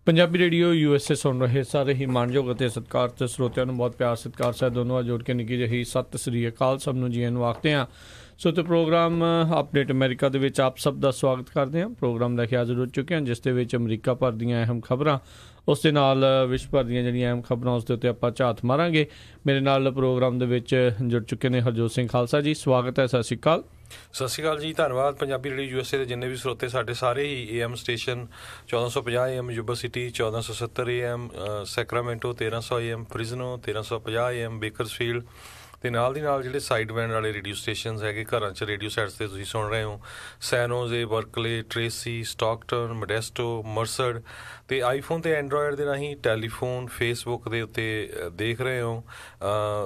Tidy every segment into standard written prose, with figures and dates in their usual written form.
Punjabi radio USA ਸੁਣ ਰਹੇ ਸਾਰੇ ਹੀ ਮਾਣਯੋਗ ਅਤੇ ਸਤਿਕਾਰਤ ਸਰੋਤਿਆਂ ਨੂੰ ਬਹੁਤ ਪਿਆਰ ਸਤਿਕਾਰ ਸਾਹਿਬ ਦੋਨੋਂ ਆ ਜੋੜ ਕੇ ਨਿੱਕੀ ਜਿਹੀ ਸਤਿ ਸ੍ਰੀ ਅਕਾਲ ਸਭ ਨੂੰ ਜੀ ਨੂੰ ਆਖਦੇ ਹਾਂ। ਸੋ ਤੇ ਪ੍ਰੋਗਰਾਮ ਅਪਡੇਟ ਅਮਰੀਕਾ ਦੇ ਵਿੱਚ ਆਪ ਸਭ ਦਾ ਸਵਾਗਤ ਕਰਦੇ ਹਾਂ। ਪ੍ਰੋਗਰਾਮ ਲੈ ਕੇ ਹਾਜ਼ਰ ਹੋ ਚੁੱਕੇ ਹਾਂ ਜਿਸ ਦੇ ਵਿੱਚ ਅਮਰੀਕਾ ਭਰ ਦੀਆਂ ਅਹਿਮ ਖਬਰਾਂ, ਉਸ ਦੇ ਨਾਲ ਵਿਸ਼ਵ ਭਰ ਦੀਆਂ ਜਿਹੜੀਆਂ ਅਹਿਮ ਖਬਰਾਂ ਉਸ ਦੇ ਉੱਤੇ ਆਪਾਂ ਝਾਤ ਮਾਰਾਂਗੇ। ਮੇਰੇ ਨਾਲ ਪ੍ਰੋਗਰਾਮ ਦੇ ਵਿੱਚ ਜੁੜ ਚੁੱਕੇ ਨੇ ਹਰਜੋਤ ਸਿੰਘ ਖਾਲਸਾ ਜੀ, ਸਵਾਗਤ ਹੈ। ਸਤਿ ਸ਼੍ਰੀ ਅਕਾਲ। ਸਤਿ ਸ਼੍ਰੀ ਅਕਾਲ ਜੀ, ਧੰਨਵਾਦ। ਪੰਜਾਬੀ ਰੇਡੀਓ USA ਦੇ ਜਿੰਨੇ ਵੀ ਸਰੋਤੇ ਸਾਡੇ ਸਾਰੇ ਹੀ AM station 1450 AM Yuba city, 1470 AM Sacramento, 1300 AM Fresno, 1350 AM Bakersfield ਅਤੇ ਨਾਲ ਦੀ ਨਾਲ ਜਿਹੜੇ ਸਾਈਡ ਬੈਂਡ ਵਾਲੇ ਰੇਡੀਓ ਸਟੇਸ਼ਨਸ ਹੈਗੇ ਘਰਾਂ 'ਚ ਰੇਡੀਓ ਸੈਟਸ 'ਤੇ ਤੁਸੀਂ ਸੁਣ ਰਹੇ ਹੋ, ਸੈਨੋਜ਼ੇ, ਬਰਕਲੇ, ਟ੍ਰੇਸੀ, ਸਟਾਕਟਨ, ਮੋਡੈਸਟੋ, ਮਰਸਡ, ਅਤੇ ਆਈਫੋਨ ਅਤੇ ਐਂਡਰੋਇਡ ਦੇ ਰਾਹੀਂ ਟੈਲੀਫੋਨ, ਫੇਸਬੁੱਕ ਦੇ ਉੱਤੇ ਦੇਖ ਰਹੇ ਹੋ।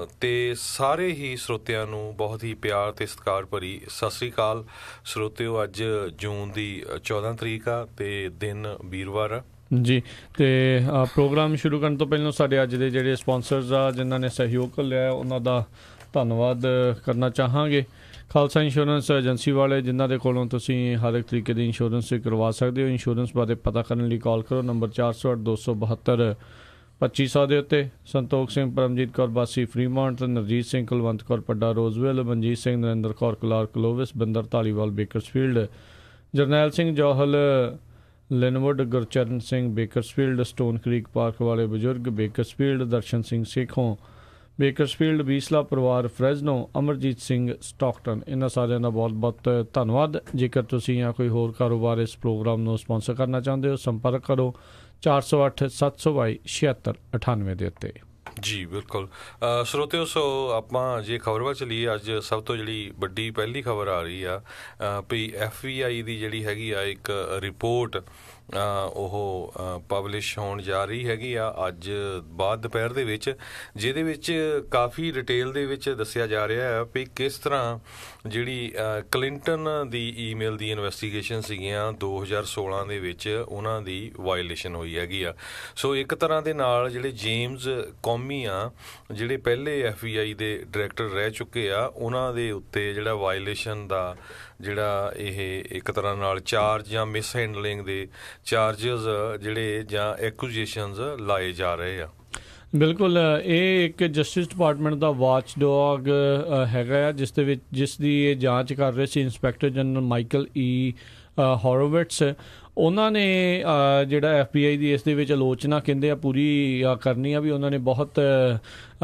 ਅਤੇ ਸਾਰੇ ਹੀ ਸਰੋਤਿਆਂ ਨੂੰ ਬਹੁਤ ਹੀ ਪਿਆਰ ਅਤੇ ਸਤਿਕਾਰ ਭਰੀ ਸਤਿ ਸ਼੍ਰੀ ਅਕਾਲ। ਸਰੋਤਿਓ, ਅੱਜ ਜੂਨ ਦੀ 14 ਤਰੀਕ ਆ ਅਤੇ ਦਿਨ ਵੀਰਵਾਰ ਆ ਜੀ। ਅਤੇ ਪ੍ਰੋਗਰਾਮ ਸ਼ੁਰੂ ਕਰਨ ਤੋਂ ਪਹਿਲਾਂ ਸਾਡੇ ਅੱਜ ਦੇ ਜਿਹੜੇ ਸਪੋਂਸਰਸ ਆ ਜਿਨ੍ਹਾਂ ਨੇ ਸਹਿਯੋਗ ਲਿਆ ਉਹਨਾਂ ਦਾ ਧੰਨਵਾਦ ਕਰਨਾ ਚਾਹਾਂਗੇ। ਖਾਲਸਾ ਇੰਸ਼ੋਰੈਂਸ ਏਜੰਸੀ ਵਾਲੇ ਜਿਨ੍ਹਾਂ ਦੇ ਕੋਲੋਂ ਤੁਸੀਂ ਹਰ ਇੱਕ ਤਰੀਕੇ ਦੀ ਇੰਸ਼ੋਰੈਂਸ ਕਰਵਾ ਸਕਦੇ ਹੋ। ਇੰਸ਼ੋਰੈਂਸ ਬਾਰੇ ਪਤਾ ਕਰਨ ਲਈ ਕਾਲ ਕਰੋ ਨੰਬਰ 408 272 2500 ਦੇ ਉੱਤੇ। Santokh Singh, Paramjit Kaur Basi Fremont, Narjit Singh, Kulwant Kaur Padda Roseville, Manjit Singh, Narinder Kaur Clark ਲੋਵਿਸ, Binder Dhaliwal Bakersfield, Jarnail Singh Johal Lynnwood, Gurcharan Singh Bakersfield, Stone Creek Park ਵਾਲੇ ਬਜ਼ੁਰਗ ਬੇਕਰਸਫੀਲਡ, ਦਰਸ਼ਨ ਸਿੰਘ ਸੇਖੋਂ ਬੇਕਰਸਫੀਲਡ, ਬੀਸਲਾ ਪਰਿਵਾਰ ਫਰੈਜ਼ਨੋ, ਅਮਰਜੀਤ ਸਿੰਘ ਸਟਾਕਟਨ, ਇਹਨਾਂ ਸਾਰਿਆਂ ਦਾ ਬਹੁਤ ਬਹੁਤ ਧੰਨਵਾਦ। ਜੇਕਰ ਤੁਸੀਂ ਜਾਂ ਕੋਈ ਹੋਰ ਕਾਰੋਬਾਰ ਇਸ ਪ੍ਰੋਗਰਾਮ ਨੂੰ ਸਪਾਂਸਰ ਕਰਨਾ ਚਾਹੁੰਦੇ ਹੋ ਸੰਪਰਕ ਕਰੋ 408 722 7698 ਦੇ ਉੱਤੇ। ਜੀ ਬਿਲਕੁਲ। ਸਰੋਤਿਓ, ਸੋ ਆਪਾਂ ਜੇ ਖਬਰ ਵੱਲ ਚੱਲੀਏ, ਅੱਜ ਸਭ ਤੋਂ ਜਿਹੜੀ ਵੱਡੀ ਪਹਿਲੀ ਖਬਰ ਆ ਰਹੀ ਆ ਵੀ FBI ਦੀ ਜਿਹੜੀ ਹੈਗੀ ਆ ਇੱਕ ਰਿਪੋਰਟ ਉਹ ਪਬਲਿਸ਼ ਹੋਣ ਜਾ ਰਹੀ ਹੈਗੀ ਆ ਅੱਜ ਬਾਅਦ ਦੁਪਹਿਰ ਦੇ ਵਿੱਚ, ਜਿਹਦੇ ਵਿੱਚ ਕਾਫੀ ਡਿਟੇਲ ਦੇ ਵਿੱਚ ਦੱਸਿਆ ਜਾ ਰਿਹਾ ਹੈ ਵੀ ਕਿਸ ਤਰ੍ਹਾਂ ਜਿਹੜੀ ਕਲਿੰਟਨ ਦੀ ਈਮੇਲ ਦੀ ਇਨਵੈਸਟੀਗੇਸ਼ਨ ਸੀਗੀਆਂ 2016 ਦੇ ਵਿੱਚ ਉਹਨਾਂ ਦੀ ਵਾਇਲੇਸ਼ਨ ਹੋਈ ਹੈਗੀ ਆ। ਸੋ ਇੱਕ ਤਰ੍ਹਾਂ ਦੇ ਨਾਲ ਜਿਹੜੇ ਜੇਮਸ ਕੌਮੀ ਆ ਜਿਹੜੇ ਪਹਿਲੇ FBI ਦੇ ਡਾਇਰੈਕਟਰ ਰਹਿ ਚੁੱਕੇ ਆ, ਉਹਨਾਂ ਦੇ ਉੱਤੇ ਜਿਹੜਾ ਵਾਇਲੇਸ਼ਨ ਦਾ ਜਿਹੜਾ ਇਹ ਇੱਕ ਤਰ੍ਹਾਂ ਨਾਲ ਚਾਰਜ ਜਾਂ ਮਿਸ ਹੈਂਡਲਿੰਗ ਦੇ ਚਾਰਜਸ ਜਿਹੜੇ ਜਾਂ ਐਕੂਜੇਸ਼ਨਸ ਲਾਏ ਜਾ ਰਹੇ ਆ। ਬਿਲਕੁਲ, ਇਹ ਇੱਕ ਜਸਟਿਸ ਡਿਪਾਰਟਮੈਂਟ ਦਾ ਵਾਚ ਡੌਗ ਹੈਗਾ ਆ ਜਿਸ ਦੀ ਇਹ ਜਾਂਚ ਕਰ ਰਹੇ ਸੀ ਇੰਸਪੈਕਟਰ ਜਨਰਲ ਮਾਈਕਲ ਹੋਰੋਵਿਟਸ। ਉਹਨਾਂ ਨੇ ਜਿਹੜਾ FBI ਦੀ ਇਸ ਦੇ ਵਿੱਚ ਆਲੋਚਨਾ ਕਹਿੰਦੇ ਆ ਪੂਰੀ ਕਰਨੀ ਆ ਵੀ ਉਹਨਾਂ ਨੇ ਬਹੁਤ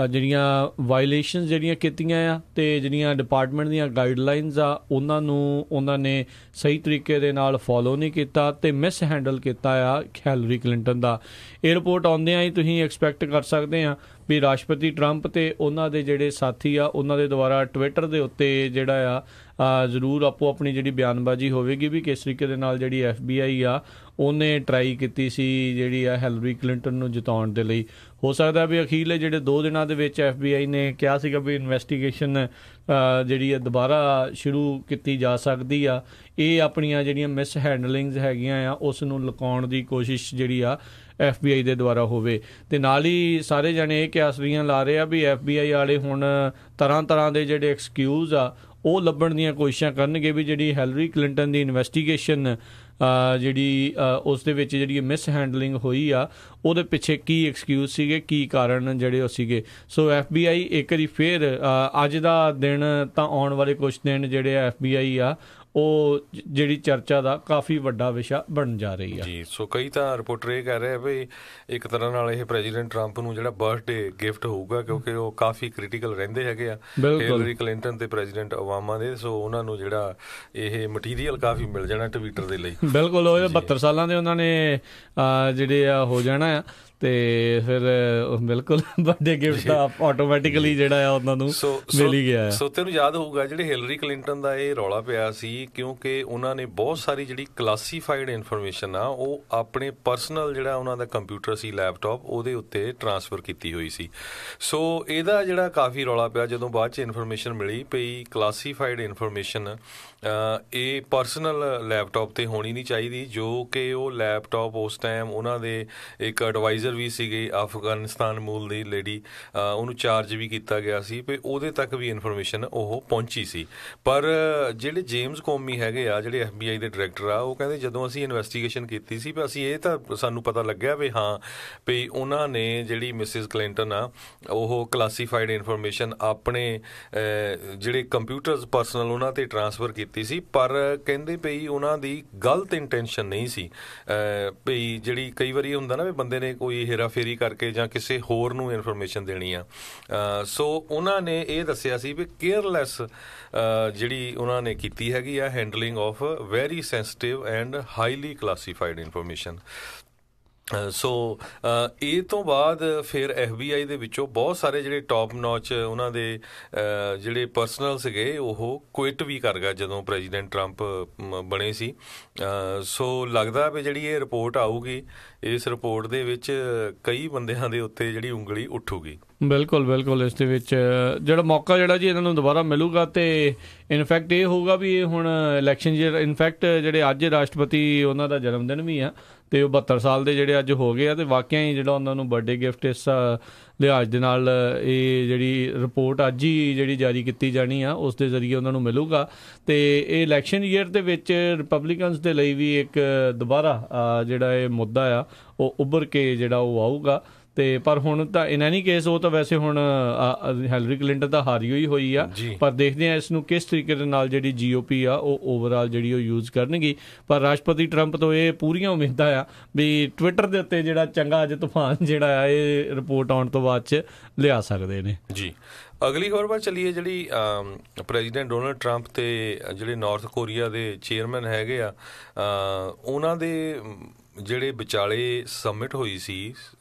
ਜਿਹੜੀਆਂ ਵਾਇਲੇਸ਼ਨ ਜਿਹੜੀਆਂ ਕੀਤੀਆਂ ਆ ਅਤੇ ਜਿਹੜੀਆਂ ਡਿਪਾਰਟਮੈਂਟ ਦੀਆਂ ਗਾਈਡਲਾਈਨਸ ਆ ਉਹਨਾਂ ਨੂੰ ਉਹਨਾਂ ਨੇ ਸਹੀ ਤਰੀਕੇ ਦੇ ਨਾਲ ਫੋਲੋ ਨਹੀਂ ਕੀਤਾ ਅਤੇ ਮਿਸ ਹੈਂਡਲ ਕੀਤਾ ਆ ਹਿਲਰੀ ਕਲਿੰਟਨ ਦਾ। ਇਹ ਰਿਪੋਰਟ ਆਉਂਦਿਆਂ ਹੀ ਤੁਸੀਂ ਐਕਸਪੈਕਟ ਕਰ ਸਕਦੇ ਆ ਵੀ ਰਾਸ਼ਟਰਪਤੀ ਟਰੰਪ ਅਤੇ ਉਹਨਾਂ ਦੇ ਜਿਹੜੇ ਸਾਥੀ ਆ ਉਹਨਾਂ ਦੇ ਦੁਆਰਾ ਟਵਿੱਟਰ ਦੇ ਉੱਤੇ ਜਿਹੜਾ ਆ ਜ਼ਰੂਰ ਆਪੋ ਆਪਣੀ ਜਿਹੜੀ ਬਿਆਨਬਾਜ਼ੀ ਹੋਵੇਗੀ ਵੀ ਕਿਸ ਤਰੀਕੇ ਦੇ ਨਾਲ ਜਿਹੜੀ FBI ਆ ਉਹਨੇ ਟਰਾਈ ਕੀਤੀ ਸੀ ਜਿਹੜੀ ਆ ਹਿਲਰੀ ਕਲਿੰਟਨ ਨੂੰ ਜਿਤਾਉਣ ਦੇ ਲਈ। ਹੋ ਸਕਦਾ ਵੀ ਅਖੀਰਲੇ ਜਿਹੜੇ 2 ਦਿਨਾਂ ਦੇ ਵਿੱਚ FBI ਨੇ ਕਿਹਾ ਸੀਗਾ ਵੀ ਇਨਵੈਸਟੀਗੇਸ਼ਨ ਜਿਹੜੀ ਆ ਦੁਬਾਰਾ ਸ਼ੁਰੂ ਕੀਤੀ ਜਾ ਸਕਦੀ ਆ। ਇਹ ਆਪਣੀਆਂ ਜਿਹੜੀਆਂ ਮਿਸ ਹੈਂਡਲਿੰਗਸ ਹੈਗੀਆਂ ਆ ਉਸ ਨੂੰ ਲੁਕਾਉਣ ਦੀ ਕੋਸ਼ਿਸ਼ ਜਿਹੜੀ ਆ FBI ਦੇ ਦੁਆਰਾ ਹੋਵੇ। ਅਤੇ ਨਾਲ ਹੀ ਸਾਰੇ ਜਾਣੇ ਇਹ ਕਿਆਸਰੀਆਂ ਲਾ ਰਹੇ ਆ ਵੀ FBI ਵਾਲੇ ਹੁਣ ਤਰ੍ਹਾਂ ਦੇ ਜਿਹੜੇ ਐਕਸਕਿਊਜ਼ ਆ ਉਹ ਲੱਭਣ ਦੀਆਂ ਕੋਸ਼ਿਸ਼ਾਂ ਕਰਨਗੇ ਵੀ ਜਿਹੜੀ ਹਿਲਰੀ ਕਲਿੰਟਨ ਦੀ ਇਨਵੈਸਟੀਗੇਸ਼ਨ ਜਿਹੜੀ ਉਸ ਦੇ ਵਿੱਚ ਜਿਹੜੀ ਮਿਸ ਹੈਂਡਲਿੰਗ ਹੋਈ ਆ ਉਹਦੇ ਪਿੱਛੇ ਕੀ ਐਕਸਕਿਊਜ਼ ਸੀਗੇ, ਕੀ ਕਾਰਨ ਜਿਹੜੇ ਉਹ ਸੀਗੇ। ਸੋ FBI ਇੱਕ ਵਾਰੀ ਫਿਰ ਅੱਜ ਦਾ ਦਿਨ ਤਾਂ ਆਉਣ ਵਾਲੇ ਕੁਛ ਦਿਨ ਜਿਹੜੇ ਆ FBI ਆ ਉਹ ਜਿਹੜੀ ਚਰਚਾ ਦਾ ਕਾਫੀ ਵੱਡਾ ਵਿਸ਼ਾ ਬਣ ਜਾ ਰਹੀ ਆ ਜੀ। ਸੋ ਕਈ ਤਾਂ ਰਿਪੋਰਟਰ ਇਹ ਕਹਿ ਰਹੇ ਵੀ ਇੱਕ ਤਰ੍ਹਾਂ ਨਾਲ ਇਹ ਪ੍ਰੈਜ਼ੀਡੈਂਟ ਟਰੰਪ ਨੂੰ ਜਿਹੜਾ ਬਰਥਡੇ ਗਿਫਟ ਹੋਊਗਾ ਕਿਉਂਕਿ ਉਹ ਕਾਫੀ ਕ੍ਰਿਟੀਕਲ ਰਹਿੰਦੇ ਹੈਗੇ ਆ ਹਿਲਰੀ ਕਲਿੰਟਨ ਤੇ ਪ੍ਰੈਜ਼ੀਡੈਂਟ ਓਬਾਮਾ ਦੇ। ਸੋ ਉਹਨਾਂ ਨੂੰ ਜਿਹੜਾ ਇਹ ਮਟੀਰੀਅਲ ਕਾਫੀ ਮਿਲ ਜਾਣਾ ਟਵਿੱਟਰ ਦੇ ਲਈ। ਬਿਲਕੁਲ, ਉਹ 72 ਸਾਲਾਂ ਦੇ ਉਹਨਾਂ ਨੇ ਜਿਹੜੇ ਆ ਹੋ ਜਾਣਾ ਆ ਅਤੇ ਫਿਰ ਬਿਲਕੁਲ ਬਰਥਡੇ ਗਿਫਟ ਦਾ ਆਟੋਮੈਟਿਕਲੀ ਜਿਹੜਾ ਆ ਉਹਨਾਂ ਨੂੰ ਮਿਲ ਹੀ ਗਿਆ। ਸੋ ਤੈਨੂੰ ਯਾਦ ਹੋਊਗਾ ਜਿਹੜੇ ਹਿਲਰੀ ਕਲਿੰਟਨ ਦਾ ਇਹ ਰੌਲਾ ਪਿਆ ਸੀ ਕਿਉਂਕਿ ਉਹਨਾਂ ਨੇ ਬਹੁਤ ਸਾਰੀ ਜਿਹੜੀ ਕਲਾਸੀਫਾਈਡ ਇਨਫੋਰਮੇਸ਼ਨ ਆ ਉਹ ਆਪਣੇ ਪਰਸਨਲ ਜਿਹੜਾ ਉਹਨਾਂ ਦਾ ਕੰਪਿਊਟਰ ਸੀ, ਲੈਪਟਾਪ, ਉਹਦੇ ਉੱਤੇ ਟਰਾਂਸਫਰ ਕੀਤੀ ਹੋਈ ਸੀ। ਸੋ ਇਹਦਾ ਜਿਹੜਾ ਕਾਫੀ ਰੌਲਾ ਪਿਆ ਜਦੋਂ ਬਾਅਦ 'ਚ ਇਨਫੋਰਮੇਸ਼ਨ ਮਿਲੀ ਪਈ ਕਲਾਸੀਫਾਈਡ ਇਨਫੋਰਮੇਸ਼ਨ ਇਹ ਪਰਸਨਲ ਲੈਪਟਾਪ 'ਤੇ ਹੋਣੀ ਨਹੀਂ ਚਾਹੀਦੀ, ਜੋ ਕਿ ਉਹ ਲੈਪਟਾਪ ਉਸ ਟਾਈਮ ਉਹਨਾਂ ਦੇ ਇੱਕ ਐਡਵਾਈਜ਼ਰ ਸੋਲਜਰ ਵੀ ਸੀਗੇ ਅਫਗਾਨਿਸਤਾਨ ਮੂਲ ਦੀ ਲੇਡੀ, ਉਹਨੂੰ ਚਾਰਜ ਵੀ ਕੀਤਾ ਗਿਆ ਸੀ ਵੀ ਉਹਦੇ ਤੱਕ ਵੀ ਇਨਫੋਰਮੇਸ਼ਨ ਉਹ ਪਹੁੰਚੀ ਸੀ। ਪਰ ਜਿਹੜੇ ਜੇਮਸ ਕੋਮੀ ਹੈਗੇ ਆ, ਜਿਹੜੇ FBI ਦੇ ਡਾਇਰੈਕਟਰ ਆ, ਉਹ ਕਹਿੰਦੇ ਜਦੋਂ ਅਸੀਂ ਇਨਵੈਸਟੀਗੇਸ਼ਨ ਕੀਤੀ ਸੀ ਵੀ ਅਸੀਂ ਇਹ ਤਾਂ ਸਾਨੂੰ ਪਤਾ ਲੱਗਿਆ ਵੀ ਹਾਂ ਵੀ ਉਹਨਾਂ ਨੇ ਜਿਹੜੀ ਮਿਸਿਸ ਕਲਿੰਟਨ ਆ ਉਹ ਕਲਾਸੀਫਾਈਡ ਇਨਫੋਰਮੇਸ਼ਨ ਆਪਣੇ ਜਿਹੜੇ ਕੰਪਿਊਟਰਸ ਪਰਸਨਲ ਉਹਨਾਂ ਤੇ ਟਰਾਂਸਫਰ ਕੀਤੀ ਸੀ, ਪਰ ਕਹਿੰਦੇ ਵੀ ਉਹਨਾਂ ਦੀ ਗਲਤ ਇੰਟੈਂਸ਼ਨ ਨਹੀਂ ਸੀ। ਵੀ ਜਿਹੜੀ ਕਈ ਵਾਰੀ ਹੁੰਦਾ ਨਾ ਵੀ ਬੰਦੇ ਨੇ ਕੋਈ ਹੇਰਾਫੇਰੀ ਕਰਕੇ ਜਾਂ ਕਿਸੇ ਹੋਰ ਨੂੰ ਇਨਫੋਰਮੇਸ਼ਨ ਦੇਣੀ ਆ, ਸੋ ਉਹਨਾਂ ਨੇ ਇਹ ਦੱਸਿਆ ਸੀ ਵੀ ਕੇਅਰਲੈਸ ਜਿਹੜੀ ਉਹਨਾਂ ਨੇ ਕੀਤੀ ਹੈਗੀ ਆ handling of very sensitive and highly classified information. So ਇਹ ਤੋਂ ਬਾਅਦ ਫਿਰ FBI ਦੇ ਵਿੱਚੋਂ ਬਹੁਤ ਸਾਰੇ ਜਿਹੜੇ ਟੌਪ ਨੌਚ ਉਹਨਾਂ ਦੇ ਜਿਹੜੇ ਪਰਸਨਲ ਸੀਗੇ ਉਹ ਕੁਇਟ ਵੀ ਕਰ ਗਏ ਜਦੋਂ ਪ੍ਰੈਜ਼ੀਡੈਂਟ ਟਰੰਪ ਬਣੇ ਸੀ। ਸੋ ਲੱਗਦਾ ਵੀ ਜਿਹੜੀ ਇਹ ਰਿਪੋਰਟ ਆਊਗੀ, ਇਸ ਰਿਪੋਰਟ ਦੇ ਵਿੱਚ ਕਈ ਬੰਦਿਆਂ ਦੇ ਉੱਤੇ ਜਿਹੜੀ ਉਂਗਲੀ ਉੱਠੂਗੀ। ਬਿਲਕੁਲ ਬਿਲਕੁਲ, ਇਸ ਦੇ ਵਿੱਚ ਜਿਹੜਾ ਮੌਕਾ ਜਿਹੜਾ ਜੀ ਇਹਨਾਂ ਨੂੰ ਦੁਬਾਰਾ ਮਿਲੂਗਾ ਤੇ ਇਨਫੈਕਟ ਇਹ ਹੋਊਗਾ ਵੀ ਇਹ ਹੁਣ ਇਲੈਕਸ਼ਨ ਈਅਰ, ਇਨਫੈਕਟ ਜਿਹੜੇ ਅੱਜ ਰਾਸ਼ਟਰਪਤੀ ਉਹਨਾਂ ਦਾ ਜਨਮ ਦਿਨ ਵੀ ਆ ਤੇ ਉਹ 72 ਸਾਲ ਦੇ ਜਿਹੜੇ ਅੱਜ ਹੋ ਗਏ ਆ, ਤੇ ਵਾਕਿਆ ਹੀ ਜਿਹੜਾ ਉਹਨਾਂ ਨੂੰ ਬਰਥਡੇ ਗਿਫਟ ਇਸ ਲਿਹਾਜ਼ ਦੇ ਨਾਲ ਇਹ ਜਿਹੜੀ ਰਿਪੋਰਟ ਅੱਜ ਹੀ ਜਿਹੜੀ ਜਾਰੀ ਕੀਤੀ ਜਾਣੀ ਆ ਉਸ ਦੇ ਜ਼ਰੀਏ ਉਹਨਾਂ ਨੂੰ ਮਿਲੂਗਾ। ਤੇ ਇਹ ਇਲੈਕਸ਼ਨ ਈਅਰ ਦੇ ਵਿੱਚ ਰਿਪਬਲਿਕਨਸ ਦੇ ਲਈ ਵੀ ਇੱਕ ਦੁਬਾਰਾ ਜਿਹੜਾ ਇਹ ਮੁੱਦਾ ਆ ਉਹ ਉੱਭਰ ਕੇ ਜਿਹੜਾ ਉਹ ਆਊਗਾ। ਤੇ ਪਰ ਹੁਣ ਤਾਂ ਇਨ ਐਨੀ ਕੇਸ ਉਹ ਤਾਂ ਵੈਸੇ ਹੁਣ ਹਿਲਰੀ ਕਲਿੰਟਨ ਤਾਂ ਹਾਰੀ ਹੋਈ ਆ, ਪਰ ਦੇਖਦੇ ਆ ਇਸ ਨੂੰ ਕਿਸ ਤਰੀਕੇ ਦੇ ਨਾਲ ਜਿਹੜੀ GOP ਆ ਉਹ ਓਵਰਆਲ ਜਿਹੜੀ ਉਹ ਯੂਜ਼ ਕਰਨਗੀ। ਪਰ ਰਾਸ਼ਟਰਪਤੀ ਟਰੰਪ ਤੋਂ ਇਹ ਪੂਰੀਆਂ ਉਮੀਦਾਂ ਆ ਵੀ ਟਵਿੱਟਰ ਦੇ ਉੱਤੇ ਜਿਹੜਾ ਚੰਗਾ ਅੱਜ ਤੂਫਾਨ ਜਿਹੜਾ ਆ ਇਹ ਰਿਪੋਰਟ ਆਉਣ ਤੋਂ ਬਾਅਦ 'ਚ ਲਿਆ ਸਕਦੇ ਨੇ ਜੀ। ਅਗਲੀ ਖਬਰ ਵੱਲ ਚੱਲੀਏ, ਜਿਹੜੀ ਪ੍ਰੈਜ਼ੀਡੈਂਟ ਡੋਨਲਡ ਟਰੰਪ ਤੇ ਜਿਹੜੇ ਨਾਰਥ ਕੋਰੀਆ ਦੇ ਚੇਅਰਮੈਨ ਹੈਗੇ ਆ, ਉਹਨਾਂ ਦੇ ਜਿਹੜੇ ਵਿਚਾਲੇ ਸਮਿਟ ਹੋਈ ਸੀ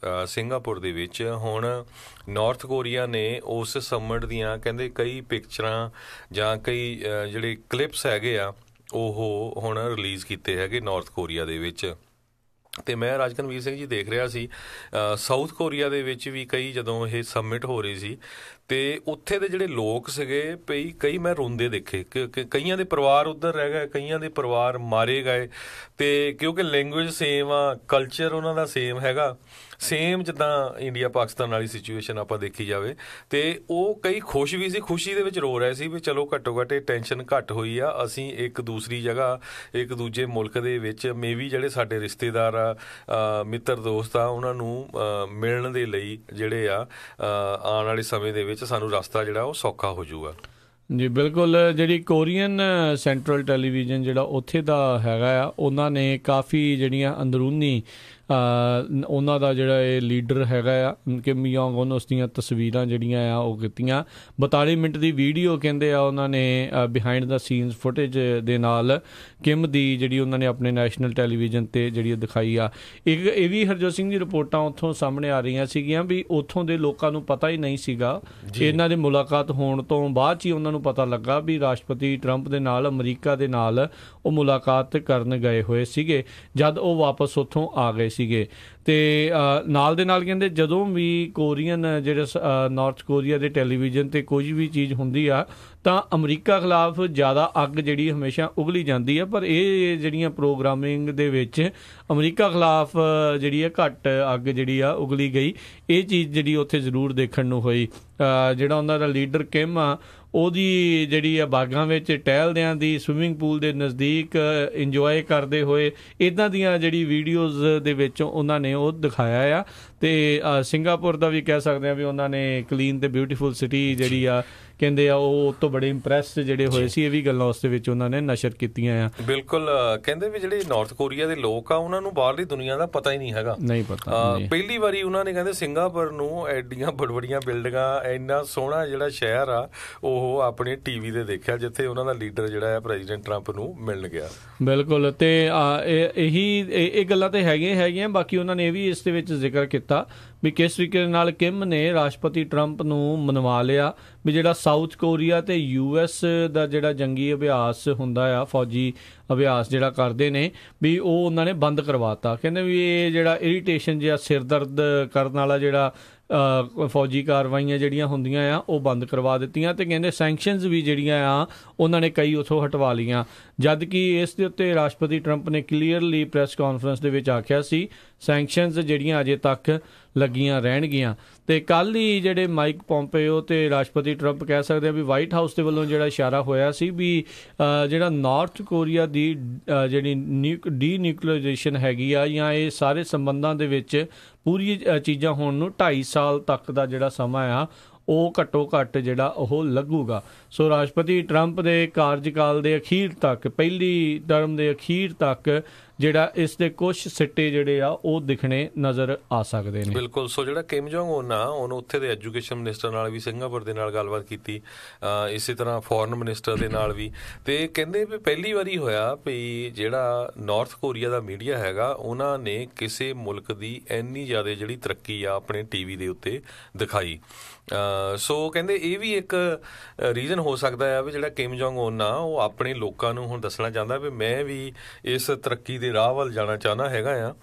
ਸਿੰਗਾਪੁਰ ਦੇ ਵਿੱਚ, ਹੁਣ ਨਾਰਥ ਕੋਰੀਆ ਨੇ ਉਸ ਸਮਿਟ ਦੀਆਂ ਕਹਿੰਦੇ ਕਈ ਪਿਕਚਰਾਂ ਜਾਂ ਕਈ ਜਿਹੜੇ ਕਲਿੱਪਸ ਹੈਗੇ ਆ ਉਹ ਹੁਣ ਰਿਲੀਜ਼ ਕੀਤੇ ਹੈਗੇ ਨਾਰਥ ਕੋਰੀਆ ਦੇ ਵਿੱਚ। ਤੇ ਮੈਂ ਰਾਜਕਨਵੀਰ ਸਿੰਘ ਜੀ ਦੇਖ ਰਿਹਾ ਸੀ ਸਾਊਥ ਕੋਰੀਆ ਦੇ ਵਿੱਚ ਵੀ ਕਈ ਜਦੋਂ ਇਹ ਸਮਿਟ ਹੋ ਰਹੀ ਸੀ ਤੇ ਉੱਥੇ ਦੇ ਜਿਹੜੇ ਲੋਕ ਸੀਗੇ ਪਈ ਕਈ ਮੈਂ ਰੋਂਦੇ ਦੇਖੇ ਕਿ ਕਈਆਂ ਦੇ ਪਰਿਵਾਰ ਉੱਧਰ ਰਹਿ ਗਏ, ਕਈਆਂ ਦੇ ਪਰਿਵਾਰ ਮਾਰੇ ਗਏ। ਤੇ ਕਿਉਂਕਿ ਲੈਂਗੁਏਜ ਸੇਮ ਆ, ਕਲਚਰ ਉਹਨਾਂ ਦਾ ਸੇਮ ਹੈਗਾ, ਸੇਮ ਜਿੱਦਾਂ ਇੰਡੀਆ ਪਾਕਿਸਤਾਨ ਵਾਲੀ ਸਿਚੁਏਸ਼ਨ ਆਪਾਂ ਦੇਖੀ ਜਾਵੇ। ਤੇ ਉਹ ਕਈ ਖੁਸ਼ ਵੀ ਸੀ, ਖੁਸ਼ੀ ਦੇ ਵਿੱਚ ਰੋ ਰਹੇ ਸੀ ਵੀ ਚਲੋ ਘੱਟੋ ਘੱਟ ਇਹ ਟੈਨਸ਼ਨ ਘੱਟ ਹੋਈ ਆ, ਅਸੀਂ ਇੱਕ ਦੂਸਰੀ ਜਗ੍ਹਾ ਇੱਕ ਦੂਜੇ ਮੁਲਕ ਦੇ ਵਿੱਚ ਮੇਬੀ ਜਿਹੜੇ ਸਾਡੇ ਰਿਸ਼ਤੇਦਾਰ ਆ, ਮਿੱਤਰ ਦੋਸਤ ਆ, ਉਹਨਾਂ ਨੂੰ ਮਿਲਣ ਦੇ ਲਈ ਜਿਹੜੇ ਆ ਆਉਣ ਵਾਲੇ ਸਮੇਂ ਦੇ ਵਿੱਚ ਸਾਨੂੰ ਰਸਤਾ ਜਿਹੜਾ ਉਹ ਸੌਖਾ ਹੋ ਜਾਊਗਾ। ਜੀ ਬਿਲਕੁਲ, ਜਿਹੜੀ ਕੋਰੀਅਨ ਸੈਂਟਰਲ ਟੈਲੀਵਿਜ਼ਨ ਜਿਹੜਾ ਉੱਥੇ ਦਾ ਹੈਗਾ ਆ, ਉਹਨਾਂ ਨੇ ਕਾਫੀ ਜਿਹੜੀਆਂ ਅੰਦਰੂਨੀ ਉਹਨਾਂ ਦਾ ਜਿਹੜਾ ਇਹ ਲੀਡਰ ਹੈਗਾ ਆ ਕਿਮ ਯੋਂਗ ਉਨ, ਉਸ ਦੀਆਂ ਤਸਵੀਰਾਂ ਜਿਹੜੀਆਂ ਆ ਉਹ ਕੀਤੀਆਂ। 42 ਮਿੰਟ ਦੀ ਵੀਡੀਓ ਕਹਿੰਦੇ ਆ ਉਹਨਾਂ ਨੇ ਬਿਹਾਈਂਡ ਦਾ ਸੀਨਸ ਫੁਟੇਜ ਦੇ ਨਾਲ ਕਿਮ ਦੀ ਜਿਹੜੀ ਉਹਨਾਂ ਨੇ ਆਪਣੇ ਨੈਸ਼ਨਲ ਟੈਲੀਵਿਜ਼ਨ 'ਤੇ ਜਿਹੜੀ ਦਿਖਾਈ ਆ। ਇੱਕ ਇਹ ਵੀ ਹਰਜੋਤ ਸਿੰਘ ਦੀ ਰਿਪੋਰਟਾਂ ਉੱਥੋਂ ਸਾਹਮਣੇ ਆ ਰਹੀਆਂ ਸੀਗੀਆਂ ਵੀ ਉੱਥੋਂ ਦੇ ਲੋਕਾਂ ਨੂੰ ਪਤਾ ਹੀ ਨਹੀਂ ਸੀਗਾ, ਇਹਨਾਂ ਦੀ ਮੁਲਾਕਾਤ ਹੋਣ ਤੋਂ ਬਾਅਦ 'ਚ ਹੀ ਉਹਨਾਂ ਨੂੰ ਪਤਾ ਲੱਗਾ ਵੀ ਰਾਸ਼ਟਰਪਤੀ ਟਰੰਪ ਦੇ ਨਾਲ ਅਮਰੀਕਾ ਦੇ ਨਾਲ ਉਹ ਮੁਲਾਕਾਤ ਕਰਨ ਗਏ ਹੋਏ ਸੀਗੇ ਜਦ ਉਹ ਵਾਪਸ ਉੱਥੋਂ ਆ ਗਏ ਸੀਗੇ। ਤੇ ਨਾਲ ਦੇ ਨਾਲ ਕਹਿੰਦੇ ਜਦੋਂ ਵੀ ਕੋਰੀਅਨ ਜਿਹੜੇ ਨਾਰਥ ਕੋਰੀਆ ਦੇ ਟੈਲੀਵਿਜ਼ਨ 'ਤੇ ਕੁਝ ਵੀ ਚੀਜ਼ ਹੁੰਦੀ ਆ ਤਾਂ ਅਮਰੀਕਾ ਖਿਲਾਫ ਜ਼ਿਆਦਾ ਅੱਗ ਜਿਹੜੀ ਹਮੇਸ਼ਾ ਉਗਲੀ ਜਾਂਦੀ ਆ, ਪਰ ਇਹ ਜਿਹੜੀਆਂ ਪ੍ਰੋਗਰਾਮਿੰਗ ਦੇ ਵਿੱਚ ਅਮਰੀਕਾ ਖਿਲਾਫ ਜਿਹੜੀ ਆ ਘੱਟ ਅੱਗ ਜਿਹੜੀ ਆ ਉਗਲੀ ਗਈ। ਇਹ ਚੀਜ਼ ਜਿਹੜੀ ਉੱਥੇ ਜ਼ਰੂਰ ਦੇਖਣ ਨੂੰ ਹੋਈ। ਜਿਹੜਾ ਉਹਨਾਂ ਦਾ ਲੀਡਰ ਕਿਮ ਆ ਉਹਦੀ ਜਿਹੜੀ ਆ ਬਾਗਾਂ ਵਿੱਚ ਟਹਿਲਦਿਆਂ ਦੀ, ਸਵਿਮਿੰਗ ਪੂਲ ਦੇ ਨਜ਼ਦੀਕ ਇੰਜੋਏ ਕਰਦੇ ਹੋਏ ਇੱਦਾਂ ਦੀਆਂ ਜਿਹੜੀ ਵੀਡੀਓਜ਼ ਦੇ ਵਿੱਚ ਉਹਨਾਂ ਨੇ ਉਹ ਦਿਖਾਇਆ ਆ। ਤੇ ਸਿੰਗਾਪੁਰ ਦਾ ਵੀ ਕਹਿ ਸਕਦੇ ਹਾਂ ਵੀ ਉਹਨਾਂ ਨੇ ਕਲੀਨ ਤੇ ਬਿਊਟੀਫੁਲ ਸਿਟੀ ਜਿਹੜੀ ਆ ਕਹਿੰਦੇ ਆ ਉਹ ਤੋਂ ਬੜੇ ਇੰਪ੍ਰੈਸ ਜਿਹੜੇ ਹੋਏ ਸੀ। ਇਹ ਵੀ ਗੱਲਾਂ ਉਸ ਦੇ ਵਿੱਚ ਉਹਨਾਂ ਨੇ ਨਸ਼ਰ ਕੀਤੀਆਂ ਆ। ਬਿਲਕੁਲ, ਕਹਿੰਦੇ ਵੀ ਜਿਹੜੇ ਨਾਰਥ ਕੋਰੀਆ ਦੇ ਲੋਕ ਆ ਉਹਨਾਂ ਨੂੰ ਬਾਹਰਲੀ ਦੁਨੀਆ ਦਾ ਪਤਾ ਹੀ ਨਹੀਂ ਹੈਗਾ, ਨਹੀਂ ਪਤਾ। ਪਹਿਲੀ ਵਾਰੀ ਉਹਨਾਂ ਨੇ ਕਹਿੰਦੇ ਸਿੰਗਾਪੁਰ ਨੂੰ ਐਡੀਆਂ ਬੜੀਆਂ ਬਿਲਡਿੰਗਾਂ, ਇੰਨਾ ਸੋਹਣਾ ਜਿਹੜਾ ਸ਼ਹਿਰ ਆ ਉਹ ਆਪਣੇ TV ਤੇ ਦੇਖਿਆ ਜਿੱਥੇ ਉਹਨਾਂ ਦਾ ਲੀਡਰ ਜਿਹੜਾ ਹੈ ਪ੍ਰੈਜ਼ੀਡੈਂਟ ਟਰੰਪ ਨੂੰ ਮਿਲਣ ਗਿਆ। ਬਿਲਕੁਲ, ਤੇ ਇਹ ਗੱਲਾਂ ਤੇ ਹੈਗੀਆਂ। ਬਾਕੀ ਉਹਨਾਂ ਨੇ ਇਹ ਵੀ ਇਸ ਦੇ ਵਿੱਚ ਜ਼ਿਕਰ ਕੀਤਾ ਵੀ ਕਿਸ ਤਰੀਕੇ ਨਾਲ ਕਿਮ ਨੇ ਰਾਸ਼ਟਰਪਤੀ ਟਰੰਪ ਨੂੰ ਮਨਵਾ ਲਿਆ ਵੀ ਜਿਹੜਾ ਸਾਊਥ ਕੋਰੀਆ ਤੇ US ਦਾ ਜਿਹੜਾ ਜੰਗੀ ਅਭਿਆਸ ਹੁੰਦਾ ਆ, ਫੌਜੀ ਅਭਿਆਸ ਜਿਹੜਾ ਕਰਦੇ ਨੇ ਵੀ ਉਹ ਉਹਨਾਂ ਨੇ ਬੰਦ ਕਰਵਾਤਾ। ਕਹਿੰਦੇ ਵੀ ਇਹ ਜਿਹੜਾ ਇਰੀਟੇਸ਼ਨ ਜਿਹਾ ਸਿਰ ਦਰਦ ਕਰਨ ਵਾਲਾ ਜਿਹੜਾ ਫੌਜੀ ਕਾਰਵਾਈਆਂ ਜਿਹੜੀਆਂ ਹੁੰਦੀਆਂ ਆ ਉਹ ਬੰਦ ਕਰਵਾ ਦਿੱਤੀਆਂ। ਤੇ ਕਹਿੰਦੇ ਸੈਂਕਸ਼ਨਸ ਵੀ ਜਿਹੜੀਆਂ ਆ ਉਹਨਾਂ ਨੇ ਕਈ ਉੱਥੋਂ ਹਟਵਾ ਲਈਆਂ। ਜਦ ਕਿ ਇਸ ਦੇ ਉੱਤੇ ਰਾਸ਼ਟਰਪਤੀ ਟਰੰਪ ਨੇ ਕਲੀਅਰਲੀ ਪ੍ਰੈਸ ਕਾਨਫਰੰਸ ਦੇ ਵਿੱਚ ਆਖਿਆ ਸੀ ਸੈਂਕਸ਼ਨਸ ਜਿਹੜੀਆਂ ਅਜੇ ਤੱਕ ਲੱਗੀਆਂ ਰਹਿਣਗੀਆਂ। ਤੇ ਕੱਲ੍ਹ ਹੀ ਜਿਹੜੇ ਮਾਈਕ ਪੋਂਪੇਓ ਤੇ ਰਾਸ਼ਟਰਪਤੀ ਟਰੰਪ ਕਹਿ ਸਕਦੇ ਆ ਵੀ ਵਾਈਟ ਹਾਊਸ ਦੇ ਵੱਲੋਂ ਜਿਹੜਾ ਇਸ਼ਾਰਾ ਹੋਇਆ ਸੀ ਵੀ ਜਿਹੜਾ ਨਾਰਥ ਕੋਰੀਆ ਦੀ ਜਿਹੜੀ ਡੀਨਿਊਕਲੀਅਰਾਈਜੇਸ਼ਨ ਹੈਗੀ ਆ ਜਾਂ ਇਹ ਸਾਰੇ ਸੰਬੰਧਾਂ ਦੇ ਵਿੱਚ ਪੂਰੀ ਚੀਜ਼ਾਂ ਹੋਣ ਨੂੰ 2.5 ਸਾਲ ਤੱਕ ਦਾ ਜਿਹੜਾ ਸਮਾਂ ਆ ਉਹ ਘੱਟੋ ਘੱਟ ਜਿਹੜਾ ਉਹ ਲੱਗੂਗਾ। ਸੋ ਰਾਸ਼ਟਰਪਤੀ ਟਰੰਪ ਦੇ ਕਾਰਜਕਾਲ ਦੇ ਅਖੀਰ ਤੱਕ, ਪਹਿਲੀ ਟਰਮ ਦੇ ਅਖੀਰ ਤੱਕ ਜਿਹੜਾ ਇਸ ਦੇ ਕੁਝ ਸਿੱਟੇ ਜਿਹੜੇ ਆ ਉਹ ਦਿਖਣੇ ਨਜ਼ਰ ਆ ਸਕਦੇ ਨੇ। ਬਿਲਕੁਲ। ਸੋ ਜਿਹੜਾ ਕਿਮ ਜੋਂਗ ਉਨ ਆ ਉਹਨੂੰ ਉੱਥੇ ਦੇ ਐਜੂਕੇਸ਼ਨ ਮਿਨਿਸਟਰ ਨਾਲ ਵੀ, ਸਿੰਗਾਪੁਰ ਦੇ ਨਾਲ ਗੱਲਬਾਤ ਕੀਤੀ, ਇਸੇ ਤਰ੍ਹਾਂ ਫੋਰਨ ਮਿਨਿਸਟਰ ਦੇ ਨਾਲ ਵੀ, ਤੇ ਕਹਿੰਦੇ ਵੀ ਪਹਿਲੀ ਵਾਰੀ ਹੋਇਆ ਵੀ ਜਿਹੜਾ ਨਾਰਥ ਕੋਰੀਆ ਦਾ ਮੀਡੀਆ ਹੈਗਾ ਉਹਨਾਂ ਨੇ ਕਿਸੇ ਮੁਲਕ ਦੀ ਇੰਨੀ ਜ਼ਿਆਦਾ ਜਿਹੜੀ ਤਰੱਕੀ ਆ ਆਪਣੇ ਟੀਵੀ ਦੇ ਉੱਤੇ ਦਿਖਾਈ। ਸੋ ਕਹਿੰਦੇ ਇਹ ਵੀ ਇੱਕ ਰੀਜ਼ਨ ਹੋ ਸਕਦਾ ਆ ਵੀ ਜਿਹੜਾ ਕਿਮ ਜੋਂਗ ਉਨ ਆ ਉਹ ਆਪਣੇ ਲੋਕਾਂ ਨੂੰ ਹੁਣ ਦੱਸਣਾ ਚਾਹੁੰਦਾ ਵੀ ਮੈਂ ਵੀ ਇਸ ਤਰੱਕੀ ਦੇ ਰਾਹ ਵੱਲ ਜਾਣਾ ਚਾਹੁੰਦਾ ਹੈਗਾ ਆ,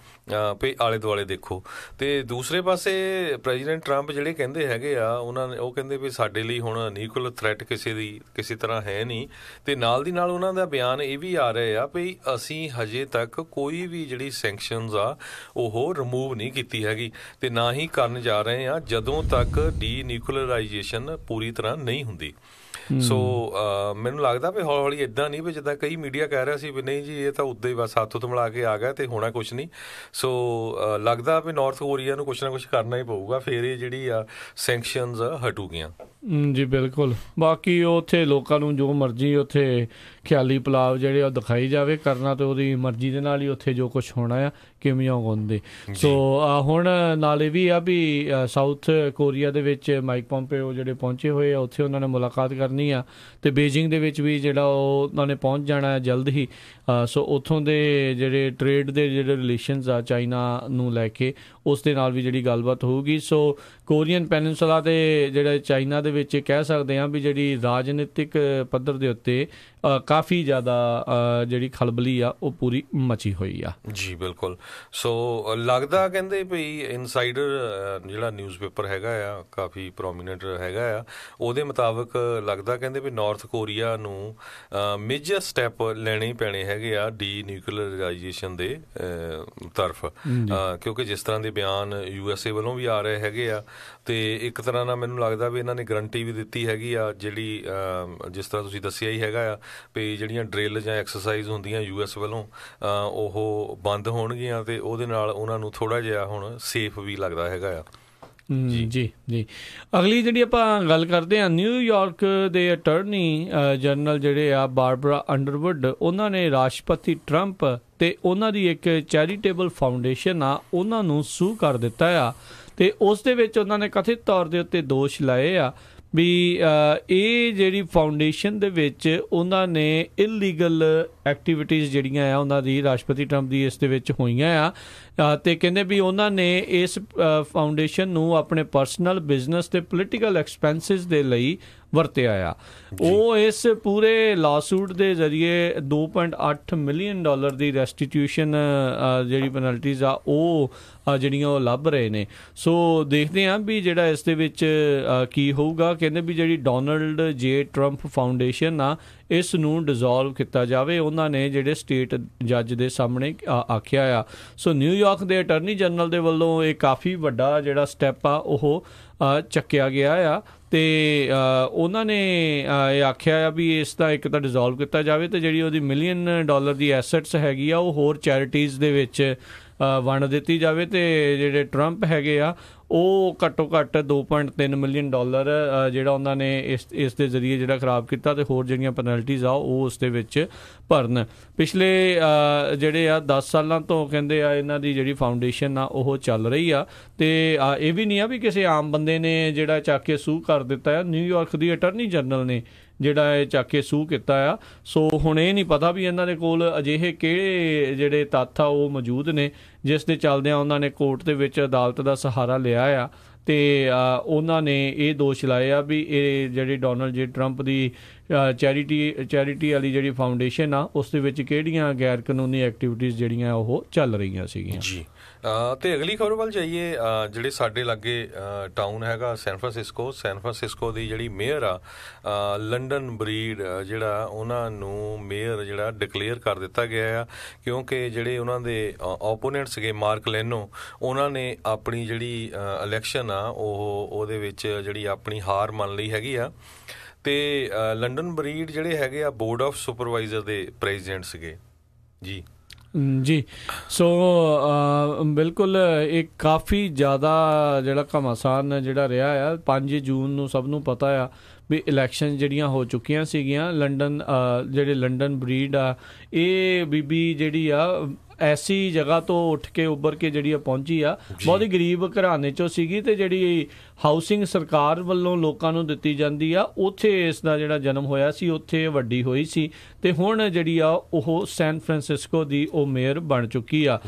ਵੀ ਆਲੇ ਦੁਆਲੇ ਦੇਖੋ। ਤੇ ਦੂਸਰੇ ਪਾਸੇ ਪ੍ਰੈਜ਼ੀਡੈਂਟ ਟਰੰਪ ਜਿਹੜੇ ਕਹਿੰਦੇ ਹੈਗੇ ਆ ਉਹ ਕਹਿੰਦੇ ਵੀ ਸਾਡੇ ਲਈ ਹੁਣ ਨਿਊਕਲੀਅਰ ਥ੍ਰੈਟ ਕਿਸੇ ਤਰ੍ਹਾਂ ਹੈ ਨਹੀਂ। ਤੇ ਨਾਲ ਦੀ ਨਾਲ ਉਹਨਾਂ ਦਾ ਬਿਆਨ ਇਹ ਵੀ ਆ ਰਿਹਾ ਆ ਵੀ ਅਸੀਂ ਹਜੇ ਤੱਕ ਕੋਈ ਵੀ ਜਿਹੜੀ ਸੈਂਕਸ਼ਨਸ ਆ ਉਹ ਰਿਮੂਵ ਨਹੀਂ ਕੀਤੀ ਹੈਗੀ ਤੇ ਨਾ ਹੀ ਕਰਨ ਜਾ ਰਹੇ ਆ ਜਦੋਂ ਤੱਕ ਡੀਨਿਊਕਲੀਅਰਾਈਜੇਸ਼ਨ ਪੂਰੀ ਤਰ੍ਹਾਂ ਨਹੀਂ ਹੁੰਦੀ। ਸੋ ਮੈਨੂੰ ਲੱਗਦਾ ਵੀ ਹੌਲੀ ਹੌਲੀ ਇੱਦਾਂ ਨਹੀਂ ਵੀ ਜਿੱਦਾਂ ਕਈ ਮੀਡੀਆ ਕਹਿ ਰਿਹਾ ਸੀ ਵੀ ਨਹੀਂ ਜੀ ਇਹ ਤਾਂ ਉੱਦਾਂ ਹੀ ਬਸ ਹੱਥ ਹੁੱਥ ਮਿਲਾ ਕੇ ਆ ਗਿਆ ਤੇ ਹੋਣਾ ਕੁਛ ਨਹੀਂ। ਸੋ ਲੱਗਦਾ ਵੀ ਨਾਰਥ ਕੋਰੀਆ ਨੂੰ ਕੁਛ ਨਾ ਕੁਛ ਕਰਨਾ ਹੀ ਪਊਗਾ, ਫਿਰ ਇਹ ਜਿਹੜੀ ਆ ਸੈਂਕਸ਼ਨਸ ਹਟੂਗੀਆਂ। ਜੀ ਬਿਲਕੁਲ। ਬਾਕੀ ਉੱਥੇ ਲੋਕਾਂ ਨੂੰ ਜੋ ਮਰਜ਼ੀ ਉੱਥੇ ਖਿਆਲੀ ਪਲਾਵ ਜਿਹੜੇ ਉਹ ਦਿਖਾਈ ਜਾਵੇ ਕਰਨਾ, ਤੇ ਉਹਦੀ ਮਰਜ਼ੀ ਦੇ ਨਾਲ ਹੀ ਉੱਥੇ ਜੋ ਕੁਛ ਹੋਣਾ ਆ ਕਿਮ ਜੋਂਗ ਉਨ ਦੇ। ਸੋ ਹੁਣ ਨਾਲ ਇਹ ਵੀ ਆ ਵੀ ਸਾਊਥ ਕੋਰੀਆ ਦੇ ਵਿੱਚ ਮਾਈਕ ਪੋਂਪੇਓ ਜਿਹੜੇ ਪਹੁੰਚੇ ਹੋਏ ਆ ਉੱਥੇ ਉਹਨਾਂ ਨੇ ਮੁਲਾਕਾਤ ਕਰਨੀ ਆ ਤੇ ਬੀਜਿੰਗ ਦੇ ਵਿੱਚ ਵੀ ਜਿਹੜਾ ਉਹ ਉਹਨਾਂ ਨੇ ਪਹੁੰਚ ਜਾਣਾ ਹੈ ਜਲਦ ਹੀ। ਸੋ ਉੱਥੋਂ ਦੇ ਜਿਹੜੇ ਟ੍ਰੇਡ ਦੇ ਜਿਹੜੇ ਰਿਲੇਸ਼ਨਸ ਆ ਚਾਈਨਾ ਨੂੰ ਲੈ ਕੇ ਉਸ ਦੇ ਨਾਲ ਵੀ ਜਿਹੜੀ ਗੱਲਬਾਤ ਹੋਊਗੀ। ਸੋ ਕੋਰੀਅਨ ਪੈਨਿਨਸੂਲਾ ਤੇ ਜਿਹੜਾ ਚਾਈਨਾ ਦੇ ਵਿੱਚ ਕਹਿ ਸਕਦੇ ਹਾਂ ਵੀ ਜਿਹੜੀ ਰਾਜਨੀਤਿਕ ਪੱਧਰ ਦੇ ਉੱਤੇ ਕਾਫੀ ਜ਼ਿਆਦਾ ਜਿਹੜੀ ਖਲਬਲੀ ਆ ਉਹ ਪੂਰੀ ਮਚੀ ਹੋਈ ਆ। ਜੀ ਬਿਲਕੁਲ। ਸੋ ਲੱਗਦਾ ਕਹਿੰਦੇ ਵੀ ਇਨਸਾਈਡਰ ਜਿਹੜਾ ਨਿਊਜ਼ਪੇਪਰ ਹੈਗਾ ਆ ਕਾਫੀ ਪ੍ਰੋਮੀਨੈਂਟ ਹੈਗਾ ਆ, ਉਹਦੇ ਮੁਤਾਬਕ ਲੱਗਦਾ ਕਹਿੰਦੇ ਵੀ ਨਾਰਥ ਕੋਰੀਆ ਨੂੰ ਮੇਜਰ ਸਟੈਪ ਲੈਣੇ ਹੀ ਪੈਣੇ ਹੈਗੇ ਆ ਡੀਨਿਊਕਲੀਅਰਾਈਜੇਸ਼ਨ ਦੇ ਤਰਫ, ਕਿਉਂਕਿ ਜਿਸ ਤਰ੍ਹਾਂ ਦੇ ਬਿਆਨ USA ਵੱਲੋਂ ਵੀ ਆ ਰਹੇ ਹੈਗੇ ਆ ਤੇ ਇੱਕ ਤਰ੍ਹਾਂ ਨਾਲ ਮੈਨੂੰ ਲੱਗਦਾ ਵੀ ਇਹਨਾਂ ਨੇ ਗਰੰਟੀ ਵੀ ਦਿੱਤੀ ਹੈਗੀ ਆ ਜਿਹੜੀ ਜਿਸ ਤਰ੍ਹਾਂ ਤੁਸੀਂ ਦੱਸਿਆ ਹੀ ਹੈਗਾ ਆ ਵੀ ਜਿਹੜੀਆਂ ਡਰਿਲ ਜਾਂ ਐਕਸਰਸਾਈਜ਼ ਹੁੰਦੀਆਂ US ਵੱਲੋਂ ਉਹ ਬੰਦ ਹੋਣਗੀਆਂ ਤੇ ਉਹਦੇ ਨਾਲ ਉਹਨਾਂ ਨੂੰ ਥੋੜ੍ਹਾ ਜਿਹਾ ਹੁਣ ਸੇਫ ਵੀ ਲੱਗਦਾ ਹੈਗਾ ਆ। ਜੀ। ਅਗਲੀ ਜਿਹੜੀ ਆਪਾਂ ਗੱਲ ਕਰਦੇ ਹਾਂ, ਨਿਊਯਾਰਕ ਦੇ ਅਟਾਰਨੀ ਜਨਰਲ ਜਿਹੜੇ ਆ ਬਾਰਬਰਾ ਅੰਡਰਵੁੱਡ, ਉਹਨਾਂ ਨੇ ਰਾਸ਼ਟਰਪਤੀ ਟਰੰਪ ਤੇ ਉਹਨਾਂ ਦੀ ਇੱਕ ਚੈਰੀਟੇਬਲ ਫਾਊਂਡੇਸ਼ਨ ਆ ਉਹਨਾਂ ਨੂੰ ਸੂ ਕਰ ਦਿੱਤਾ ਆ ਤੇ ਉਸ ਦੇ ਵਿੱਚ ਉਹਨਾਂ ਨੇ ਕਥਿਤ ਤੌਰ ਦੇ ਉੱਤੇ ਦੋਸ਼ ਲਾਏ ਆ ਵੀ ਇਹ ਜਿਹੜੀ ਫਾਊਂਡੇਸ਼ਨ ਦੇ ਵਿੱਚ ਉਹਨਾਂ ਨੇ ਇਲੀਗਲ ਐਕਟੀਵਿਟੀਜ਼ ਜਿਹੜੀਆਂ ਆ ਉਹਨਾਂ ਦੀ ਰਾਸ਼ਟਰਪਤੀ ਟਰੰਪ ਦੀ ਇਸ ਦੇ ਵਿੱਚ ਹੋਈਆਂ ਆ ਤੇ ਕਹਿੰਦੇ ਵੀ ਉਹਨਾਂ ਨੇ ਇਸ ਫਾਊਂਡੇਸ਼ਨ ਨੂੰ ਆਪਣੇ ਪਰਸਨਲ ਬਿਜ਼ਨਸ ਤੇ ਪੋਲੀਟੀਕਲ ਐਕਸਪੈਂਸਿਸ ਦੇ ਲਈ ਵਰਤਿਆ ਆ। ਉਹ ਇਸ ਪੂਰੇ ਲਾਸੂਟ ਦੇ ਜ਼ਰੀਏ $2.8 ਮਿਲੀਅਨ ਦੀ ਰੈਸਟੀਟਿਊਸ਼ਨ ਜਿਹੜੀ ਪੈਨਲਟੀਜ਼ ਆ ਉਹ ਜਿਹੜੀਆਂ ਉਹ ਲੱਭ ਰਹੇ ਨੇ। ਸੋ ਦੇਖਦੇ ਹਾਂ ਵੀ ਜਿਹੜਾ ਇਸ ਦੇ ਵਿੱਚ ਕੀ ਹੋਊਗਾ। ਕਹਿੰਦੇ ਵੀ ਜਿਹੜੀ ਡੋਨਲਡ ਜੇ ਟਰੰਪ ਫਾਊਂਡੇਸ਼ਨ ਆ ਇਸ ਨੂੰ ਡਿਜ਼ੋਲਵ ਕੀਤਾ ਜਾਵੇ, ਉਹਨਾਂ ਨੇ ਜਿਹੜੇ ਸਟੇਟ ਜੱਜ ਦੇ ਸਾਹਮਣੇ ਆਖਿਆ ਆ। ਸੋ ਨਿਊਯਾਰਕ ਦੇ ਅਟਾਰਨੀ ਜਨਰਲ ਦੇ ਵੱਲੋਂ ਇਹ ਕਾਫੀ ਵੱਡਾ ਜਿਹੜਾ ਸਟੈਪ ਆ ਉਹ ਚੱਕਿਆ ਗਿਆ ਆ ਤੇ ਉਹਨਾਂ ਨੇ ਇਹ ਆਖਿਆ ਆ ਵੀ ਇਸ ਦਾ ਇੱਕ ਤਾਂ ਡਿਜ਼ੋਲਵ ਕੀਤਾ ਜਾਵੇ ਤੇ ਜਿਹੜੀ ਉਹਦੀ $1 ਮਿਲੀਅਨ ਦੀ ਐਸੈਟਸ ਹੈਗੀ ਆ ਉਹ ਹੋਰ ਚੈਰਿਟੀਜ਼ ਦੇ ਵਿੱਚ ਵੰਡ ਦਿੱਤੀ ਜਾਵੇ ਤੇ ਜਿਹੜੇ ਟਰੰਪ ਹੈਗੇ ਆ ਉਹ ਘੱਟੋ ਘੱਟ $2.3 ਮਿਲੀਅਨ ਜਿਹੜਾ ਉਹਨਾਂ ਨੇ ਇਸ ਦੇ ਜ਼ਰੀਏ ਜਿਹੜਾ ਖਰਾਬ ਕੀਤਾ ਤੇ ਹੋਰ ਜਿਹੜੀਆਂ ਪੈਨਲਟੀਜ਼ ਆ ਉਹ ਉਸ ਦੇ ਵਿੱਚ ਭਰਨ। ਪਿਛਲੇ ਜਿਹੜੇ ਆ 10 ਸਾਲਾਂ ਤੋਂ ਕਹਿੰਦੇ ਆ ਇਹਨਾਂ ਦੀ ਜਿਹੜੀ ਫਾਊਂਡੇਸ਼ਨ ਆ ਉਹ ਚੱਲ ਰਹੀ ਆ ਤੇ ਇਹ ਵੀ ਨਹੀਂ ਆ ਵੀ ਕਿਸੇ ਆਮ ਬੰਦੇ ਨੇ ਜਿਹੜਾ ਚੱਕ ਕੇ ਸੂ ਕਰ ਦਿੱਤਾ ਆ। ਨਿਊਯਾਰਕ ਦੀ ਅਟਾਰਨੀ ਜਨਰਲ ਨੇ ਜਿਹੜਾ ਇਹ ਚੱਕ ਕੇ ਸੂ ਕੀਤਾ ਆ। ਸੋ ਹੁਣ ਇਹ ਨਹੀਂ ਪਤਾ ਵੀ ਇਹਨਾਂ ਦੇ ਕੋਲ ਅਜਿਹੇ ਕਿਹੜੇ ਜਿਹੜੇ ਤੱਥ ਆ ਉਹ ਮੌਜੂਦ ਨੇ ਜਿਸ ਦੇ ਚੱਲਦਿਆਂ ਉਹਨਾਂ ਨੇ ਕੋਰਟ ਦੇ ਵਿੱਚ ਅਦਾਲਤ ਦਾ ਸਹਾਰਾ ਲਿਆ ਆ ਤੇ ਉਹਨਾਂ ਨੇ ਇਹ ਦੋਸ਼ ਲਾਏ ਆ ਵੀ ਇਹ ਜਿਹੜੀ ਡੋਨਲਡ ਜੇ ਟਰੰਪ ਦੀ ਚੈਰਿਟੀ ਵਾਲੀ ਜਿਹੜੀ ਫਾਊਂਡੇਸ਼ਨ ਆ ਉਸ ਦੇ ਵਿੱਚ ਕਿਹੜੀਆਂ ਗੈਰ ਕਾਨੂੰਨੀ ਐਕਟੀਵਿਟੀਜ਼ ਜਿਹੜੀਆਂ ਉਹ ਚੱਲ ਰਹੀਆਂ ਸੀਗੀਆਂ। ਜੀ ਤੇ ਅਗਲੀ ਖਬਰ ਵੱਲ ਜਾਈਏ। ਜਿਹੜੇ ਸਾਡੇ ਲਾਗੇ ਟਾਊਨ ਹੈਗਾ ਸੈਨ ਫਰਾਂਸਿਸਕੋ ਦੀ ਜਿਹੜੀ ਮੇਅਰ ਆ ਲੰਡਨ ਬਰੀਡ ਜਿਹੜਾ ਉਹਨਾਂ ਨੂੰ ਮੇਅਰ ਜਿਹੜਾ ਡਿਕਲੇਅਰ ਕਰ ਦਿੱਤਾ ਗਿਆ ਆ, ਕਿਉਂਕਿ ਜਿਹੜੇ ਉਹਨਾਂ ਦੇ ਓਪੋਨੈਂਟ ਸੀਗੇ ਮਾਰਕ ਲੈਨੋ, ਉਹਨਾਂ ਨੇ ਆਪਣੀ ਜਿਹੜੀ ਇਲੈਕਸ਼ਨ ਆ ਉਹਦੇ ਵਿੱਚ ਜਿਹੜੀ ਆਪਣੀ ਹਾਰ ਮੰਨ ਲਈ ਹੈਗੀ ਆ। ਤੇ ਲੰਡਨ ਬਰੀਡ ਜਿਹੜੇ ਹੈਗੇ ਆ ਬੋਰਡ ਆਫ ਸੁਪਰਵਾਈਜ਼ਰ ਦੇ ਪ੍ਰੈਜ਼ੀਡੈਂਟ ਸੀਗੇ ਜੀ। ਜੀ ਸੋ ਬਿਲਕੁਲ ਇਹ ਕਾਫੀ ਜ਼ਿਆਦਾ ਜਿਹੜਾ ਘਮਾਸਾਨ ਜਿਹੜਾ ਰਿਹਾ ਆ। 5 ਜੂਨ ਨੂੰ ਸਭ ਨੂੰ ਪਤਾ ਆ ਵੀ ਇਲੈਕਸ਼ਨ ਜਿਹੜੀਆਂ ਹੋ ਚੁੱਕੀਆਂ ਸੀਗੀਆਂ। ਜਿਹੜੇ ਲੰਡਨ ਬਰੀਡ ਆ, ਇਹ ਬੀਬੀ ਜਿਹੜੀ ਆ ਐਸੀ ਜਗ੍ਹਾ ਤੋਂ ਉੱਠ ਕੇ ਉੱਭਰ ਕੇ ਜਿਹੜੀ ਆ ਪਹੁੰਚੀ ਆ, ਬਹੁਤ ਹੀ ਗਰੀਬ ਘਰਾਣੇ ਚੋਂ ਸੀਗੀ, ਤੇ ਜਿਹੜੀ ਹਾਊਸਿੰਗ ਸਰਕਾਰ ਵੱਲੋਂ ਲੋਕਾਂ ਨੂੰ ਦਿੱਤੀ ਜਾਂਦੀ ਆ, ਉੱਥੇ ਇਸ ਦਾ ਜਿਹੜਾ ਜਨਮ ਹੋਇਆ ਸੀ, ਉੱਥੇ ਵੱਡੀ ਹੋਈ ਸੀ, ਤੇ ਹੁਣ ਜਿਹੜੀ ਆ ਉਹ ਸੈਨ ਫਰਾਂਸਿਸਕੋ ਦੀ ਉਹ ਮੇਅਰ ਬਣ ਚੁੱਕੀ ਆ।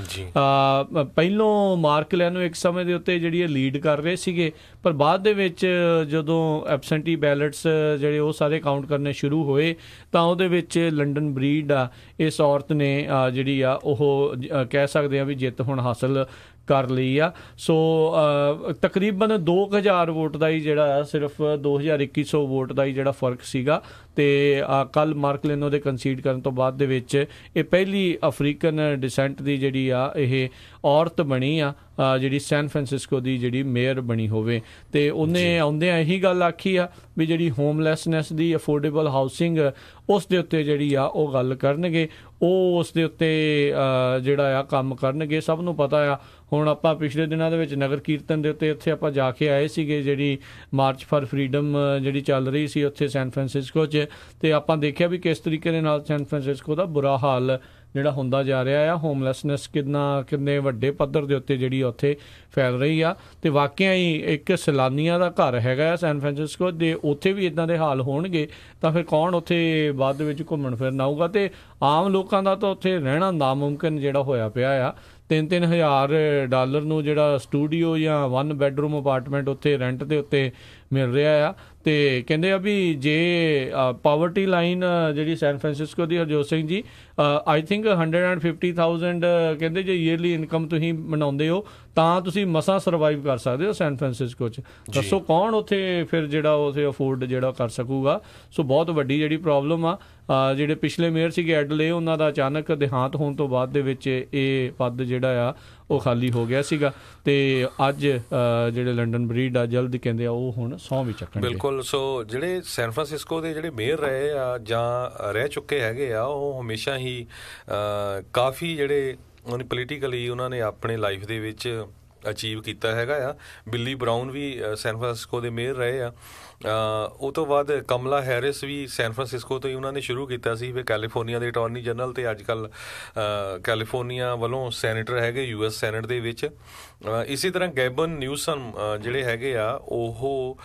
ਪਹਿਲੋਂ ਮਾਰਕ ਲੈਨੋ ਇੱਕ ਸਮੇਂ ਦੇ ਉੱਤੇ ਜਿਹੜੀ ਲੀਡ ਕਰ ਰਹੇ ਸੀਗੇ, ਪਰ ਬਾਅਦ ਦੇ ਵਿੱਚ ਜਦੋਂ ਐਬਸੈਂਟੀ ਬੈਲਟਸ ਜਿਹੜੇ ਉਹ ਸਾਰੇ ਕਾਊਂਟ ਕਰਨੇ ਸ਼ੁਰੂ ਹੋਏ ਤਾਂ ਉਹਦੇ ਵਿੱਚ ਲੰਡਨ ਬਰੀਡ ਆ, ਇਸ ਔਰਤ ਨੇ ਜਿਹੜੀ ਆ ਉਹ ਕਹਿ ਸਕਦੇ ਆ ਵੀ ਜਿੱਤ ਹੁਣ ਹਾਸਲ ਕਰ ਲਈ ਆ। ਸੋ ਤਕਰੀਬਨ 2000 ਵੋਟ ਦਾ ਹੀ ਜਿਹੜਾ ਸਿਰਫ 2100 ਵੋਟ ਦਾ ਹੀ ਜਿਹੜਾ ਫਰਕ ਸੀਗਾ। ਤੇ ਕੱਲ ਮਾਰਕ ਲੈਨੋ ਦੇ ਕੰਸੀਡ ਕਰਨ ਤੋਂ ਬਾਅਦ ਦੇ ਵਿੱਚ ਇਹ ਪਹਿਲੀ ਅਫਰੀਕਨ ਡਿਸੈਂਟ ਦੀ ਜਿਹੜੀ ਆ ਇਹ ਔਰਤ ਬਣੀ ਆ ਜਿਹੜੀ ਸੈਨ ਫਰਾਂਸਿਸਕੋ ਦੀ ਜਿਹੜੀ ਮੇਅਰ ਬਣੀ ਹੋਵੇ। ਤੇ ਉਹਨੇ ਆਉਂਦਿਆਂ ਇਹੀ ਗੱਲ ਆਖੀ ਆ ਵੀ ਜਿਹੜੀ ਹੋਮਲੈਸਨੈਸ ਦੀ ਅਫੋਰਡੇਬਲ ਹਾਊਸਿੰਗ ਉਸ ਦੇ ਉੱਤੇ ਜਿਹੜੀ ਆ ਉਹ ਗੱਲ ਕਰਨਗੇ, ਉਹ ਉਸ ਦੇ ਉੱਤੇ ਜਿਹੜਾ ਆ ਕੰਮ ਕਰਨਗੇ। ਸਭ ਨੂੰ ਪਤਾ ਆ, ਹੁਣ ਆਪਾਂ ਪਿਛਲੇ ਦਿਨਾਂ ਦੇ ਵਿੱਚ ਨਗਰ ਕੀਰਤਨ ਦੇ ਉੱਤੇ ਉੱਥੇ ਆਪਾਂ ਜਾ ਕੇ ਆਏ ਸੀਗੇ, ਜਿਹੜੀ ਮਾਰਚ ਫਾਰ ਫਰੀਡਮ ਜਿਹੜੀ ਚੱਲ ਰਹੀ ਸੀ ਉੱਥੇ ਸੈਨ ਫਰਾਂਸਿਸਕੋ 'ਚ, ਤੇ ਆਪਾਂ ਦੇਖਿਆ ਵੀ ਕਿਸ ਤਰੀਕੇ ਦੇ ਨਾਲ ਸੈਨ ਫਰਾਂਸਿਸਕੋ ਦਾ ਬੁਰਾ ਹਾਲ ਜਿਹੜਾ ਹੁੰਦਾ ਜਾ ਰਿਹਾ ਆ। ਹੋਮਲੈਸਨੈਸ ਕਿੰਨੇ ਵੱਡੇ ਪੱਧਰ ਦੇ ਉੱਤੇ ਜਿਹੜੀ ਉੱਥੇ ਫੈਲ ਰਹੀ ਆ। ਤੇ ਵਾਕਿਆ ਹੀ ਇੱਕ ਸੈਲਾਨੀਆਂ ਦਾ ਘਰ ਹੈਗਾ ਆ ਸੈਨ ਫਰਾਂਸਿਸਕੋ ਦੇ, ਉੱਥੇ ਵੀ ਇਦਾਂ ਦੇ ਹਾਲ ਹੋਣਗੇ ਤਾਂ ਫਿਰ ਕੌਣ ਉੱਥੇ ਬਾਅਦ ਦੇ ਵਿੱਚ ਘੁੰਮਣ ਫਿਰਨ ਆਊਗਾ। ਤੇ ਆਮ ਲੋਕਾਂ ਦਾ ਤਾਂ ਉੱਥੇ ਰਹਿਣਾ ਨਾਮੁਮਕਿਨ ਜਿਹੜਾ ਹੋਇਆ ਪਿਆ ਆ। $3,000 ਨੂੰ ਜਿਹੜਾ ਸਟੂਡੀਓ ਜਾਂ 1 ਬੈਡਰੂਮ ਅਪਾਰਟਮੈਂਟ ਉੱਥੇ ਰੈਂਟ ਦੇ ਉੱਤੇ ਮਿਲ ਰਿਹਾ ਆ। ਤੇ ਕਹਿੰਦੇ ਆ ਵੀ ਜੇ ਪਾਵਰਟੀ ਲਾਈਨ ਜਿਹੜੀ San Francisco the, Harjot Singh ji, I think 150,000 ਕਹਿੰਦੇ ਜੇ ਈਅਰਲੀ ਇਨਕਮ ਤੁਸੀਂ ਬਣਾਉਂਦੇ ਹੋ ਤਾਂ ਤੁਸੀਂ ਮਸਾਂ ਸਰਵਾਈਵ ਕਰ ਸਕਦੇ ਹੋ ਸੈਨ ਫਰਾਂਸਿਸਕੋ 'ਚ। ਦੱਸੋ ਕੌਣ ਉੱਥੇ ਫਿਰ ਜਿਹੜਾ ਉੱਥੇ ਅਫੋਰਡ ਜਿਹੜਾ ਕਰ ਸਕੂਗਾ। ਸੋ ਬਹੁਤ ਵੱਡੀ ਜਿਹੜੀ ਪ੍ਰੋਬਲਮ ਆ। ਜਿਹੜੇ ਪਿਛਲੇ ਮੇਅਰ ਸੀਗੇ ਐਡਲੇ, ਉਹਨਾਂ ਦਾ ਅਚਾਨਕ ਦੇਹਾਂਤ ਹੋਣ ਤੋਂ ਬਾਅਦ ਦੇ ਵਿੱਚ ਇਹ ਪਦ ਜਿਹੜਾ ਆ ਉਹ ਖਾਲੀ ਹੋ ਗਿਆ ਸੀਗਾ। ਤੇ ਅੱਜ ਜਿਹੜੇ ਲੰਡਨ ਬਰੀਡ ਆ ਜਲਦ ਕਹਿੰਦੇ ਆ ਉਹ ਹੁਣ ਸਹੁੰ ਵੀ ਚੱਕਣਗੇ। ਬਿਲਕੁਲ। ਸੋ ਜਿਹੜੇ ਸੈਨ ਫਰਾਂਸਿਸਕੋ ਦੇ ਜਿਹੜੇ ਮੇਅਰ ਰਹੇ ਆ ਜਾਂ ਰਹਿ ਚੁੱਕੇ ਹੈਗੇ ਆ, ਉਹ ਹਮੇਸ਼ਾ ਹੀ ਕਾਫੀ ਜਿਹੜੇ ਉਹਨੇ ਪੋਲੀਟੀਕਲੀ ਉਹਨਾਂ ਨੇ ਆਪਣੇ ਲਾਈਫ ਦੇ ਵਿੱਚ ਅਚੀਵ ਕੀਤਾ ਹੈਗਾ ਆ। ਬਿੱਲੀ ਬਰਾਊਨ ਵੀ ਸੈਨ ਫਰਾਂਸਿਸਕੋ ਦੇ ਮੇਅਰ ਰਹੇ ਆ। ਉਹ ਤੋਂ ਬਾਅਦ ਕਮਲਾ ਹੈਰਿਸ ਵੀ ਸੈਨ ਫਰਾਂਸਿਸਕੋ ਤੋਂ ਹੀ ਉਹਨਾਂ ਨੇ ਸ਼ੁਰੂ ਕੀਤਾ ਸੀ। ਫਿਰ ਕੈਲੀਫੋਰਨੀਆ ਦੇ ਅਟਾਰਨੀ ਜਨਰਲ ਤੇ ਅੱਜ ਕੱਲ੍ਹ ਕੈਲੀਫੋਰਨੀਆ ਵੱਲੋਂ ਸੈਨੇਟਰ ਹੈਗੇ US ਸੈਨੇਟ ਦੇ ਵਿੱਚ। ਇਸੇ ਤਰ੍ਹਾਂ ਗੈਬਨ ਨਿਊਸਮ ਜਿਹੜੇ ਹੈਗੇ ਆ ਉਹ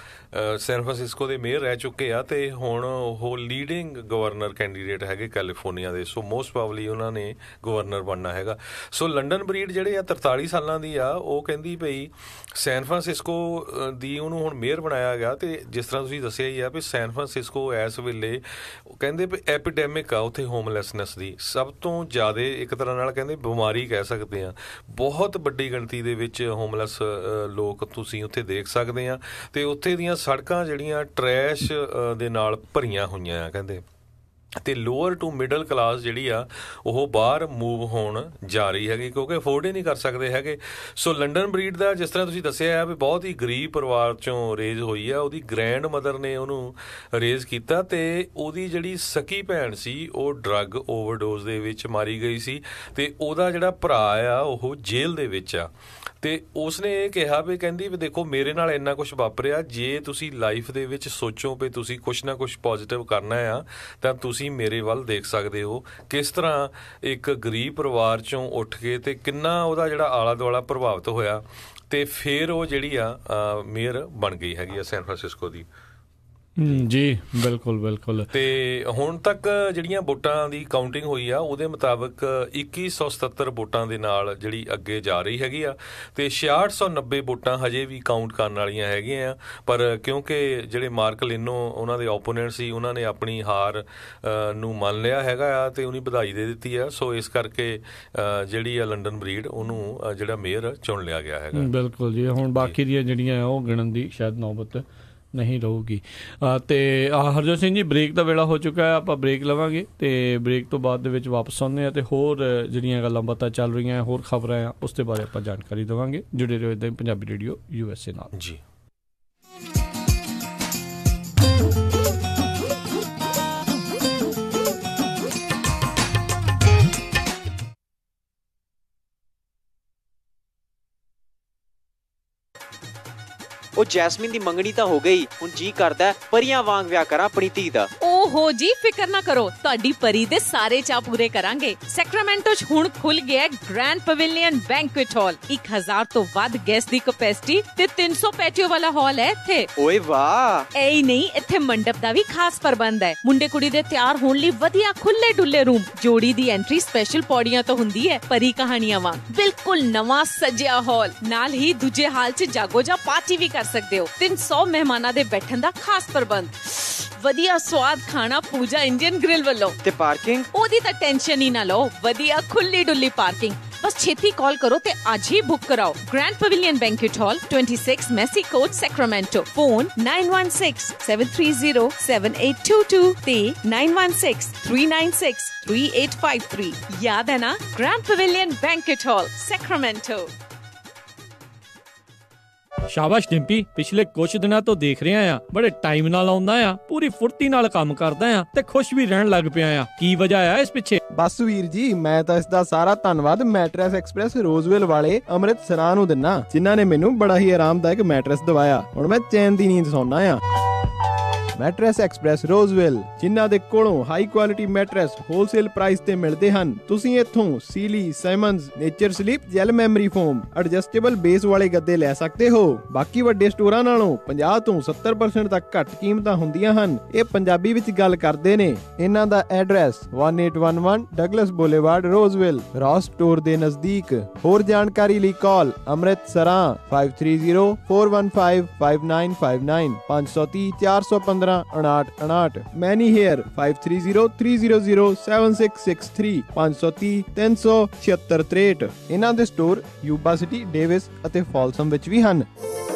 ਸੈਨ ਫਰਾਂਸਿਸਕੋ ਦੇ ਮੇਅਰ ਰਹਿ ਚੁੱਕੇ ਆ ਤੇ ਹੁਣ ਉਹ ਲੀਡਿੰਗ ਗਵਰਨਰ ਕੈਂਡੀਡੇਟ ਹੈਗੇ ਕੈਲੀਫੋਰਨੀਆ ਦੇ। ਸੋ ਮੋਸਟ ਪ੍ਰੋਬਬਲੀ ਉਹਨਾਂ ਨੇ ਗਵਰਨਰ ਬਣਨਾ ਹੈਗਾ। ਸੋ ਲੰਡਨ ਬਰੀਡ ਜਿਹੜੇ ਆ 43 ਸਾਲਾਂ ਦੀ ਆ, ਉਹ ਕਹਿੰਦੀ ਪਈ ਸੈਨ ਫਰਾਂਸਿਸਕੋ ਦੀ ਉਹਨੂੰ ਹੁਣ ਮੇਅਰ ਬਣਾਇਆ ਗਿਆ। ਤੇ ਜਿਸ ਤਰ੍ਹਾਂ ਤੁਸੀਂ ਦੱਸਿਆ ਹੀ ਆ ਵੀ ਸੈਨ ਫਰਾਂਸਿਸਕੋ ਇਸ ਵੇਲੇ ਕਹਿੰਦੇ ਵੀ ਐਪੀਡੈਮਿਕ ਆ ਉੱਥੇ ਹੋਮਲੈਸਨੈਸ ਦੀ, ਸਭ ਤੋਂ ਜ਼ਿਆਦਾ ਇੱਕ ਤਰ੍ਹਾਂ ਨਾਲ ਕਹਿੰਦੇ ਬਿਮਾਰੀ ਕਹਿ ਸਕਦੇ ਆ। ਬਹੁਤ ਵੱਡੀ ਗਿਣਤੀ ਦੇ ਵਿੱਚ ਹੋਮਲੈਸ ਲੋਕ ਤੁਸੀਂ ਉੱਥੇ ਦੇਖ ਸਕਦੇ ਆ। ਤੇ ਉੱਥੇ ਦੀਆਂ ਸੜਕਾਂ ਜਿਹੜੀਆਂ ਟਰੈਸ਼ ਦੇ ਨਾਲ ਭਰੀਆਂ ਹੋਈਆਂ ਆ ਕਹਿੰਦੇ। ਤੇ ਲੋਅਰ ਟੂ ਮਿਡਲ ਕਲਾਸ ਜਿਹੜੀ ਆ ਉਹ ਬਾਹਰ ਮੂਵ ਹੋਣ ਜਾ ਰਹੀ ਹੈਗੀ ਕਿਉਂਕਿ ਅਫੋਰਡ ਹੀ ਨਹੀਂ ਕਰ ਸਕਦੇ ਹੈਗੇ। ਸੋ ਲੰਡਨ ਬਰੀਡ ਦਾ ਜਿਸ ਤਰ੍ਹਾਂ ਤੁਸੀਂ ਦੱਸਿਆ ਆ ਵੀ ਬਹੁਤ ਹੀ ਗਰੀਬ ਪਰਿਵਾਰ ਚੋਂ ਰੇਜ਼ ਹੋਈ ਆ। ਉਹਦੀ ਗ੍ਰੈਂਡ ਮਦਰ ਨੇ ਉਹਨੂੰ ਰੇਜ਼ ਕੀਤਾ ਤੇ ਉਹਦੀ ਜਿਹੜੀ ਸਕੀ ਭੈਣ ਸੀ ਉਹ ਡਰੱਗ ਓਵਰਡੋਜ਼ ਦੇ ਵਿੱਚ ਮਾਰੀ ਗਈ ਸੀ ਤੇ ਉਹਦਾ ਜਿਹੜਾ ਭਰਾ ਆ ਉਹ ਜੇਲ੍ਹ ਦੇ ਵਿੱਚ ਆ। ਤੇ ਉਸਨੇ ਇਹ ਕਿਹਾ ਵੀ ਕਹਿੰਦੀ ਵੀ ਦੇਖੋ ਮੇਰੇ ਨਾਲ ਇੰਨਾ ਕੁਛ ਵਾਪਰਿਆ, ਜੇ ਤੁਸੀਂ ਲਾਈਫ ਦੇ ਵਿੱਚ ਸੋਚੋ ਵੀ ਤੁਸੀਂ ਕੁਛ ਨਾ ਕੁਛ ਪੋਜ਼ਿਟਿਵ ਕਰਨਾ ਆ ਤਾਂ ਤੁਸੀਂ ਮੇਰੇ ਵੱਲ ਦੇਖ ਸਕਦੇ ਹੋ ਕਿਸ ਤਰ੍ਹਾਂ ਇੱਕ ਗਰੀਬ ਪਰਿਵਾਰ ਚੋਂ ਉੱਠ ਕੇ ਤੇ ਕਿੰਨਾ ਉਹਦਾ ਜਿਹੜਾ ਆਲਾ ਦੁਆਲਾ ਪ੍ਰਭਾਵਿਤ ਹੋਇਆ ਤੇ ਫਿਰ ਉਹ ਜਿਹੜੀ ਆ ਮੇਅਰ ਬਣ ਗਈ ਹੈਗੀ ਆ ਸੈਨ ਫਰਾਂਸਿਸਕੋ ਦੀ। ਜੀ ਬਿਲਕੁਲ ਬਿਲਕੁਲ। ਤੇ ਹੁਣ ਤੱਕ ਜਿਹੜੀਆਂ ਵੋਟਾਂ ਦੀ ਕਾਊਂਟਿੰਗ ਹੋਈ ਆ ਉਹਦੇ ਮੁਤਾਬਕ 2177 ਵੋਟਾਂ ਦੇ ਨਾਲ ਜਿਹੜੀ ਅੱਗੇ ਜਾ ਰਹੀ ਹੈਗੀ ਆ, ਤੇ 6690 ਵੋਟਾਂ ਹਜੇ ਵੀ ਕਾਊਂਟ ਕਰਨ ਵਾਲੀਆਂ ਹੈਗੀਆਂ ਆ। ਪਰ ਕਿਉਂਕਿ ਜਿਹੜੇ ਮਾਰਕ ਲਿਨੋ ਉਹਨਾਂ ਦੇ ਓਪੋਨੈਂਟ ਸੀ, ਉਹਨਾਂ ਨੇ ਆਪਣੀ ਹਾਰ ਨੂੰ ਮੰਨ ਲਿਆ ਹੈਗਾ ਆ ਤੇ ਉਹਨੇ ਵਧਾਈ ਦੇ ਦਿੱਤੀ ਆ। ਸੋ ਇਸ ਕਰਕੇ ਜਿਹੜੀ ਆ ਲੰਡਨ ਬਰੀਡ ਉਹਨੂੰ ਜਿਹੜਾ ਮੇਅਰ ਚੁਣ ਲਿਆ ਗਿਆ ਹੈਗਾ। ਬਿਲਕੁਲ ਜੀ। ਹੁਣ ਬਾਕੀ ਦੀਆਂ ਜਿਹੜੀਆਂ ਉਹ ਗਿਣਨ ਦੀ ਸ਼ਾਇਦ ਨੌਬਤ ਨਹੀਂ ਰਹੂਗੀ। ਤੇ ਹਰਜੋਤ ਸਿੰਘ ਜੀ, ਬ੍ਰੇਕ ਦਾ ਵੇਲਾ ਹੋ ਚੁੱਕਾ ਹੈ, ਆਪਾਂ ਬ੍ਰੇਕ ਲਵਾਂਗੇ ਤੇ ਬ੍ਰੇਕ ਤੋਂ ਬਾਅਦ ਦੇ ਵਿੱਚ ਵਾਪਸ ਆਉਂਦੇ ਹਾਂ ਤੇ ਹੋਰ ਜਿਹੜੀਆਂ ਗੱਲਾਂ ਬਾਤਾਂ ਚੱਲ ਰਹੀਆਂ, ਹੋਰ ਖਬਰਾਂ ਆ, ਉਸ ਦੇ ਬਾਰੇ ਆਪਾਂ ਜਾਣਕਾਰੀ ਦੇਵਾਂਗੇ। ਜੁੜੇ ਰਹੋ ਇੱਦਾਂ ਹੀ ਪੰਜਾਬੀ ਰੇਡੀਓ USA ਨਾਲ ਜੀ। ਉਹ ਜੈਸਮੀਨ ਦੀ ਮੰਗਣੀ ਤਾਂ ਹੋ ਗਈ, ਹੁਣ ਜੀ ਕਰਦਾ ਪਰੀਆਂ ਵਾਂਗ ਵਿਆਹ ਕਰਾਂ ਆਪਣੀ ਧੀ ਦਾ। ਓਹੋ ਜੀ, ਫਿਕਰ ਨਾ ਕਰੋ, ਤੁਹਾਡੀ ਪਰੀ ਦੇ ਸਾਰੇ ਚਾਅ ਪੂਰੇ ਕਰਾਂਗੇ। ਸੈਕਰਾਮੈਂਟੋ 'ਚ ਹੁਣ ਖੁੱਲ ਗਿਆ ਗ੍ਰੈਂਡ ਪਵੇਲੀਅਨ ਬੈਂਕੁਏਟ ਹਾਲ। 1000 ਤੋਂ ਵੱਧ ਗੈਸਟ ਦੀ ਕਪੈਸਿਟੀ ਤੇ 300 ਪੈਟੀਓ ਵਾਲਾ ਹਾਲ ਹੈ ਇੱਥੇ। ਓਏ ਵਾਹ। ਐ ਹੀ ਨਹੀਂ, ਇੱਥੇ ਮੰਡਪ ਦਾ ਵੀ ਖਾਸ ਪ੍ਰਬੰਧ ਹੈ। ਮੁੰਡੇ ਕੁੜੀ ਦੇ ਤਿਆਰ ਹੋਣ ਲਈ ਵਧੀਆ ਖੁੱਲੇ ਡੁੱਲੇ ਰੂਮ। ਜੋੜੀ ਦੀ ਐਂਟਰੀ ਸਪੈਸ਼ਲ ਪੌੜੀਆਂ ਤੋਂ ਹੁੰਦੀ ਹੈ, ਪਰੀ ਕਹਾਣੀਆਂ ਵਾਂਗ। ਬਿਲਕੁਲ ਨਵਾਂ ਸਜਿਆ ਹਾਲ, ਨਾਲ ਹੀ ਦੂਜੇ ਹਾਲ 'ਚ ਜਾਗੋ ਜਾਂ ਪਾਰਟੀ ਵੀ ਕਰ ਸਕਦੇ ਹੋ। 300 ਮਹਿਮਾਨਾਂ ਦੇ ਬੈਠਣ ਦਾ ਖਾਸ ਪ੍ਰਬੰਧ। ਵਧੀਆ ਸਵਾਦ ਖਾਣਾ ਪੂਜਾ ਇੰਡੀਅਨ ਗ੍ਰਿਲ ਵੱਲੋਂ। ਤੇ ਪਾਰਕਿੰਗ? ਉਹਦੀ ਤਾਂ ਟੈਨਸ਼ਨ ਹੀ ਨਾ ਲਓ, ਵਧੀਆ ਖੁੱਲੀ ਡੁੱਲੀ ਪਾਰਕਿੰਗ। ਬਸ ਛੇਤੀ ਕਾਲ ਕਰੋ ਤੇ ਅੱਜ ਹੀ ਬੁੱਕ ਕਰਾਓ। ਗ੍ਰੈਂਡ ਪਵੇਲੀਅਨ ਬੈਂਕੁਏਟ ਹਾਲ, 26 ਮੈਸੀ ਕੋਰਟ, ਸੈਕਰਾਮੈਂਟੋ। ਫੋਨ 9167307822 ਤੇ 9163963853। ਯਾਦ ਹੈ ਨਾ? ਗ੍ਰੈਂਡ ਪਵੇਲੀਅਨ ਬੈਂਕੁਏਟ ਹਾਲ, ਸੈਕਰਾਮੈਂਟੋ। ਸ਼ਾਬਾਸ਼ ਡਿੰਪੀ, ਪਿਛਲੇ ਕੁਝ ਦਿਨਾਂ ਤੋਂ ਦੇਖ ਰਿਹਾ ਆ, ਬੜੇ ਟਾਈਮ ਨਾਲ ਆਉਂਦਾ ਆ, ਪੂਰੀ ਫੁਰਤੀ ਨਾਲ ਕੰਮ ਕਰਦਾ ਆ ਤੇ ਖੁਸ਼ ਵੀ ਰਹਿਣ ਲੱਗ ਪਿਆ ਆ। ਕੀ ਵਜ੍ਹਾ ਆ ਇਸ ਪਿੱਛੇ? ਬਸ ਵੀਰ ਜੀ, ਮੈਂ ਤਾਂ ਇਸ ਦਾ ਸਾਰਾ ਧੰਨਵਾਦ ਮੈਟਰੈਸ ਐਕਸਪ੍ਰੈਸ ਰੋਜ਼ਵਿਲ ਵਾਲੇ ਅੰਮ੍ਰਿਤਸਰਾਂ ਨੂੰ ਦਿੰਨਾ, ਜਿਨ੍ਹਾਂ ਨੇ ਮੈਨੂੰ ਬੜਾ ਹੀ ਆਰਾਮਦਾਇਕ ਮੈਟਰੈਸ ਦਵਾਇਆ। ਹੁਣ ਮੈਂ ਚੈਨ ਦੀ ਨੀਂਦ ਸੌਂਦਾ ਆ। ਮੈਟਰੈਸ ਐਕਸਪ੍ਰੈਸ ਰੋਜ਼ਵਿਲ, ਜਿਨ੍ਹਾਂ ਦੇ ਕੋਲੋਂ high quality mattress wholesale price ਤੇ ਮਿਲਦੇ ਹਨ। ਤੁਸੀਂ ਇੱਥੋਂ Sealy, Simmons, nature sleep, gel memory foam, adjustable base ਵਾਲੇ ਗੱਦੇ ਲੈ ਸਕਦੇ ਹੋ। ਬਾਕੀ ਵੱਡੇ ਸਟੋਰਾਂ ਨਾਲੋਂ 50 ਤੋਂ 70% ਤੱਕ ਘੱਟ ਕੀਮਤਾਂ ਹੁੰਦੀਆਂ ਹਨ। ਇਹ ਪੰਜਾਬੀ ਵਿੱਚ ਗੱਲ ਕਰਦੇ ਨੇ। ਇਹਨਾਂ ਦਾ ਐਡਰੈਸ 1811 ਡਗਲਸ ਬੁਲੇਵਾਰਡ, ਰੋਜ਼ਵਿਲ, ਰॉस ਸਟੋਰ ਦੇ ਨਜ਼ਦੀਕ। ਹੋਰ ਜਾਣਕਾਰੀ ਲਈ ਕਾਲ ਅੰਮ੍ਰਿਤਸਰਾਂ 5304155959 530 415 5959। ਮੈਨੀ ਹੇਅਰ 5303007663 530 37663। ਇਹਨਾਂ ਦੇ ਸਟੋਰ ਯੂਬਾ ਸਿਟੀ, ਡੇਵਿਸ ਅਤੇ ਫਾਲਸਮ ਵਿੱਚ ਵੀ ਹਨ।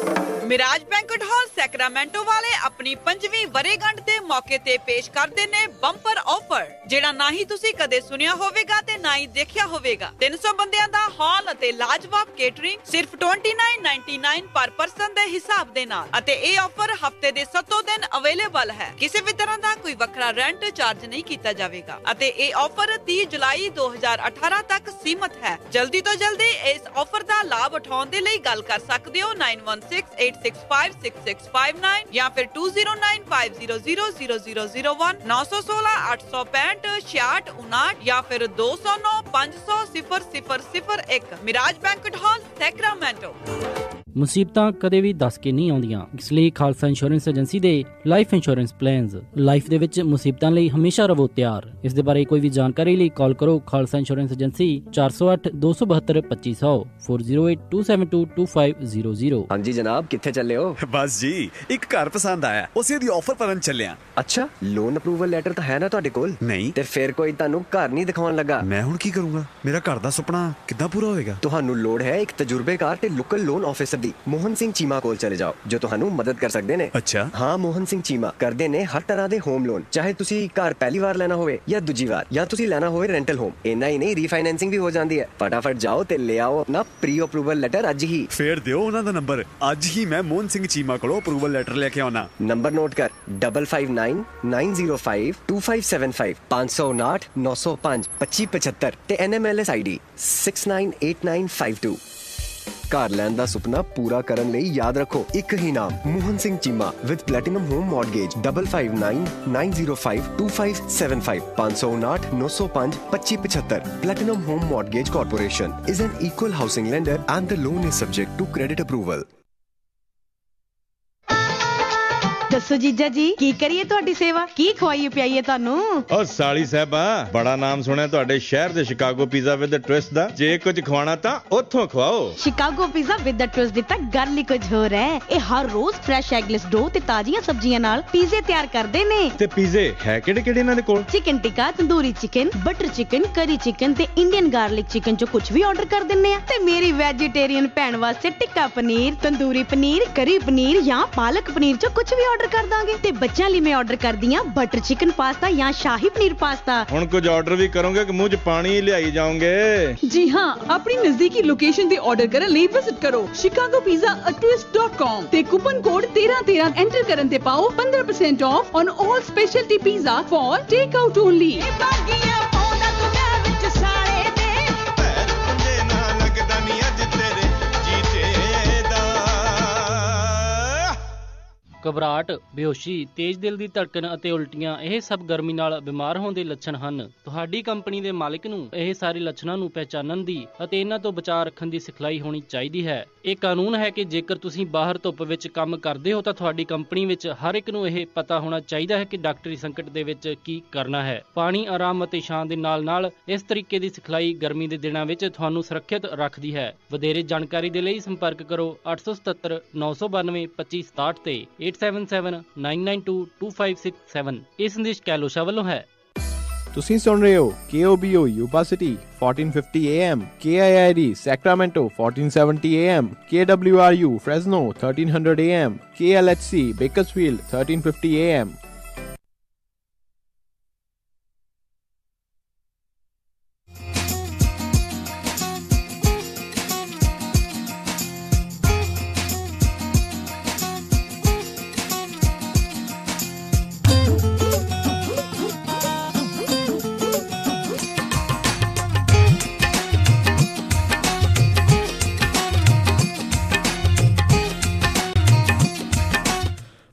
ਮਿਰਾਜ ਬੈਂਕੁਏਟ ਹਾਲ ਸੈਕਰਾਮੈਂਟੋ ਵਾਲੇ ਆਪਣੀ 5ਵੀਂ ਵਰ੍ਹੇਗੰਢ ਦੇ ਮੌਕੇ ਤੇ ਪੇਸ਼ ਕਰਦੇ ਨੇ ਬੰਪਰ ਆਫਰ, ਜਿਹੜਾ ਨਾ ਹੀ ਤੁਸੀਂ ਕਦੇ ਸੁਣਿਆ ਹੋਵੇਗਾ ਤੇ ਨਾ ਹੀ ਦੇਖਿਆ ਹੋਵੇਗਾ। 300 ਬੰਦਿਆਂ ਦਾ ਹਾਲ ਅਤੇ ਲਾਜਵਾਬ ਕੇਟਰਿੰਗ ਸਿਰਫ $29.99 ਪਰ ਪਰਸਨ ਦੇ ਹਿਸਾਬ ਦੇ ਨਾਲ। ਅਤੇ ਇਹ ਆਫਰ ਹਫਤੇ ਦੇ 7 ਦਿਨ ਅਵੇਲੇਬਲ ਹੈ। ਕਿਸੇ ਵੀ ਤਰ੍ਹਾਂ ਦਾ ਕੋਈ ਵੱਖਰਾ ਰੈਂਟ ਚਾਰਜ ਨਹੀਂ ਕੀਤਾ ਜਾਵੇਗਾ ਅਤੇ ਇਹ ਆਫਰ 30 ਜੁਲਾਈ 2018 ਤੱਕ ਸੀਮਤ ਹੈ। ਜਲਦੀ ਤੋਂ ਜਲਦੀ ਇਸ ਆਫਰ ਦਾ ਲਾਭ ਉਠਾਉਣ ਦੇ ਲਈ ਗੱਲ ਕਰ ਸਕਦੇ ਹੋ 9168656659 ਜਾਂ ਫਿਰ 2095000001 916-865-6659 ਜਾਂ ਫਿਰ 209-500-0001। ਮਿਰਾਜ ਬੈਂਕੁਏਟ ਹਾਲ ਸੈਕਰਾਮੈਂਟੋ। ਮੁਸੀਬਤਾਂ ਕਦੇ ਵੀ ਦੱਸ ਕੇ ਨਹੀਂ ਆਉਂਦੀਆਂ, ਇਸ ਲਈ ਖਾਲਸਾ ਇੰਸ਼ੋਰੈਂਸ ਏਜੰਸੀ ਦੇ ਲਾਈਫ ਇੰਸ਼ੋਰੈਂਸ ਪਲਾਨਸ। ਲਾਈਫ ਦੇ ਵਿੱਚ ਮੁਸੀਬਤਾਂ ਲਈ ਹਮੇਸ਼ਾ ਰਹੋ ਤਿਆਰ। ਇਸ ਦੇ ਬਾਰੇ ਕੋਈ ਵੀ ਜਾਣਕਾਰੀ ਲਈ ਕਾਲ ਕਰੋ ਖਾਲਸਾ ਇੰਸ਼ੋਰੈਂਸ ਏਜੰਸੀ 408-272-2500 4082722500। ਹਾਂਜੀ ਜਨਾਬ, ਕਿੱਥੇ ਚੱਲੇ ਹੋ? ਬਸ ਜੀ, ਇੱਕ ਘਰ ਪਸੰਦ ਆਇਆ, ਉਸੇ ਦੀ ਆਫਰ ਭਰਨ ਚੱਲਿਆ। ਅੱਛਾ, ਲੋਨ ਅਪਰੂਵਲ ਲੈਟਰ ਤਾਂ ਹੈ ਨਾ ਤੁਹਾਡੇ ਕੋਲ? ਨਹੀਂ। ਤੇ ਫਿਰ ਕੋਈ ਤੁਹਾਨੂੰ ਘਰ ਨਹੀਂ ਦਿਖਾਉਣ ਲੱਗਾ? ਮੈਂ ਹੁਣ ਕੀ ਕਰੂੰਗਾ? ਮੇਰਾ ਘਰ ਦਾ ਸੁਪਨਾ ਕਿੱਦਾਂ ਪੂਰਾ ਹੋਏਗਾ? ਤੁਹਾਨੂੰ ਲੋੜ ਹੈ ਇੱਕ ਤਜਰਬੇਕਾਰ ਤੇ ਲੋਕਲ ਲੋਨ ਆਫਿਸਰ ਦੀ। ਮੋਹਨ ਸਿੰਘ ਚੀਮਾ ਕੋਲ ਚਲੇ ਜਾਓ, ਜੋ ਤੁਹਾਨੂੰ ਮਦਦ ਕਰ ਸਕਦੇ ਨੇ। ਅੱਛਾ। ਹਾਂ, ਮੋਹਨ ਸਿੰਘ ਚੀਮਾ ਕਰਦੇ ਨੇ ਹਰ ਤਰ੍ਹਾਂ ਦੇ ਹੋਮ ਲੋਨ, ਚਾਹੇ ਤੁਸੀਂ ਘਰ ਪਹਿਲੀ ਵਾਰ ਲੈਣਾ ਹੋਵੇ ਜਾਂ ਦੂਜੀ ਵਾਰ, ਜਾਂ ਤੁਸੀਂ ਲੈਣਾ ਹੋਵੇ ਰੈਂਟਲ ਹੋਮ। ਇੰਨਾ ਹੀ ਨਹੀਂ, ਰੀਫਾਈਨੈਂਸਿੰਗ ਵੀ ਹੋ ਜਾਂਦੀ ਹੈ। ਫਟਾਫਟ ਜਾਓ ਤੇ ਲੈ ਆਓ ਆਪਣਾ ਪ੍ਰੀ ਅਪਰੂਵਲ ਲੈਟਰ ਅੱਜ ਹੀ। ਫੇਰ ਦਿਓ ਉਹਨਾਂ ਦਾ ਨੰਬਰ, ਅੱਜ ਹੀ ਮੈਂ ਮੋਹਨ ਸਿੰਘ ਚੀਮਾ ਕੋਲੋਂ ਅਪਰੂਵਲ ਲੈਟਰ ਲੈ ਕੇ ਆਉਣਾ। ਨੰਬਰ ਨੋਟ ਕਰ 5599052575 559-905 2575 ਤੇ NMLS ID 698952। ਘਰ ਲੈਣ ਦਾ ਸੁਪਨਾ ਪੂਰਾ ਕਰਨ ਲਈ ਯਾਦ ਰੱਖੋ ਇੱਕ ਹੀ ਨਾਮ, Mohan Singh Cheema with platinum home mortgage 5599052575 559-905-2575। Platinum Home Mortgage Corporation is an equal housing lender and the loan is subject to credit approval. ਦੱਸੋ ਜੀਜਾ ਜੀ, ਕੀ ਕਰੀਏ ਤੁਹਾਡੀ ਸੇਵਾ? ਕੀ ਖਵਾਈਏ ਪਿਆਈਏ ਤੁਹਾਨੂੰ? ਓ ਸਾਲੀ ਸਾਹਿਬਾ, ਬੜਾ ਨਾਮ ਸੁਣਿਆ ਤੁਹਾਡੇ ਸ਼ਹਿਰ ਦੇ ਸ਼ਿਕਾਗੋ ਪੀਜ਼ਾ ਵਿਦ ਟਵਿਸਟ ਦਾ। ਜੇ ਕੁਝ ਖਵਾਣਾ ਤਾਂ ਉੱਥੋਂ ਖਵਾਓ। ਸ਼ਿਕਾਗੋ ਪੀਜ਼ਾ ਵਿਦ ਟਵਿਸਟ ਦੀ ਤਾਂ ਗੱਲ ਹੀ ਕੁਝ ਹੋਰ ਹੈ। ਇਹ ਹਰ ਰੋਜ਼ ਫਰੈਸ਼ ਐਗਲੈਸ ਡੋ ਤੇ ਤਾਜ਼ੀਆਂ ਸਬਜ਼ੀਆਂ ਨਾਲ ਪੀਜ਼ੇ ਤਿਆਰ ਕਰਦੇ ਨੇ। ਤੇ ਪੀਜ਼ੇ ਹੈ ਕਿਹੜੇ ਕਿਹੜੇ ਇਹਨਾਂ ਦੇ ਕੋਲ? ਚਿਕਨ ਟਿੱਕਾ, ਤੰਦੂਰੀ ਚਿਕਨ, ਬਟਰ ਚਿਕਨ, ਕਰੀ ਚਿਕਨ ਤੇ ਇੰਡੀਅਨ ਗਾਰਲਿਕ ਚਿਕਨ ਚੋਂ ਕੁਝ ਵੀ ਆਰਡਰ ਕਰ ਦਿੰਨੇ ਆ। ਤੇ ਮੇਰੀ ਵੈਜੀਟੇਰੀਅਨ ਭੈਣ ਵਾਸਤੇ ਟਿੱਕਾ ਪਨੀਰ, ਤੰਦੂਰੀ ਪਨੀਰ, ਕਰੀ ਪਨੀਰ ਜਾਂ ਪਾਲਕ ਪਨੀਰ ਚੋਂ ਕੁਝ ਵੀ ਆਰਡਰ ਕਰ ਦਾਂਗੇ। ਤੇ ਬੱਚਿਆਂ ਲਈ ਮੈਂ ਆਰਡਰ ਕਰਦੀ ਆ ਬਟਰ ਚਿਕਨ ਪਾਸਤਾ ਜਾਂ ਸ਼ਾਹੀ ਪਨੀਰ ਪਾਸਤਾ। ਹੁਣ ਕੁਝ ਆਰਡਰ ਵੀ ਕਰੋਗੇ ਕਿ ਮੂੰਹ 'ਚ ਪਾਣੀ ਲਿਆਈ ਜਾਓਗੇ? ਜੀ ਹਾਂ, ਆਪਣੀ ਨਜ਼ਦੀਕੀ ਲੋਕੇਸ਼ਨ ਤੇ ਆਰਡਰ ਕਰਨ ਲਈ ਵਿਜ਼ਿਟ ਕਰੋ chicagopizza@twist.com ਤੇ ਕੂਪਨ ਕੋਡ 1313 ਐਂਟਰ ਕਰਨ ਤੇ ਪਾਓ 15% off on all specialty pizza for take out only. ਘਬਰਾਹਟ, ਬੇਹੋਸ਼ੀ, ਤੇਜ਼ ਦਿਲ ਦੀ ਧੜਕਨ ਅਤੇ ਉਲਟੀਆਂ ਇਹ ਸਭ ਗਰਮੀ ਨਾਲ ਬਿਮਾਰ ਹੋਣ ਦੇ ਲੱਛਣ ਹਨ। ਤੁਹਾਡੀ ਕੰਪਨੀ ਦੇ ਮਾਲਕ ਨੂੰ ਇਹ ਸਾਰੇ ਲੱਛਣਾਂ ਨੂੰ ਪਹਿਚਾਨਣ ਦੀ ਅਤੇ ਇਹਨਾਂ ਤੋਂ ਬਚਾਅ ਰੱਖਣ ਦੀ ਸਿਖਲਾਈ ਹੋਣੀ ਚਾਹੀਦੀ ਹੈ। ਇਹ ਕਾਨੂੰਨ ਹੈ ਕਿ ਜੇਕਰ ਤੁਸੀਂ ਬਾਹਰ ਧੁੱਪ ਵਿੱਚ ਕੰਮ ਕਰਦੇ ਹੋ ਤਾਂ ਤੁਹਾਡੀ ਕੰਪਨੀ ਵਿੱਚ ਹਰ ਇੱਕ ਨੂੰ ਇਹ ਪਤਾ ਹੋਣਾ ਚਾਹੀਦਾ ਹੈ ਕਿ ਡਾਕਟਰੀ ਸੰਕਟ ਦੇ ਵਿੱਚ ਕੀ ਕਰਨਾ ਹੈ। ਪਾਣੀ, ਆਰਾਮ ਅਤੇ ਛਾਂ ਦੇ ਨਾਲ-ਨਾਲ ਇਸ ਤਰੀਕੇ ਦੀ ਸਿਖਲਾਈ ਗਰਮੀ ਦੇ ਦਿਨਾਂ ਵਿੱਚ ਤੁਹਾਨੂੰ ਸੁਰੱਖਿਅਤ ਰੱਖਦੀ ਹੈ। ਵਧੇਰੇ ਜਾਣਕਾਰੀ ਦੇ ਲਈ ਸੰਪਰਕ ਕਰੋ 877 992 2567 ਤੇ 8779922567। ਇਹ ਸੰਦੇਸ਼ ਕੈਲੋਸ਼ਾ ਵੱਲੋਂ ਹੈ। ਤੁਸੀਂ ਸੁਣ ਰਹੇ ਹੋ KOBO Yuba city 1450 AM, KIID Sacramento 1470 AM, KWRU Fresno 1300 AM, KLHC Bakersfield 1350 AM।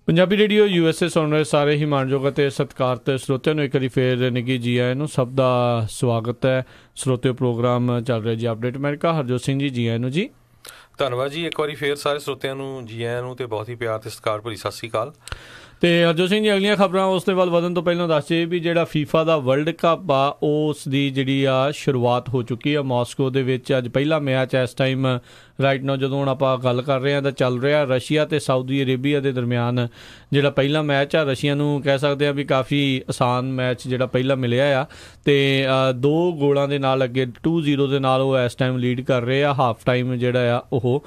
Punjabi radio USA ਸੁਣ ਰਹੇ ਸਾਰੇ ਹੀ ਮਾਣਯੋਗ ਅਤੇ ਸਤਿਕਾਰਤ ਸਰੋਤਿਆਂ ਨੂੰ ਇੱਕ ਵਾਰੀ ਫੇਰ ਨਿੱਘੀ ਜੀ ਆਇਆਂ ਨੂੰ। ਸਭ ਦਾ ਸਵਾਗਤ ਹੈ। ਸਰੋਤਿਓ, ਪ੍ਰੋਗਰਾਮ ਚੱਲ ਰਿਹਾ ਜੀ ਅਪਡੇਟ ਅਮਰੀਕਾ। ਹਰਜੋਤ ਸਿੰਘ ਜੀ, ਜੀ ਆਇਆਂ ਨੂੰ ਜੀ। ਧੰਨਵਾਦ ਜੀ। ਇੱਕ ਵਾਰੀ ਫੇਰ ਸਾਰੇ ਸਰੋਤਿਆਂ ਨੂੰ ਜੀ ਆਇਆਂ ਨੂੰ ਤੇ ਬਹੁਤ ਹੀ ਪਿਆਰ ਤੇ ਸਤਿਕਾਰ ਭਰੀ ਸਤਿ ਸ਼੍ਰੀ ਅਕਾਲ। ਤੇ ਹਰਜੋਤ ਸਿੰਘ ਜੀ, ਅਗਲੀਆਂ ਖਬਰਾਂ ਉਸ ਦੇ ਵੱਲ ਵਧਣ ਤੋਂ ਪਹਿਲਾਂ ਦੱਸ ਜੇ ਵੀ ਜਿਹੜਾ FIFA ਦਾ ਵਰਲਡ ਕੱਪ ਆ ਉਸ ਦੀ ਜਿਹੜੀ ਆ ਸ਼ੁਰੂਆਤ ਹੋ ਚੁੱਕੀ ਆ ਮਾਸਕੋ ਦੇ ਵਿੱਚ। ਅੱਜ ਪਹਿਲਾ ਮੈਚ ਇਸ ਟਾਈਮ ਰਾਈਟ ਨਾਓ ਜਦੋਂ ਹੁਣ ਆਪਾਂ ਗੱਲ ਕਰ ਰਹੇ ਹਾਂ ਤਾਂ ਚੱਲ ਰਿਹਾ ਰਸ਼ੀਆ ਤੇ ਸਾਊਦੀ ਅਰੇਬੀਆ ਦੇ ਦਰਮਿਆਨ ਜਿਹੜਾ ਪਹਿਲਾ ਮੈਚ ਆ। ਰਸ਼ੀਆ ਨੂੰ ਕਹਿ ਸਕਦੇ ਆ ਵੀ ਕਾਫੀ ਆਸਾਨ ਮੈਚ ਜਿਹੜਾ ਪਹਿਲਾ ਮਿਲਿਆ ਆ ਤੇ 2 ਗੋਲਾਂ ਦੇ ਨਾਲ ਅੱਗੇ 2-0 ਦੇ ਨਾਲ ਉਹ ਇਸ ਟਾਈਮ ਲੀਡ ਕਰ ਰਹੇ ਆ। ਹਾਫ ਟਾਈਮ ਜਿਹੜਾ ਆ ਉਹ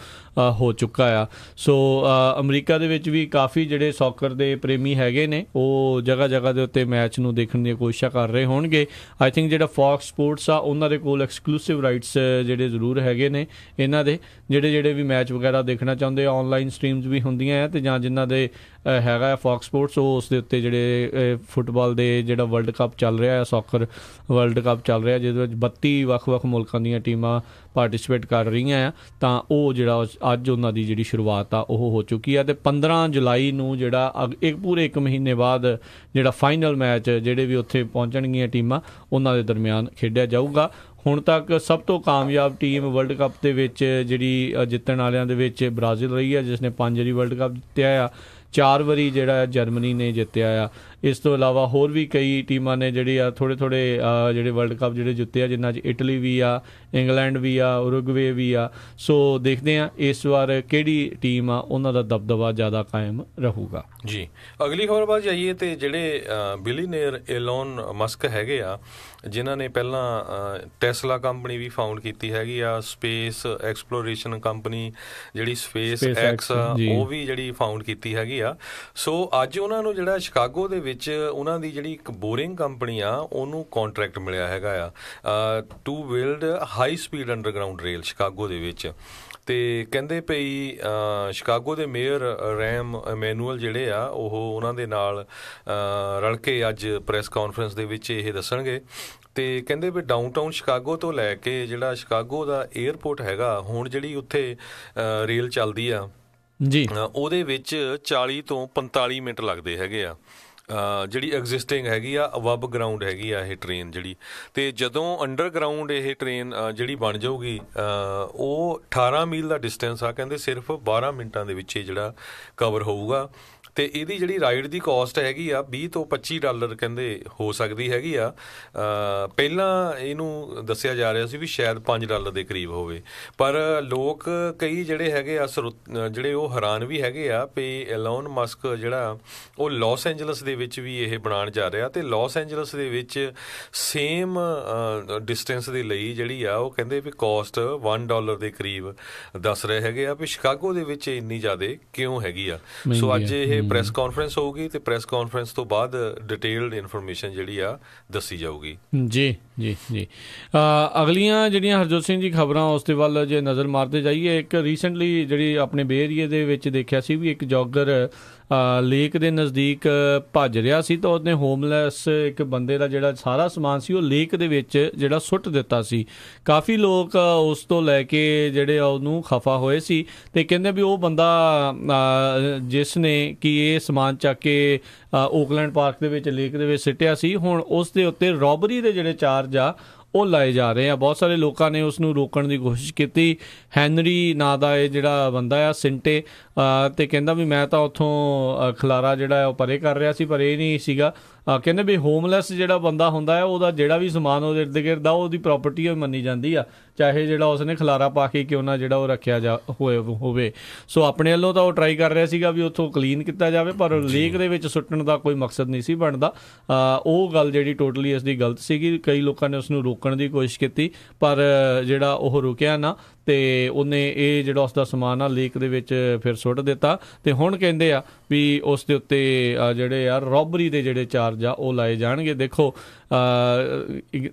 ਹੋ ਚੁੱਕਾ ਆ। ਸੋ ਅਮਰੀਕਾ ਦੇ ਵਿੱਚ ਵੀ ਕਾਫੀ ਜਿਹੜੇ ਸੌਕਰ ਦੇ ਪ੍ਰੇਮੀ ਹੈਗੇ ਨੇ ਉਹ ਜਗ੍ਹਾ ਜਗ੍ਹਾ ਦੇ ਉੱਤੇ ਮੈਚ ਨੂੰ ਦੇਖਣ ਦੀਆਂ ਕੋਸ਼ਿਸ਼ਾਂ ਕਰ ਰਹੇ ਹੋਣਗੇ। ਆਈ ਥਿੰਕ ਜਿਹੜਾ ਫੌਕਸ ਸਪੋਰਟਸ ਆ ਉਹਨਾਂ ਦੇ ਕੋਲ ਐਕਸਕਲੂਸਿਵ ਰਾਈਟਸ ਜਿਹੜੇ ਜ਼ਰੂਰ ਹੈਗੇ ਨੇ ਇਹਨਾਂ ਦੇ। ਜਿਹੜੇ ਵੀ ਮੈਚ ਵਗੈਰਾ ਦੇਖਣਾ ਚਾਹੁੰਦੇ ਆ ਔਨਲਾਈਨ ਸਟਰੀਮਸ ਵੀ ਹੁੰਦੀਆਂ ਆ ਤੇ ਜਾਂ ਜਿਨ੍ਹਾਂ ਦੇ ਹੈਗਾ ਫੌਕਸ ਸਪੋਰਟਸ ਉਹ ਉਸ ਦੇ ਉੱਤੇ ਜਿਹੜੇ ਫੁੱਟਬਾਲ ਦੇ ਜਿਹੜਾ ਵਰਲਡ ਕੱਪ ਚੱਲ ਰਿਹਾ ਆ, ਸੌਕਰ ਵਰਲਡ ਕੱਪ ਚੱਲ ਰਿਹਾ ਜਿਹਦੇ ਵਿੱਚ 32 ਵੱਖ-ਵੱਖ ਮੁਲਕਾਂ ਦੀਆਂ ਟੀਮਾਂ ਪਾਰਟੀਸਪੇਟ ਕਰ ਰਹੀਆਂ ਆ, ਤਾਂ ਉਹ ਜਿਹੜਾ ਅੱਜ ਉਹਨਾਂ ਦੀ ਜਿਹੜੀ ਸ਼ੁਰੂਆਤ ਆ ਉਹ ਹੋ ਚੁੱਕੀ ਆ। ਤੇ 15 ਜੁਲਾਈ ਨੂੰ ਜਿਹੜਾ ਪੂਰੇ 1 ਮਹੀਨੇ ਬਾਅਦ ਜਿਹੜਾ ਫਾਈਨਲ ਮੈਚ ਜਿਹੜੇ ਵੀ ਉੱਥੇ ਪਹੁੰਚਣਗੀਆਂ ਟੀਮਾਂ ਉਹਨਾਂ ਦੇ ਦਰਮਿਆਨ ਖੇਡਿਆ ਜਾਊਗਾ। ਹੁਣ ਤੱਕ ਸਭ ਤੋਂ ਕਾਮਯਾਬ ਟੀਮ ਵਰਲਡ ਕੱਪ ਦੇ ਵਿੱਚ ਜਿਹੜੀ ਜਿੱਤਣ ਵਾਲਿਆਂ ਦੇ ਵਿੱਚ ਬ੍ਰਾਜ਼ੀਲ ਰਹੀ ਹੈ ਜਿਸ ਨੇ 5 ਵਾਰੀ ਵਰਲਡ ਕੱਪ ਜਿੱਤਿਆ ਆ। 4 ਵਾਰੀ ਜਿਹੜਾ ਜਰਮਨੀ ਨੇ ਜਿੱਤਿਆ ਆ। ਇਸ ਤੋਂ ਇਲਾਵਾ ਹੋਰ ਵੀ ਕਈ ਟੀਮਾਂ ਨੇ ਜਿਹੜੀ ਆ ਥੋੜ੍ਹੇ ਜਿਹੜੇ ਵਰਲਡ ਕੱਪ ਜਿਹੜੇ ਜਿੱਤੇ ਆ, ਜਿਨ੍ਹਾਂ 'ਚ ਇਟਲੀ ਵੀ ਆ, ਇੰਗਲੈਂਡ ਵੀ ਆ, ਉਰੂਗਵੇ ਵੀ ਆ। ਸੋ ਦੇਖਦੇ ਹਾਂ ਇਸ ਵਾਰ ਕਿਹੜੀ ਟੀਮ ਆ ਉਹਨਾਂ ਦਾ ਦਬਦਬਾ ਜ਼ਿਆਦਾ ਕਾਇਮ ਰਹੂਗਾ ਜੀ। ਅਗਲੀ ਖਬਰ ਵੱਲ ਜਾਈਏ ਤੇ ਜਿਹੜੇ ਬਿਲੀਅਨੇਅਰ ਐਲੋਨ ਮਸਕ ਹੈਗੇ ਆ ਜਿਨ੍ਹਾਂ ਨੇ ਪਹਿਲਾਂ ਟੈਸਲਾ ਕੰਪਨੀ ਵੀ ਫਾਊਂਡ ਕੀਤੀ ਹੈਗੀ ਆ, ਸਪੇਸ ਐਕਸਪਲੋਰੇਸ਼ਨ ਕੰਪਨੀ ਜਿਹੜੀ ਸਪੇਸ ਐਕਸ ਉਹ ਵੀ ਜਿਹੜੀ ਫਾਊਂਡ ਕੀਤੀ ਹੈਗੀ ਆ। ਸੋ ਅੱਜ ਉਹਨਾਂ ਨੂੰ ਜਿਹੜਾ ਸ਼ਿਕਾਗੋ ਦੇ ਵਿੱਚ ਉਹਨਾਂ ਦੀ ਜਿਹੜੀ ਇੱਕ ਬੋਰਿੰਗ ਕੰਪਨੀ ਆ ਉਹਨੂੰ ਕੰਟਰੈਕਟ ਮਿਲਿਆ ਹੈਗਾ ਆ to build high speed underground rail Chicago ਦੇ ਵਿੱਚ। ਤੇ ਕਹਿੰਦੇ ਪਈ ਸ਼ਿਕਾਗੋ ਦੇ ਮੇਅਰ ਰੈਮ ਐਮੈਨੂਅਲ ਜਿਹੜੇ ਆ ਉਹ ਉਹਨਾਂ ਦੇ ਨਾਲ ਰਲ ਕੇ ਅੱਜ ਪ੍ਰੈਸ ਕਾਨਫਰੰਸ ਦੇ ਵਿੱਚ ਇਹ ਦੱਸਣਗੇ। ਤੇ ਕਹਿੰਦੇ ਵੀ ਡਾਊਨਟਾਊਨ ਸ਼ਿਕਾਗੋ ਤੋਂ ਲੈ ਕੇ ਜਿਹੜਾ ਸ਼ਿਕਾਗੋ ਦਾ ਏਅਰਪੋਰਟ ਹੈਗਾ ਹੁਣ ਜਿਹੜੀ ਉੱਥੇ ਰੇਲ ਚੱਲਦੀ ਆ ਜੀ ਉਹਦੇ ਵਿੱਚ 40 ਤੋਂ 45 ਮਿੰਟ ਲੱਗਦੇ ਹੈਗੇ ਆ। ਜਿਹੜੀ ਐਗਜ਼ਿਸਟਿੰਗ ਹੈਗੀ ਆ ਅਬਵ ਗਰਾਊਂਡ ਹੈਗੀ ਆ ਇਹ ਟ੍ਰੇਨ ਜਿਹੜੀ। ਤੇ ਜਦੋਂ ਅੰਡਰਗਰਾਊਂਡ ਇਹ ਟ੍ਰੇਨ ਜਿਹੜੀ ਬਣ ਜਾਊਗੀ ਉਹ 18 ਮੀਲ ਦਾ ਡਿਸਟੈਂਸ ਆ ਕਹਿੰਦੇ ਸਿਰਫ 12 ਮਿੰਟਾਂ ਦੇ ਵਿੱਚ ਇਹ ਜਿਹੜਾ ਕਵਰ ਹੋਊਗਾ। ਤੇ ਇਹਦੀ ਜਿਹੜੀ ਰਾਈਡ ਦੀ ਕਾਸਟ ਹੈਗੀ ਆ $20 ਤੋਂ $25 ਕਹਿੰਦੇ ਹੋ ਸਕਦੀ ਹੈਗੀ ਆ। ਪਹਿਲਾਂ ਇਹਨੂੰ ਦੱਸਿਆ ਜਾ ਰਿਹਾ ਸੀ ਵੀ ਸ਼ਾਇਦ $5 ਦੇ ਕਰੀਬ ਹੋਵੇ, ਪਰ ਲੋਕ ਕਈ ਜਿਹੜੇ ਹੈਗੇ ਆ ਜਿਹੜੇ ਉਹ ਹੈਰਾਨ ਵੀ ਹੈਗੇ ਆ ਵੀ ਐਲੋਨ ਮਸਕ ਜਿਹੜਾ ਉਹ ਲਾਸ ਐਂਜਲਸ ਦੇ ਵਿੱਚ ਵੀ ਇਹ ਬਣਾਉਣ ਜਾ ਰਿਹਾ, ਤੇ ਲਾਸ ਐਂਜਲਸ ਦੇ ਵਿੱਚ ਸੇਮ ਡਿਸਟੈਂਸ ਦੇ ਲਈ ਜਿਹੜੀ ਆ ਉਹ ਕਹਿੰਦੇ ਵੀ ਕਾਸਟ $1 ਦੇ ਕਰੀਬ ਦੱਸ ਰਹੇ ਹੈਗੇ ਆ ਵੀ ਸ਼ਿਕਾਗੋ ਦੇ ਵਿੱਚ ਇੰਨੀ ਜ਼ਿਆਦਾ ਕਿਉਂ ਹੈਗੀ ਆ। ਸੋ ਅੱਜ ਇਹ ਪ੍ਰੈਸ ਕਾਨਫਰੰਸ ਹੋਊਗੀ ਤੇ ਪ੍ਰੈਸ ਕਾਨਫਰੰਸ ਤੋਂ ਬਾਅਦ ਡਿਟੇਲਡ ਇਨਫੋਰਮੇਸ਼ਨ ਜਿਹੜੀ ਆ ਦੱਸੀ ਜਾਊਗੀ। ਜੀ ਜੀ ਜੀ ਅਗਲੀਆਂ ਜਿਹੜੀਆਂ ਹਰਜੋਤ ਸਿੰਘ ਜੀ ਖਬਰਾਂ ਉਸ ਦੇ ਵੱਲ ਜੇ ਨਜ਼ਰ ਮਾਰਦੇ ਜਾਈਏ, ਇੱਕ ਰੀਸੈਂਟਲੀ ਜਿਹੜੀ ਆਪਣੇ ਬੇ ਏਰੀਏ ਦੇ ਵਿੱਚ ਦੇਖਿਆ ਸੀ ਵੀ ਇੱਕ ਜੋਗਰ ਲੇਕ ਦੇ ਨਜ਼ਦੀਕ ਭੱਜ ਰਿਹਾ ਸੀ ਤਾਂ ਉਹਨੇ ਹੋਮਲੈਸ ਇੱਕ ਬੰਦੇ ਦਾ ਜਿਹੜਾ ਸਾਰਾ ਸਮਾਨ ਸੀ ਉਹ ਲੇਕ ਦੇ ਵਿੱਚ ਜਿਹੜਾ ਸੁੱਟ ਦਿੱਤਾ ਸੀ। ਕਾਫੀ ਲੋਕ ਉਸ ਤੋਂ ਲੈ ਕੇ ਜਿਹੜੇ ਉਹਨੂੰ ਖਫਾ ਹੋਏ ਸੀ ਤੇ ਕਹਿੰਦੇ ਵੀ ਉਹ ਬੰਦਾ ਜਿਸ ਨੇ ਕਿ ਇਹ ਸਮਾਨ ਚੱਕ ਕੇ ਓਕਲੈਂਡ ਪਾਰਕ ਦੇ ਵਿੱਚ ਲੇਕ ਦੇ ਵਿੱਚ ਸਿੱਟਿਆ ਸੀ, ਹੁਣ ਉਸ ਦੇ ਉੱਤੇ ਰੋਬਰੀ ਦੇ ਜਿਹੜੇ ਚਾਰਜ ਆ ਉਹ ਲਾਏ ਜਾ ਰਹੇ ਆ। ਬਹੁਤ ਸਾਰੇ ਲੋਕਾਂ ਨੇ ਉਸ ਨੂੰ ਰੋਕਣ ਦੀ ਕੋਸ਼ਿਸ਼ ਕੀਤੀ। ਹੈਨਰੀ ਨਾਂ ਦਾ ਇਹ ਜਿਹੜਾ ਬੰਦਾ ਆ ਸਿੰਟੇ ਤੇ ਕਹਿੰਦਾ ਵੀ ਮੈਂ ਤਾਂ ਉੱਥੋਂ ਖਲਾਰਾ ਜਿਹੜਾ ਉਹ ਪਰੇ ਕਰ ਰਿਹਾ ਸੀ, ਪਰ ਇਹ ਨਹੀਂ ਸੀਗਾ। ਕਹਿੰਦੇ ਵੀ ਹੋਮਲੈਸ ਜਿਹੜਾ ਬੰਦਾ ਹੁੰਦਾ ਹੈ ਉਹਦਾ ਜਿਹੜਾ ਵੀ ਸਮਾਨ ਉਹਦੇ ਇਰਦ ਗਿਰਦ ਆ ਉਹਦੀ ਪ੍ਰੋਪਰਟੀ ਮੰਨੀ ਜਾਂਦੀ ਆ, ਚਾਹੇ ਜਿਹੜਾ ਉਸਨੇ ਖਲਾਰਾ ਪਾ ਕੇ ਕਿਉਂ ਨਾ ਜਿਹੜਾ ਉਹ ਰੱਖਿਆ ਹੋਵੇ। ਸੋ ਆਪਣੇ ਵੱਲੋਂ ਤਾਂ ਉਹ ਟਰਾਈ ਕਰ ਰਿਹਾ ਸੀਗਾ ਵੀ ਉੱਥੋਂ ਕਲੀਨ ਕੀਤਾ ਜਾਵੇ, ਪਰ ਲੇਕ ਦੇ ਵਿੱਚ ਸੁੱਟਣ ਦਾ ਕੋਈ ਮਕਸਦ ਨਹੀਂ ਸੀ ਬਣਦਾ। ਉਹ ਗੱਲ ਜਿਹੜੀ ਟੋਟਲੀ ਇਸ ਦੀ ਗਲਤ ਸੀਗੀ। ਕਈ ਲੋਕਾਂ ਨੇ ਉਸਨੂੰ ਰੋਕਣ ਦੀ ਕੋਸ਼ਿਸ਼ ਕੀਤੀ ਪਰ ਜਿਹੜਾ ਉਹ ਰੁਕਿਆ ਨਾ ਤੇ ਉਹਨੇ ਇਹ ਜਿਹੜਾ ਉਸਦਾ ਸਮਾਨ ਆ ਲੇਕ ਦੇ ਵਿੱਚ ਫਿਰ ਸੁੱਟ ਦਿੱਤਾ। ਤੇ ਹੁਣ ਕਹਿੰਦੇ ਆ ਵੀ ਉਸ ਦੇ ਉੱਤੇ ਜਿਹੜੇ ਆ ਰੋਬਰੀ ਦੇ ਜਿਹੜੇ ਚਾਰਜ ਆ ਉਹ ਲਾਏ ਜਾਣਗੇ। ਦੇਖੋ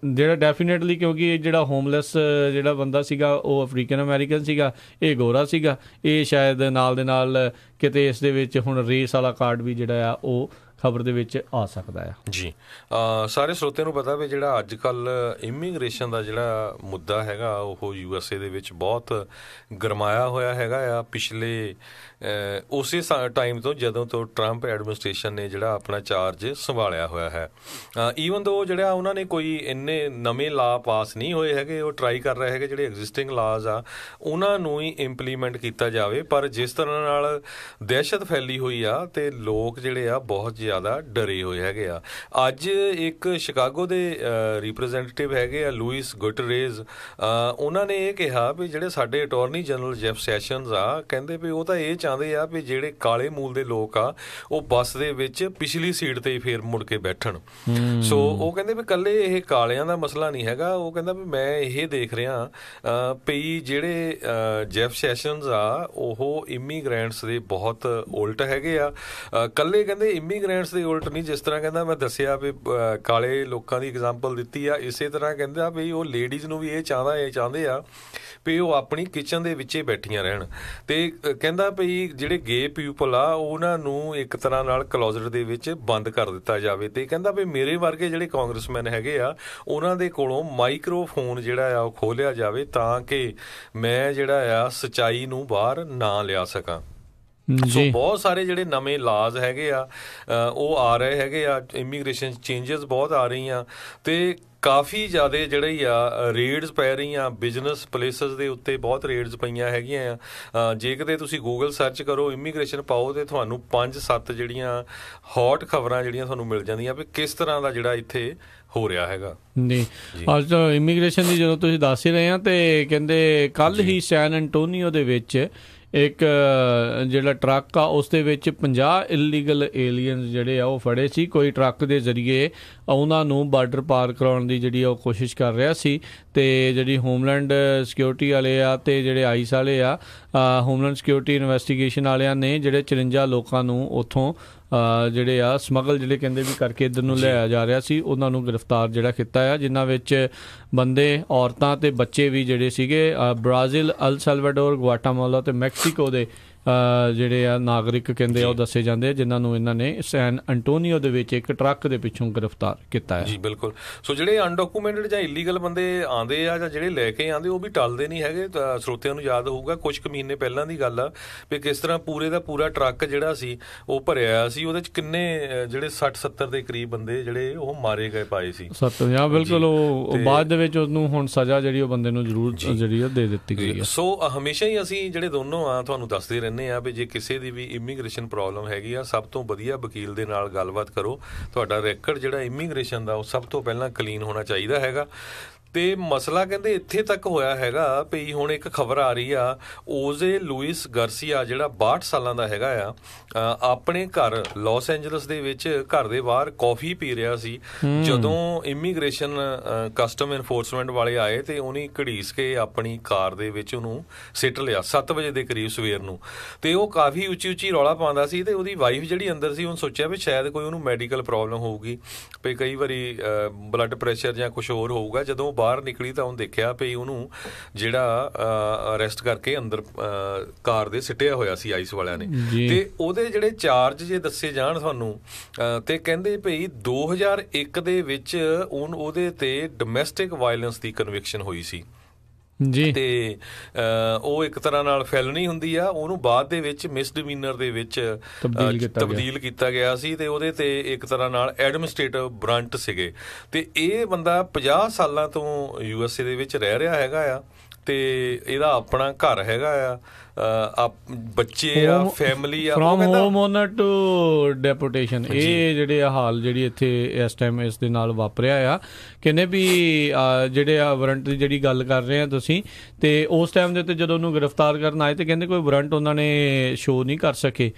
ਜਿਹੜਾ ਡੈਫੀਨੇਟਲੀ, ਕਿਉਂਕਿ ਜਿਹੜਾ ਹੋਮਲੈਸ ਜਿਹੜਾ ਬੰਦਾ ਸੀਗਾ ਉਹ ਅਫਰੀਕਨ ਅਮੈਰੀਕਨ ਸੀਗਾ, ਇਹ ਗੋਰਾ ਸੀਗਾ, ਇਹ ਸ਼ਾਇਦ ਨਾਲ ਦੇ ਨਾਲ ਕਿਤੇ ਇਸ ਦੇ ਵਿੱਚ ਹੁਣ ਰੇਸ ਵਾਲਾ ਕਾਰਡ ਵੀ ਜਿਹੜਾ ਆ ਉਹ ਖਬਰ ਦੇ ਵਿੱਚ ਆ ਸਕਦਾ ਆ। ਜੀ ਸਾਰੇ ਸਰੋਤਿਆਂ ਨੂੰ ਪਤਾ ਵੀ ਜਿਹੜਾ ਅੱਜ ਕੱਲ੍ਹ ਇਮੀਗ੍ਰੇਸ਼ਨ ਦਾ ਜਿਹੜਾ ਮੁੱਦਾ ਹੈਗਾ ਉਹ USA ਦੇ ਵਿੱਚ ਬਹੁਤ ਗਰਮਾਇਆ ਹੋਇਆ ਹੈਗਾ ਆ। ਪਿਛਲੇ ਉਸੇ ਟਾਈਮ ਤੋਂ ਜਦੋਂ ਤੋਂ ਟਰੰਪ ਐਡਮਿਨਿਸਟ੍ਰੇਸ਼ਨ ਨੇ ਜਿਹੜਾ ਆਪਣਾ ਚਾਰਜ ਸੰਭਾਲਿਆ ਹੋਇਆ ਹੈ, ਈਵਨ ਦੋ ਜਿਹੜਾ ਉਹਨਾਂ ਨੇ ਕੋਈ ਇੰਨੇ ਨਵੇਂ ਲਾਅ ਪਾਸ ਨਹੀਂ ਹੋਏ ਹੈਗੇ, ਉਹ ਟਰਾਈ ਕਰ ਰਹੇ ਹੈਗੇ ਜਿਹੜੇ ਐਗਜ਼ਿਸਟਿੰਗ ਲਾਜ਼ ਆ ਉਹਨਾਂ ਨੂੰ ਹੀ ਇੰਪਲੀਮੈਂਟ ਕੀਤਾ ਜਾਵੇ। ਪਰ ਜਿਸ ਤਰ੍ਹਾਂ ਨਾਲ ਦਹਿਸ਼ਤ ਫੈਲੀ ਹੋਈ ਆ ਤੇ ਲੋਕ ਜਿਹੜੇ ਆ ਬਹੁਤ ਜ਼ਿਆਦਾ ਡਰੇ ਹੋਏ ਹੈਗੇ ਆ। ਅੱਜ ਇੱਕ ਸ਼ਿਕਾਗੋ ਦੇ ਰਿਪਰੈਜ਼ੈਂਟੇਟਿਵ ਹੈਗੇ ਆ ਲੂਇਸ ਗੁਟਰੇਜ਼, ਉਹਨਾਂ ਨੇ ਇਹ ਕਿਹਾ ਵੀ ਜਿਹੜੇ ਸਾਡੇ ਅਟਾਰਨੀ ਜਨਰਲ ਜੈਫ ਸੈਸ਼ਨਜ਼ ਆ, ਕਹਿੰਦੇ ਵੀ ਉਹ ਤਾਂ ਇਹ ਚਾਹੁੰਦੇ ਆ ਵੀ ਜਿਹੜੇ ਕਾਲੇ ਮੂਲ ਦੇ ਲੋਕ ਆ ਉਹ ਬੱਸ ਦੇ ਵਿੱਚ ਪਿਛਲੀ ਸੀਟ ਤੇ ਫੇਰ ਮੁੜ ਕੇ ਬੈਠਣ। ਸੋ ਉਹ ਕਹਿੰਦੇ ਵੀ ਇਕੱਲੇ ਇਹ ਕਾਲਿਆਂ ਦਾ ਮਸਲਾ ਨਹੀਂ ਹੈਗਾ। ਉਹ ਕਹਿੰਦਾ ਵੀ ਮੈਂ ਇਹ ਦੇਖ ਰਿਹਾ ਵੀ ਜਿਹੜੇ ਜੈਫ ਸੈਸ਼ਨਜ਼ ਆ ਉਹ ਇਮੀਗ੍ਰੈਂਟਸ ਦੇ ਬਹੁਤ ਉਲਟ ਹੈਗੇ ਆ। ਇਕੱਲੇ ਕਹਿੰਦੇ ਇਮੀਗ੍ਰੈਂਟਸ ਦੇ ਉਲਟ ਨਹੀਂ, ਜਿਸ ਤਰ੍ਹਾਂ ਕਹਿੰਦਾ ਮੈਂ ਦੱਸਿਆ ਵੀ ਕਾਲੇ ਲੋਕਾਂ ਦੀ ਐਗਜ਼ਾਮਪਲ ਦਿੱਤੀ ਆ, ਇਸੇ ਤਰ੍ਹਾਂ ਕਹਿੰਦਾ ਵੀ ਉਹ ਲੇਡੀਜ਼ ਨੂੰ ਵੀ ਇਹ ਚਾਹੁੰਦੇ ਆ ਵੀ ਉਹ ਆਪਣੀ ਕਿਚਨ ਦੇ ਵਿੱਚ ਬੈਠੀਆਂ ਰਹਿਣ। ਤੇ ਕਹਿੰਦਾ ਵੀ ਜਿਹੜੇ ਗੇ ਪੀਪਲ ਆ ਉਹਨਾਂ ਨੂੰ ਇੱਕ ਤਰ੍ਹਾਂ ਨਾਲ ਕਲੋਜ਼ਟ ਦੇ ਵਿੱਚ ਬੰਦ ਕਰ ਦਿੱਤਾ ਜਾਵੇ। ਤੇ ਕਹਿੰਦਾ ਵੀ ਮੇਰੇ ਵਰਗੇ ਜਿਹੜੇ ਕਾਂਗਰਸਮੈਨ ਹੈਗੇ ਆ ਉਹਨਾਂ ਦੇ ਕੋਲੋਂ ਮਾਈਕਰੋਫੋਨ ਜਿਹੜਾ ਆ ਉਹ ਖੋਲਿਆ ਜਾਵੇ ਤਾਂ ਕਿ ਮੈਂ ਜਿਹੜਾ ਆ ਸੱਚਾਈ ਨੂੰ ਬਾਹਰ ਨਾ ਲਿਆ ਸਕਾਂ। ਸੋ ਬਹੁਤ ਸਾਰੇ ਜਿਹੜੇ ਨਵੇਂ ਲਾਜ਼ ਹੈਗੇ ਆ ਉਹ ਆ ਰਹੇ ਹੈਗੇ ਆ, ਇਮੀਗ੍ਰੇਸ਼ਨ ਚੇਂਜਸ ਬਹੁਤ ਆ ਰਹੀਆਂ ਤੇ ਕਾਫੀ ਜ਼ਿਆਦਾ ਜਿਹੜੇ ਆ ਰੇਡਸ ਪੈ ਰਹੀਆਂ। ਬਿਜ਼ਨਸ ਪਲੇਸਿਸ ਦੇ ਉੱਤੇ ਬਹੁਤ ਰੇਡਸ ਪਈਆਂ ਹੈਗੀਆਂ ਆ। ਜੇ ਕਿਤੇ ਤੁਸੀਂ ਗੂਗਲ ਸਰਚ ਕਰੋ ਇਮੀਗ੍ਰੇਸ਼ਨ ਪਾਓ ਤੇ ਤੁਹਾਨੂੰ 5-7 ਜਿਹੜੀਆਂ ਹੌਟ ਖਬਰਾਂ ਜਿਹੜੀਆਂ ਤੁਹਾਨੂੰ ਮਿਲ ਜਾਂਦੀਆਂ ਵੀ ਕਿਸ ਤਰ੍ਹਾਂ ਦਾ ਜਿਹੜਾ ਇੱਥੇ ਹੋ ਰਿਹਾ ਹੈਗਾ। ਜੀ ਅੱਜ ਇਮੀਗ੍ਰੇਸ਼ਨ ਦੀ ਜਦੋਂ ਤੁਸੀਂ ਦੱਸ ਹੀ ਰਹੇ ਆ ਤੇ ਕਹਿੰਦੇ ਕੱਲ ਹੀ ਸੈਨ ਐਂਟੋਨੀਓ ਦੇ ਵਿੱਚ ਇੱਕ ਜਿਹੜਾ ਟਰੱਕ ਆ ਉਸ ਦੇ ਵਿੱਚ 50 ਇਲੀਗਲ ਏਲੀਅਨਸ ਜਿਹੜੇ ਆ ਉਹ ਫੜੇ ਸੀ। ਕੋਈ ਟਰੱਕ ਦੇ ਜ਼ਰੀਏ ਉਹਨਾਂ ਨੂੰ ਬਾਰਡਰ ਪਾਰ ਕਰਾਉਣ ਦੀ ਜਿਹੜੀ ਉਹ ਕੋਸ਼ਿਸ਼ ਕਰ ਰਿਹਾ ਸੀ ਤੇ ਜਿਹੜੀ ਹੋਮਲੈਂਡ ਸਿਕਿਉਰਿਟੀ ਵਾਲੇ ਆ ਤੇ ਜਿਹੜੇ ਆਈਸ ਵਾਲੇ ਆ, ਹੋਮਲੈਂਡ ਸਿਕਿਉਰਿਟੀ ਇਨਵੈਸਟੀਗੇਸ਼ਨ ਵਾਲਿਆਂ ਨੇ ਜਿਹੜੇ 54 ਲੋਕਾਂ ਨੂੰ ਉੱਥੋਂ ਜਿਹੜੇ ਆ ਸਮਗਲ ਜਿਹੜੇ ਕਹਿੰਦੇ ਵੀ ਕਰਕੇ ਇੱਧਰ ਨੂੰ ਲਿਆਇਆ ਜਾ ਰਿਹਾ ਸੀ, ਉਹਨਾਂ ਨੂੰ ਗ੍ਰਿਫਤਾਰ ਜਿਹੜਾ ਕੀਤਾ ਆ, ਜਿਨ੍ਹਾਂ ਵਿੱਚ ਬੰਦੇ, ਔਰਤਾਂ ਤੇ ਬੱਚੇ ਵੀ ਜਿਹੜੇ ਸੀਗੇ। ਬ੍ਰਾਜ਼ੀਲ, ਅਲ ਸੈਲਵਾਡੋਰ, ਗੁਆਟਾਮਾਲਾ ਤੇ ਮੈਕਸੀਕੋ ਦੇ ਜਿਹੜੇ ਆ ਨਾਗਰਿਕ ਕਹਿੰਦੇ ਆ ਉਹ ਦੱਸੇ ਜਾਂਦੇ ਆ, ਜਿਨ੍ਹਾਂ ਨੂੰ ਇਹਨਾਂ ਨੇ ਸੈਨ ਐਂਟੋਨੀਓ ਦੇ ਵਿੱਚ ਇੱਕ ਟਰੱਕ ਦੇ ਪਿੱਛੋਂ ਗ੍ਰਿਫਤਾਰ ਕੀਤਾ ਹੈ। ਜੀ ਬਿਲਕੁਲ। ਸੋ ਜਿਹੜੇ ਅਨਡਾਕੂਮੈਂਟਡ ਜਾਂ ਇਲੀਗਲ ਬੰਦੇ ਆਉਂਦੇ ਆ ਜਾਂ ਜਿਹੜੇ ਲੈ ਕੇ ਆਉਂਦੇ ਉਹ ਵੀ ਟਲਦੇ ਨਹੀਂ ਹੈਗੇ। ਸਰੋਤਿਆਂ ਨੂੰ ਯਾਦ ਹੋਊਗਾ ਕੁਝ ਕੁ ਮਹੀਨੇ ਪਹਿਲਾਂ ਦੀ ਗੱਲ ਆ ਵੀ ਕਿਸ ਤਰ੍ਹਾਂ ਪੂਰੇ ਦਾ ਪੂਰਾ ਟਰੱਕ ਜਿਹੜਾ ਸੀ ਉਹ ਭਰਿਆ ਸੀ, ਉਹਦੇ 'ਚ ਕਿੰਨੇ ਜਿਹੜੇ 60-70 ਦੇ ਕਰੀਬ ਬੰਦੇ ਜਿਹੜੇ ਉਹ ਮਾਰੇ ਗਏ ਪਾਏ ਸੀ। ਬਿਲਕੁਲ। ਉਹ ਬਾਅਦ ਦੇ ਵਿੱਚ ਉਹਨੂੰ ਹੁਣ ਸਜ਼ਾ ਜਿਹੜੀ ਉਹ ਬੰਦੇ ਨੂੰ ਜ਼ਰੂਰ ਜਿਹੜੀ ਦੇ ਦਿੱਤੀ ਗਈ ਹੈ। ਸੋ ਹਮੇਸ਼ਾ ਹੀ ਅਸੀਂ ਜਿਹੜੇ ਦੋਨੋਂ ਆ ਤੁਹਾਨੂੰ ਦੱਸਦੇ ਰਹਿੰਦੇ ਕਹਿੰਦੇ ਆ ਵੀ ਜੇ ਕਿਸੇ ਦੀ ਵੀ ਇਮੀਗ੍ਰੇਸ਼ਨ ਪ੍ਰੋਬਲਮ ਹੈਗੀ ਆ, ਸਭ ਤੋਂ ਵਧੀਆ ਵਕੀਲ ਦੇ ਨਾਲ ਗੱਲਬਾਤ ਕਰੋ। ਤੁਹਾਡਾ ਰੈਕਡ ਜਿਹੜਾ ਇਮੀਗ੍ਰੇਸ਼ਨ ਦਾ ਉਹ ਸਭ ਤੋਂ ਪਹਿਲਾਂ ਕਲੀਨ ਹੋਣਾ ਚਾਹੀਦਾ ਹੈਗਾ। ਤੇ ਮਸਲਾ ਕਹਿੰਦੇ ਇੱਥੇ ਤੱਕ ਹੋਇਆ ਹੈਗਾ ਵੀ ਹੁਣ ਇੱਕ ਖਬਰ ਆ ਰਹੀ ਆ, ਓਜ਼ੇ ਲੂਇਸ ਗਾਰਸੀਆ ਜਿਹੜਾ 62 ਸਾਲਾਂ ਦਾ ਹੈਗਾ ਆ, ਆਪਣੇ ਘਰ ਲਾਸ ਐਂਜਲਸ ਦੇ ਵਿੱਚ ਘਰ ਦੇ ਬਾਹਰ ਕੌਫੀ ਪੀ ਰਿਹਾ ਸੀ। ਜਦੋਂ ਇਮੀਗ੍ਰੇਸ਼ਨ ਕਸਟਮ ਇਨਫੋਰਸਮੈਂਟ ਵਾਲੇ ਆਏ ਤੇ ਉਹਨੇ ਘੜੀਸ ਕੇ ਆਪਣੀ ਕਾਰ ਦੇ ਵਿੱਚ ਉਹਨੂੰ ਸਿੱਟ ਲਿਆ 7 ਵਜੇ ਦੇ ਕਰੀਬ ਸਵੇਰ ਨੂੰ। ਤੇ ਉਹ ਕਾਫੀ ਉੱਚੀ ਉੱਚੀ ਰੌਲਾ ਪਾਉਂਦਾ ਸੀ ਤੇ ਉਹਦੀ ਵਾਈਫ ਜਿਹੜੀ ਅੰਦਰ ਸੀ, ਉਹਨੇ ਸੋਚਿਆ ਵੀ ਸ਼ਾਇਦ ਕੋਈ ਉਹਨੂੰ ਮੈਡੀਕਲ ਪ੍ਰੋਬਲਮ ਹੋਊਗੀ, ਵੀ ਕਈ ਵਾਰੀ ਬਲੱਡ ਪ੍ਰੈਸ਼ਰ ਜਾਂ ਕੁਛ ਹੋਰ ਹੋਊਗਾ। ਜਦੋਂ ਬਾਹਰ ਨਿਕਲੀ ਤਾਂ ਉਹਨੇ ਦੇਖਿਆ ਵੀ ਉਹਨੂੰ ਜਿਹੜਾ ਅਰੈਸਟ ਕਰਕੇ ਅੰਦਰ ਕਾਰ ਦੇ ਸਿੱਟਿਆ ਹੋਇਆ ਸੀ ਆਈਸ ਵਾਲਿਆਂ ਨੇ। ਤੇ ਉਹਦੇ ਜਿਹੜੇ ਚਾਰਜ ਜੇ ਦੱਸੇ ਜਾਣ ਤੁਹਾਨੂੰ, ਤੇ ਕਹਿੰਦੇ ਭਈ 2001 ਦੇ ਵਿੱਚ ਉਹਦੇ ਤੇ ਡੋਮੈਸਟਿਕ ਵਾਇਲੈਂਸ ਦੀ ਕਨਵਿਕਸ਼ਨ ਹੋਈ ਸੀ ਜੀ। ਤੇ ਉਹ ਇੱਕ ਤਰ੍ਹਾਂ ਨਾਲ ਫੈਲਨੀ ਹੁੰਦੀ ਆ, ਉਹਨੂੰ ਬਾਅਦ ਦੇ ਵਿੱਚ ਮਿਸਡਿਮੀਨਰ ਦੇ ਵਿੱਚ ਤਬਦੀਲ ਕੀਤਾ ਗਿਆ ਸੀ ਤੇ ਉਹਦੇ ਤੇ ਇੱਕ ਤਰ੍ਹਾਂ ਨਾਲ ਐਡਮਿਨਿਸਟ੍ਰੇਟਿਵ ਬ੍ਰਾਂਟ ਸੀਗੇ। ਤੇ ਇਹ ਬੰਦਾ 50 ਸਾਲਾਂ ਤੋਂ USA ਦੇ ਵਿੱਚ ਰਹਿ ਰਿਹਾ ਹੈਗਾ ਆ ਤੇ ਇਹਦਾ ਆਪਣਾ ਘਰ ਹੈਗਾ ਆ, ਬੱਚੇ ਆ, ਫੈਮਿਲੀ ਆ। From home owner to deputation, ਇਹ ਜਿਹੜੇ ਹਾਲ ਜਿਹੜੀ ਇੱਥੇ ਇਸ ਟਾਈਮ ਇਸ ਦੇ ਨਾਲ ਵਾਪਰਿਆ ਆ। ਕਹਿੰਦੇ ਵੀ ਜਿਹੜੇ ਆ ਵਾਰੰਟ ਦੀ ਜਿਹੜੀ ਗੱਲ ਕਰ ਰਹੇ ਆ ਤੁਸੀਂ, ਤੇ ਉਸ ਟਾਈਮ ਦੇ ਉੱਤੇ ਜਦੋਂ ਉਹਨੂੰ ਗ੍ਰਿਫਤਾਰ ਕਰਨ ਆਏ ਤੇ ਕਹਿੰਦੇ ਕੋਈ ਵਾਰੰਟ ਉਹਨਾਂ ਨੇ ਸ਼ੋਅ ਨਹੀਂ ਕਰ ਸਕੇ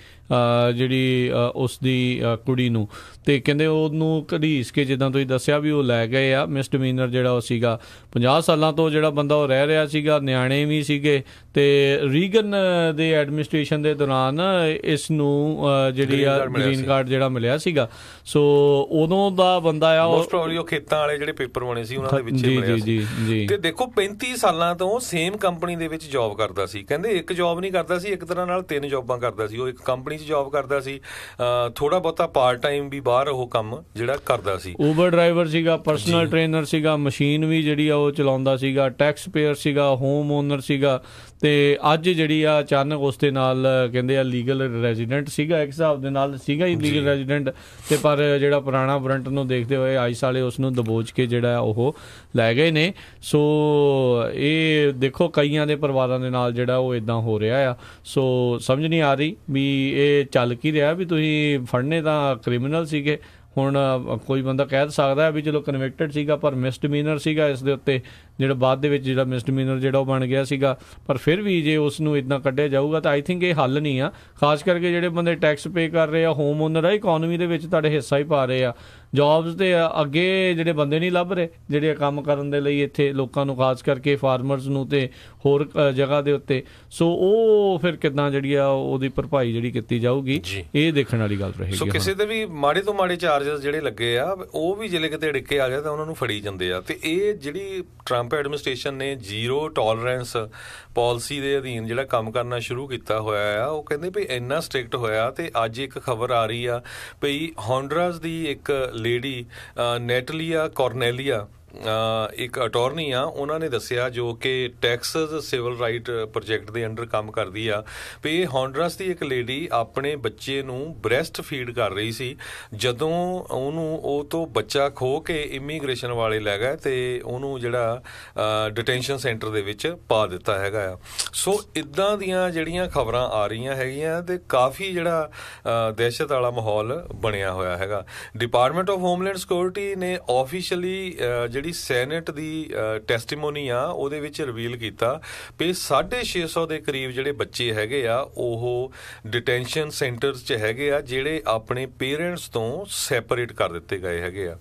ਜਿਹੜੀ ਉਸ ਦੀ ਕੁੜੀ ਨੂੰ। ਤੇ ਕਹਿੰਦੇ ਉਹਨੂੰ ਘੜੀਸ ਕੇ, ਜਿੱਦਾਂ ਤੁਸੀਂ ਦੱਸਿਆ ਵੀ ਉਹ ਲੈ ਗਏ ਆ। ਮਿਸਡਿਮੀਨਰ ਜਿਹੜਾ ਉਹ ਸੀਗਾ 50 ਸਾਲਾਂ ਤੋਂ ਜਿਹੜਾ ਬੰਦਾ ਉਹ ਰਹਿ ਰਿਹਾ ਸੀਗਾ, ਨਿਆਣੇ ਵੀ ਸੀਗੇ। ਤੇ ਰੀਗਨ ਦੇ ਐਡਮਿਨਿਸਟ੍ਰੇਸ਼ਨ ਦੇ ਦੌਰਾਨ ਇਸ ਨੂੰ ਜਿਹੜੀ ਆ ਗ੍ਰੀਨ ਕਾਰਡ ਜਿਹੜਾ ਮਿਲਿਆ ਸੀਗਾ। ਸੋ ਉਦੋਂ ਦਾ ਬੰਦਾ ਆ, ਉਹ ਖੇਤਾਂ ਵਾਲੇ ਜਿਹੜੇ ਪੇਪਰ ਬਣੇ ਸੀ ਉਹਨਾਂ ਦੇ ਵਿੱਚ ਮਿਲਿਆ ਸੀ। ਤੇ ਦੇਖੋ 35 ਸਾਲਾਂ ਤੋਂ ਸੇਮ ਕੰਪਨੀ ਦੇ ਵਿੱਚ ਜੌਬ ਕਰਦਾ ਸੀ। ਕਹਿੰਦੇ ਇੱਕ ਜੌਬ ਨਹੀਂ ਕਰਦਾ ਸੀ, ਇੱਕ ਤਰ੍ਹਾਂ ਨਾਲ 3 ਜੌਬਾਂ ਕਰਦਾ ਸੀ। ਉਹ ਇੱਕ ਕੰਪਨੀ 'ਚ ਜੌਬ ਕਰਦਾ ਸੀ, ਥੋੜਾ ਬਹੁਤਾ ਪਾਰਟ ਟਾਈਮ ਵੀ ਬਾਹਰ ਉਹ ਕੰਮ ਜਿਹੜਾ ਕਰਦਾ ਸੀ। ਊਬਰ ਡਰਾਈਵਰ ਸੀਗਾ, ਪਰਸਨਲ ਟ੍ਰੇਨਰ ਸੀਗਾ, ਮਸ਼ੀਨ ਵੀ ਜਿਹੜੀ ਆ ਉਹ ਚਲਾਉਂਦਾ ਸੀਗਾ, ਟੈਕਸ ਪੇਅਰ ਸੀਗਾ, ਹੋਮ ਓਨਰ ਸੀਗਾ। ਤੇ ਅੱਜ ਜਿਹੜੀ ਆ ਅਚਾਨਕ ਉਸ ਦੇ ਨਾਲ ਕਹਿੰਦੇ ਆ ਲੀਗਲ ਰੈਜ਼ੀਡੈਂਟ ਸੀਗਾ, ਇੱਕ ਹਿਸਾਬ ਦੇ ਨਾਲ ਸੀਗਾ ਹੀ ਲੀਗਲ ਰੈਜ਼ੀਡੈਂਟ। ਤੇ ਪਰ ਜਿਹੜਾ ਪੁਰਾਣਾ ਵਾਰੰਟ ਨੂੰ ਦੇਖਦੇ ਹੋਏ ਆਈਸ ਵਾਲੇ ਉਸ ਨੂੰ ਦਬੋਚ ਕੇ ਜਿਹੜਾ ਉਹ ਲੈ ਗਏ ਨੇ। ਸੋ ਇਹ ਦੇਖੋ ਕਈਆਂ ਦੇ ਪਰਿਵਾਰਾਂ ਦੇ ਨਾਲ ਜਿਹੜਾ ਉਹ ਇਦਾਂ ਹੋ ਰਿਹਾ ਆ। ਸੋ ਸਮਝ ਨਹੀਂ ਆ ਰਹੀ ਵੀ ਇਹ ਚੱਲ ਕੀ ਰਿਹਾ, ਵੀ ਤੁਸੀਂ ਫੜਨੇ ਤਾਂ ਕ੍ਰਿਮੀਨਲ ਸੀਗੇ। ਹੁਣ ਕੋਈ ਬੰਦਾ ਕਹਿ ਸਕਦਾ ਵੀ ਚਲੋ ਕਨਵਿਕਟਡ ਸੀਗਾ ਪਰ ਮਿਸਡਿਮੀਨਰ ਸੀਗਾ ਇਸ ਦੇ ਉੱਤੇ, ਜਿਹੜਾ ਬਾਅਦ ਦੇ ਵਿੱਚ ਜਿਹੜਾ ਮਿਸਡਿਮੀਨਰ ਜਿਹੜਾ ਉਹ ਬਣ ਗਿਆ ਸੀਗਾ। ਪਰ ਫਿਰ ਵੀ ਜੇ ਉਸ ਨੂੰ ਇੱਦਾਂ ਕੱਢਿਆ ਜਾਊਗਾ ਤਾਂ ਆਈ ਥਿੰਕ ਇਹ ਹੱਲ ਨਹੀਂ ਆ। ਖਾਸ ਕਰਕੇ ਜਿਹੜੇ ਬੰਦੇ ਟੈਕਸ ਪੇ ਕਰ ਰਹੇ ਆ, ਹੋਮ ਓਨਰ ਆ, ਇਕੋਨਮੀ ਦੇ ਵਿੱਚ ਤੁਹਾਡੇ ਹਿੱਸਾ ਹੀ ਪਾ ਰਹੇ ਆ। ਜੌਬਸ ਤੇ ਅੱਗੇ ਜਿਹੜੇ ਬੰਦੇ ਨਹੀਂ ਲੱਭ ਰਹੇ ਜਿਹੜੇ ਕੰਮ ਕਰਨ ਦੇ ਲਈ ਇੱਥੇ ਲੋਕਾਂ ਨੂੰ, ਖਾਸ ਕਰਕੇ ਫਾਰਮਰਸ ਨੂੰ ਤੇ ਹੋਰ ਜਗ੍ਹਾ ਦੇ ਉੱਤੇ। ਸੋ ਉਹ ਫਿਰ ਕਿੱਦਾਂ ਜਿਹੜੀ ਆ ਉਹਦੀ ਭਰਪਾਈ ਜਿਹੜੀ ਕੀਤੀ ਜਾਊਗੀ, ਇਹ ਦੇਖਣ ਵਾਲੀ ਗੱਲ ਰਹੇਗੀ। ਸੋ ਕਿਸੇ ਦੇ ਵੀ ਮਾੜੇ ਤੋਂ ਮਾੜੇ ਚਾਰਜਸ ਜਿਹੜੇ ਲੱਗੇ ਆ ਉਹ ਵੀ ਜਿਹੜੇ ਕਿਤੇ ਅੜਿੱਕੇ ਆ ਗਏ ਤਾਂ ਉਹਨਾਂ ਨੂੰ ਫੜੀ ਜਾਂਦੇ ਆ। ਤੇ ਇਹ ਜਿਹੜੀ ਟਰੰਪ ਐਡਮਿਨਿਸਟ੍ਰੇਸ਼ਨ ਨੇ ਜ਼ੀਰੋ ਟੋਲਰੈਂਸ ਪਾਲਿਸੀ ਦੇ ਅਧੀਨ ਜਿਹੜਾ ਕੰਮ ਕਰਨਾ ਸ਼ੁਰੂ ਕੀਤਾ ਹੋਇਆ ਆ, ਉਹ ਕਹਿੰਦੇ ਵੀ ਇੰਨਾ ਸਟ੍ਰਿਕਟ ਹੋਇਆ। ਤੇ ਅੱਜ ਇੱਕ ਖਬਰ ਆ ਰਹੀ ਆ ਵੀ ਹੌਂਡਰਾਸ ਦੀ ਇੱਕ ਲੇਡੀ ਨੈਟਲੀਆ ਕੋਰਨੇਲੀਆ ਇੱਕ ਅਟਾਰਨੀ ਆ, ਉਹਨਾਂ ਨੇ ਦੱਸਿਆ, ਜੋ ਕਿ ਟੈਕਸਸ ਸਿਵਲ ਰਾਈਟ ਪ੍ਰੋਜੈਕਟ ਦੇ ਅੰਡਰ ਕੰਮ ਕਰਦੀ ਆ, ਵੀ ਇਹ ਹੌਂਡਰਾਸ ਦੀ ਇੱਕ ਲੇਡੀ ਆਪਣੇ ਬੱਚੇ ਨੂੰ ਬ੍ਰੈਸਟ ਫੀਡ ਕਰ ਰਹੀ ਸੀ ਜਦੋਂ ਉਹਨੂੰ ਉਹ ਤੋਂ ਬੱਚਾ ਖੋਹ ਕੇ ਇਮੀਗ੍ਰੇਸ਼ਨ ਵਾਲੇ ਲੈ ਗਏ ਤੇ ਉਹਨੂੰ ਜਿਹੜਾ ਡਿਟੈਂਸ਼ਨ ਸੈਂਟਰ ਦੇ ਵਿੱਚ ਪਾ ਦਿੱਤਾ ਹੈਗਾ ਆ। ਸੋ ਇੱਦਾਂ ਦੀਆਂ ਜਿਹੜੀਆਂ ਖਬਰਾਂ ਆ ਰਹੀਆਂ ਹੈਗੀਆਂ ਤੇ ਕਾਫੀ ਜਿਹੜਾ ਦਹਿਸ਼ਤ ਵਾਲਾ ਮਾਹੌਲ ਬਣਿਆ ਹੋਇਆ ਹੈਗਾ। ਡਿਪਾਰਟਮੈਂਟ ਆਫ ਹੋਮਲੈਂਡ ਸਿਕਿਉਰਿਟੀ ਨੇ ਆਫੀਸ਼ੀਅਲੀ ਜਿਹੜੀ ਸੈਨੇਟ ਦੀ ਟੈਸਟੀਮੋਨੀ ਆ ਉਹਦੇ ਵਿੱਚ ਰਿਵੀਲ ਕੀਤਾ ਵੀ 650 ਦੇ ਕਰੀਬ ਜਿਹੜੇ ਬੱਚੇ ਹੈਗੇ ਆ ਉਹ ਡਿਟੈਂਸ਼ਨ ਸੈਂਟਰਸ 'ਚ ਹੈਗੇ ਆ ਜਿਹੜੇ ਆਪਣੇ ਪੇਰੈਂਟਸ ਤੋਂ ਸੈਪਰੇਟ ਕਰ ਦਿੱਤੇ ਗਏ ਹੈਗੇ ਆ।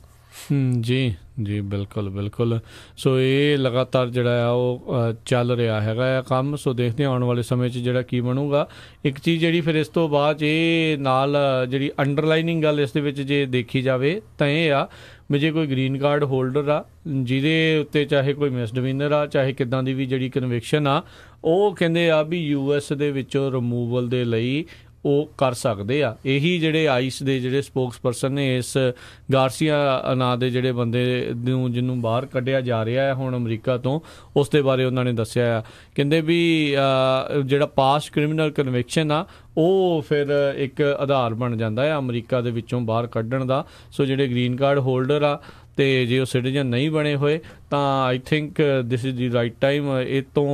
ਜੀ ਜੀ ਬਿਲਕੁਲ ਬਿਲਕੁਲ। ਸੋ ਇਹ ਲਗਾਤਾਰ ਜਿਹੜਾ ਆ ਉਹ ਚੱਲ ਰਿਹਾ ਹੈਗਾ ਆ ਕੰਮ। ਸੋ ਦੇਖਦੇ ਆਉਣ ਵਾਲੇ ਸਮੇਂ 'ਚ ਜਿਹੜਾ ਕੀ ਬਣੂਗਾ। ਇੱਕ ਚੀਜ਼ ਜਿਹੜੀ ਫਿਰ ਇਸ ਤੋਂ ਬਾਅਦ ਇਹ ਨਾਲ ਜਿਹੜੀ ਅੰਡਰਲਾਈਨਿੰਗ ਗੱਲ ਇਸ ਦੇ ਵਿੱਚ ਜੇ ਦੇਖੀ ਜਾਵੇ ਤਾਂ ਇਹ ਆ ਵੀ ਜੇ ਕੋਈ ਗ੍ਰੀਨ ਕਾਰਡ ਹੋਲਡਰ ਆ ਜਿਹਦੇ ਉੱਤੇ ਚਾਹੇ ਕੋਈ ਮਿਸਡਿਮੀਨਰ ਆ, ਚਾਹੇ ਕਿੱਦਾਂ ਦੀ ਵੀ ਜਿਹੜੀ ਕਨਵਿਕਸ਼ਨ ਆ, ਉਹ ਕਹਿੰਦੇ ਆ ਵੀ US ਦੇ ਵਿੱਚੋਂ ਰਿਮੂਵਲ ਦੇ ਲਈ ਉਹ ਕਰ ਸਕਦੇ ਆ। ਇਹੀ ਜਿਹੜੇ ਆਈਸ ਦੇ ਜਿਹੜੇ ਸਪੋਕਸ ਪਰਸਨ ਨੇ ਇਸ ਗਾਰਸੀਆ ਨਾਂ ਦੇ ਜਿਹੜੇ ਬੰਦੇ ਨੂੰ ਜਿਹਨੂੰ ਬਾਹਰ ਕੱਢਿਆ ਜਾ ਰਿਹਾ ਹੈ ਹੁਣ ਅਮਰੀਕਾ ਤੋਂ, ਉਸ ਦੇ ਬਾਰੇ ਉਹਨਾਂ ਨੇ ਦੱਸਿਆ ਆ। ਕਹਿੰਦੇ ਵੀ ਜਿਹੜਾ ਪਾਸਟ ਕ੍ਰਿਮੀਨਲ ਕਨਵਿਕਸ਼ਨ ਆ ਉਹ ਫਿਰ ਇੱਕ ਆਧਾਰ ਬਣ ਜਾਂਦਾ ਹੈ ਅਮਰੀਕਾ ਦੇ ਵਿੱਚੋਂ ਬਾਹਰ ਕੱਢਣ ਦਾ। ਸੋ ਜਿਹੜੇ ਗ੍ਰੀਨ ਕਾਰਡ ਹੋਲਡਰ ਆ ਤੇ ਜੇ ਉਹ ਸਿਟੀਜ਼ਨ ਨਹੀਂ ਬਣੇ ਹੋਏ ਤਾਂ I think this is the right time. ਇਹ ਤੋਂ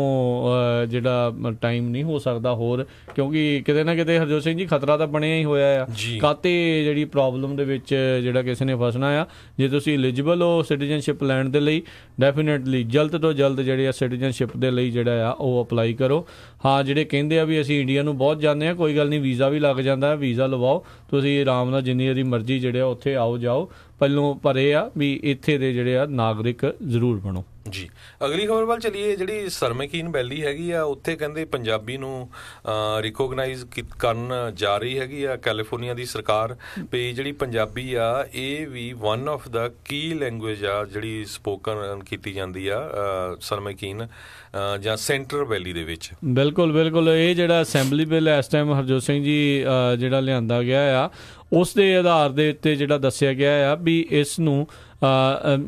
ਜਿਹੜਾ ਟਾਈਮ ਨਹੀਂ ਹੋ ਸਕਦਾ ਹੋਰ, ਕਿਉਂਕਿ ਕਿਤੇ ਨਾ ਕਿਤੇ ਹਰਜੋਤ ਸਿੰਘ ਜੀ ਖਤਰਾ ਤਾਂ ਬਣਿਆ ਹੀ ਹੋਇਆ ਆ। ਕਾਤੇ ਜਿਹੜੀ ਪ੍ਰੋਬਲਮ ਦੇ ਵਿੱਚ ਜਿਹੜਾ ਕਿਸੇ ਨੇ ਫਸਣਾ ਆ, ਜੇ ਤੁਸੀਂ ਐਲੀਜੀਬਲ ਹੋ ਸਿਟੀਜ਼ਨਸ਼ਿਪ ਲੈਣ ਦੇ ਲਈ, ਡੈਫੀਨੇਟਲੀ ਜਲਦ ਤੋਂ ਜਲਦ ਜਿਹੜੇ ਆ ਸਿਟੀਜ਼ਨਸ਼ਿਪ ਦੇ ਲਈ ਜਿਹੜਾ ਆ ਉਹ ਅਪਲਾਈ ਕਰੋ। ਹਾਂ, ਜਿਹੜੇ ਕਹਿੰਦੇ ਆ ਵੀ ਅਸੀਂ ਇੰਡੀਆ ਨੂੰ ਬਹੁਤ ਜਾਂਦੇ ਹਾਂ, ਕੋਈ ਗੱਲ ਨਹੀਂ, ਵੀਜ਼ਾ ਵੀ ਲੱਗ ਜਾਂਦਾ, ਵੀਜ਼ਾ ਲਵਾਓ, ਤੁਸੀਂ ਆਰਾਮ ਨਾਲ ਜਿੰਨੀ ਇਹਦੀ ਮਰਜ਼ੀ ਜਿਹੜੇ ਆ ਉੱਥੇ ਆਓ ਜਾਓ ਪਹਿਲੋਂ, ਪਰ ਇਹ ਆ ਵੀ ਇੱਥੇ ਦੇ ਜਿਹੜੇ ਆ ਨਾਗਰਿਕ ਜ਼ਰੂਰ ਬਣੋ। ਜੀ, ਅਗਲੀ ਖਬਰ ਵੱਲ ਚਲੀਏ। ਜਿਹੜੀ ਸਰਮੇਕੀਨ ਵੈਲੀ ਹੈਗੀ ਆ, ਉੱਥੇ ਕਹਿੰਦੇ ਪੰਜਾਬੀ ਨੂੰ ਰਿਕੋਗਨਾਈਜ਼ ਕਰਨ ਜਾ ਰਹੀ ਹੈਗੀ ਆ ਕੈਲੀਫੋਰਨੀਆ ਦੀ ਸਰਕਾਰ, ਵੀ ਜਿਹੜੀ ਪੰਜਾਬੀ ਆ ਇਹ ਵੀ one of the key language ਆ ਜਿਹੜੀ ਸਪੋਕਨ ਕੀਤੀ ਜਾਂਦੀ ਆ ਸਰਮੇਕੀਨ ਜਾਂ ਸੈਂਟਰਲ ਵੈਲੀ ਦੇ ਵਿੱਚ। ਬਿਲਕੁਲ ਬਿਲਕੁਲ, ਇਹ ਜਿਹੜਾ ਅਸੈਂਬਲੀ ਬਿੱਲ ਇਸ ਟਾਈਮ ਹਰਜੋਤ ਸਿੰਘ ਜੀ ਜਿਹੜਾ ਲਿਆਂਦਾ ਗਿਆ ਆ, ਉਸ ਦੇ ਆਧਾਰ ਦੇ ਉੱਤੇ ਜਿਹੜਾ ਦੱਸਿਆ ਗਿਆ ਆ ਵੀ ਇਸ ਨੂੰ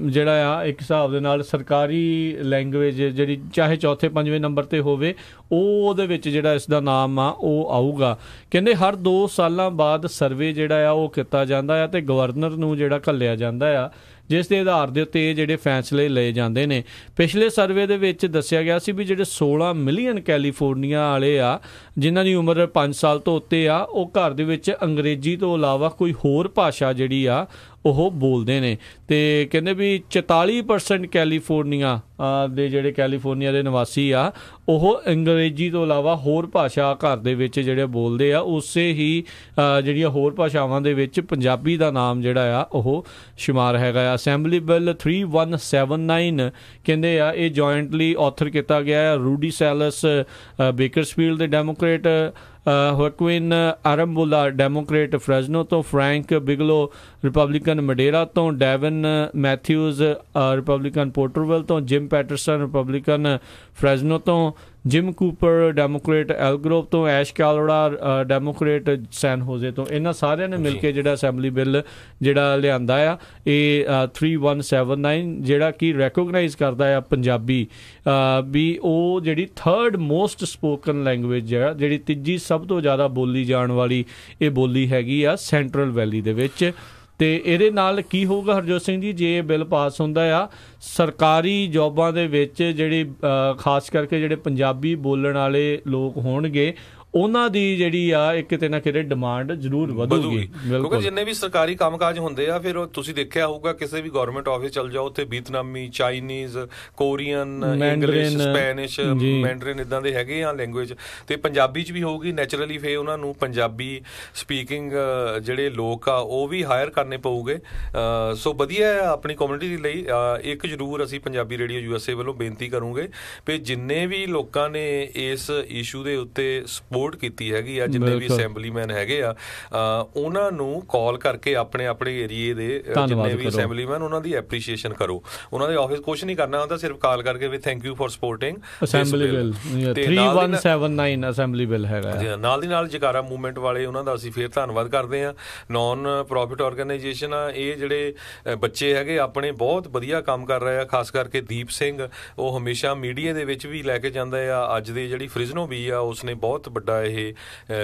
ਜਿਹੜਾ ਆ ਇੱਕ ਹਿਸਾਬ ਦੇ ਨਾਲ ਸਰਕਾਰੀ ਲੈਂਗੁਏਜ ਜਿਹੜੀ ਚਾਹੇ ਚੌਥੇ ਪੰਜਵੇਂ ਨੰਬਰ 'ਤੇ ਹੋਵੇ, ਉਹਦੇ ਵਿੱਚ ਜਿਹੜਾ ਇਸ ਦਾ ਨਾਮ ਆ ਉਹ ਆਊਗਾ। ਕਹਿੰਦੇ ਹਰ 2 ਸਾਲਾਂ ਬਾਅਦ ਸਰਵੇ ਜਿਹੜਾ ਆ ਉਹ ਕੀਤਾ ਜਾਂਦਾ ਆ ਤੇ ਗਵਰਨਰ ਨੂੰ ਜਿਹੜਾ ਘੱਲਿਆ ਜਾਂਦਾ ਆ, ਜਿਸ ਦੇ ਆਧਾਰ ਦੇ ਉੱਤੇ ਇਹ ਜਿਹੜੇ ਫੈਸਲੇ ਲਏ ਜਾਂਦੇ ਨੇ। ਪਿਛਲੇ ਸਰਵੇ ਦੇ ਵਿੱਚ ਦੱਸਿਆ ਗਿਆ ਸੀ ਵੀ ਜਿਹੜੇ 16 ਮਿਲੀਅਨ ਕੈਲੀਫੋਰਨੀਆ ਵਾਲੇ ਆ ਜਿਨ੍ਹਾਂ ਦੀ ਉਮਰ 5 ਸਾਲ ਤੋਂ ਉੱਤੇ ਆ, ਉਹ ਘਰ ਦੇ ਵਿੱਚ ਅੰਗਰੇਜ਼ੀ ਤੋਂ ਇਲਾਵਾ ਕੋਈ ਹੋਰ ਭਾਸ਼ਾ ਜਿਹੜੀ ਆ ਉਹ ਬੋਲਦੇ ਨੇ। ਤੇ ਕਹਿੰਦੇ ਵੀ 44% ਕੈਲੀਫੋਰਨੀਆ ਦੇ ਜਿਹੜੇ ਕੈਲੀਫੋਰਨੀਆ ਦੇ ਨਿਵਾਸੀ ਆ ਉਹ ਅੰਗਰੇਜ਼ੀ ਤੋਂ ਇਲਾਵਾ ਹੋਰ ਭਾਸ਼ਾ ਘਰ ਦੇ ਵਿੱਚ ਜਿਹੜੇ ਬੋਲਦੇ ਆ। ਉਸੇ ਹੀ ਜਿਹੜੀਆਂ ਹੋਰ ਭਾਸ਼ਾਵਾਂ ਦੇ ਵਿੱਚ ਪੰਜਾਬੀ ਦਾ ਨਾਮ ਜਿਹੜਾ ਆ ਉਹ ਸ਼ੁਮਾਰ ਹੈਗਾ ਆ। ਅਸੈਂਬਲੀ ਬਿੱਲ 3179 ਕਹਿੰਦੇ ਆ ਇਹ ਜੁਆਇੰਟਲੀ ਆਥਰ ਕੀਤਾ ਗਿਆ ਆ ਰੂਡੀ ਸੈਲਸ ਬੇਕਰਸਫੀਲਡ ਦੇ ਡੈਮੋਕ੍ਰੇਟ, ਹੁਕਵਿਨ ਆਰਮਬੁਲਾ ਡੈਮੋਕ੍ਰੇਟ ਫ੍ਰੈਜ਼ਨੋ ਤੋਂ, ਫਰੈਂਕ ਬਿਗਲੋ ਰਿਪਬਲਿਕਨ ਮਡੇਰਾ ਤੋਂ, ਡੈਵਨ ਮੈਥਿਊਜ਼ ਰਿਪਬਲਿਕਨ ਪੋਰਟਰਵਿਲ ਤੋਂ, ਜਿਮ ਪੈਟਰਸਨ ਰਿਪਬਲਿਕਨ ਫ੍ਰੈਜ਼ਨੋ ਤੋਂ, ਜਿਮ ਕੂਪਰ ਡੈਮੋਕ੍ਰੇਟ ਐਲਗਰੋਵ ਤੋਂ, ਐਸ਼ ਕੈਲੋਰਾ ਡੈਮੋਕ੍ਰੇਟ ਸੈਨ ਹੋਜ਼ੇ ਤੋਂ। ਇਹਨਾਂ ਸਾਰਿਆਂ ਨੇ ਮਿਲ ਕੇ ਜਿਹੜਾ ਅਸੈਂਬਲੀ ਬਿੱਲ ਜਿਹੜਾ ਲਿਆਂਦਾ ਆ ਇਹ 3179 ਜਿਹੜਾ ਕਿ ਰੈਕੋਗਨਾਈਜ਼ ਕਰਦਾ ਆ ਪੰਜਾਬੀ ਵੀ ਉਹ ਜਿਹੜੀ 3rd ਮੋਸਟ ਸਪੋਕਨ ਲੈਂਗੁਏਜ ਆ, ਜਿਹੜੀ ਤੀਜੀ ਸਭ ਤੋਂ ਜ਼ਿਆਦਾ ਬੋਲੀ ਜਾਣ ਵਾਲੀ ਇਹ ਬੋਲੀ ਹੈਗੀ ਆ ਸੈਂਟਰਲ ਵੈਲੀ ਦੇ ਵਿੱਚ। ਤੇ ਇਹਦੇ ਨਾਲ ਕੀ ਹੋਊਗਾ ਹਰਜੋਤ ਸਿੰਘ ਜੀ, ਜੇ ਇਹ ਬਿੱਲ ਪਾਸ ਹੁੰਦਾ ਆ, ਸਰਕਾਰੀ ਜੋਬਾਂ ਦੇ ਵਿੱਚ ਜਿਹੜੀ ਖਾਸ ਕਰਕੇ ਜਿਹੜੇ ਪੰਜਾਬੀ ਬੋਲਣ ਵਾਲੇ ਲੋਕ ਹੋਣਗੇ ਉਹਨਾਂ ਦੀ ਜਿਹੜੀ ਆ ਇੱਕ ਕਿਤੇ ਨਾ ਕਿਤੇ ਡਿਮਾਂਡ ਜ਼ਰੂਰ ਵਧੂਗੀ। ਕਿਉਂਕਿ ਜਿੰਨੇ ਵੀ ਸਰਕਾਰੀ ਕੰਮਕਾਜ ਹੁੰਦੇ ਆ, ਫਿਰ ਤੁਸੀਂ ਦੇਖਿਆ ਹੋਊਗਾ ਕਿਸੇ ਵੀ ਗਵਰਨਮੈਂਟ ਆਫਿਸ ਚਲ ਜਾਓ, ਉੱਥੇ Vietnamese, Chinese, Korean, English, Spanish, Mandarin ਇਦਾਂ ਦੇ ਹੈਗੇ ਆ ਲੈਂਗੁਏਜ, ਤੇ ਪੰਜਾਬੀ 'ਚ ਵੀ ਹੋਊਗੀ ਨੈਚੁਰਲੀ। ਫਿਰ ਉਹਨਾਂ ਨੂੰ ਪੰਜਾਬੀ ਸਪੀਕਿੰਗ ਜਿਹੜੇ ਲੋਕ ਆ ਉਹ ਵੀ ਹਾਇਰ ਕਰਨੇ ਪਊਗੇ। ਸੋ ਵਧੀਆ ਆ ਆਪਣੀ ਕਮਿਊਨਿਟੀ ਦੇ ਲਈ। ਇੱਕ ਜ਼ਰੂਰ ਅਸੀਂ ਪੰਜਾਬੀ ਰੇਡੀਓ USA ਵੱਲੋਂ ਬੇਨਤੀ ਕਰੂੰਗੇ ਵੀ ਜਿੰਨੇ ਵੀ ਲੋਕਾਂ ਨੇ ਇਸ ਇਸ਼ੂ ਦੇ ਉੱਤੇ ਸਪੋਰਟ ਕੀਤੀ ਹੈਗੀ ਆ, ਜਿੰਨੇ ਵੀ ਅਸੈਂਬਲੀਮੈਨ ਹੈਗੇ ਆ, ਉਹਨਾਂ ਨੂੰ ਕਾਲ ਕਰਕੇ ਆਪਣੇ ਏਰੀਏ ਦੇ ਜਿੰਨੇ ਵੀ ਅਸੈਂਬਲੀਮੈਨ ਉਹਨਾਂ ਦੀ ਐਪਰੀਸ਼ੀਏਸ਼ਨ ਕਰੋ। ਉਹਨਾਂ ਦੇ ਆਫਿਸ ਕੁਝ ਨਹੀਂ ਕਰਨਾ ਹੁੰਦਾ, ਸਿਰਫ ਕਾਲ ਕਰਕੇ ਵੀ thank you for supporting assembly bill 3179 assembly bill ਹੈਗਾ। ਨਾਲ ਦੀ ਨਾਲ ਜਕਾਰਾ ਮੂਵਮੈਂਟ ਵਾਲੇ ਉਹਨਾਂ ਦਾ ਅਸੀਂ ਫੇਰ ਧੰਨਵਾਦ ਕਰਦੇ ਹਾਂ। ਨਾਨ ਪ੍ਰੋਫਿਟ ਆਰਗੇਨਾਈਜੇਸ਼ਨ ਆ, ਇਹ ਜਿਹੜੇ ਬੱਚੇ ਹੈਗੇ ਆਪਣੇ ਬਹੁਤ ਵਧੀਆ ਕੰਮ ਕਰ ਰਹੇ ਆ। ਖਾਸ ਕਰਕੇ ਦੀਪ ਸਿੰਘ, ਉਹ ਹਮੇਸ਼ਾ ਮੀਡੀਆ ਦੇ ਵਿੱਚ ਵੀ ਲੈ ਕੇ ਜਾਂਦਾ ਆ। ਅੱਜ ਦੀ ਜਿਹੜੀ ਫ੍ਰਿਜ਼ਨੋ ਵੀ ਆ ਉਸਨੇ ਬਹੁਤ ਵੱਡਾ ਇਹ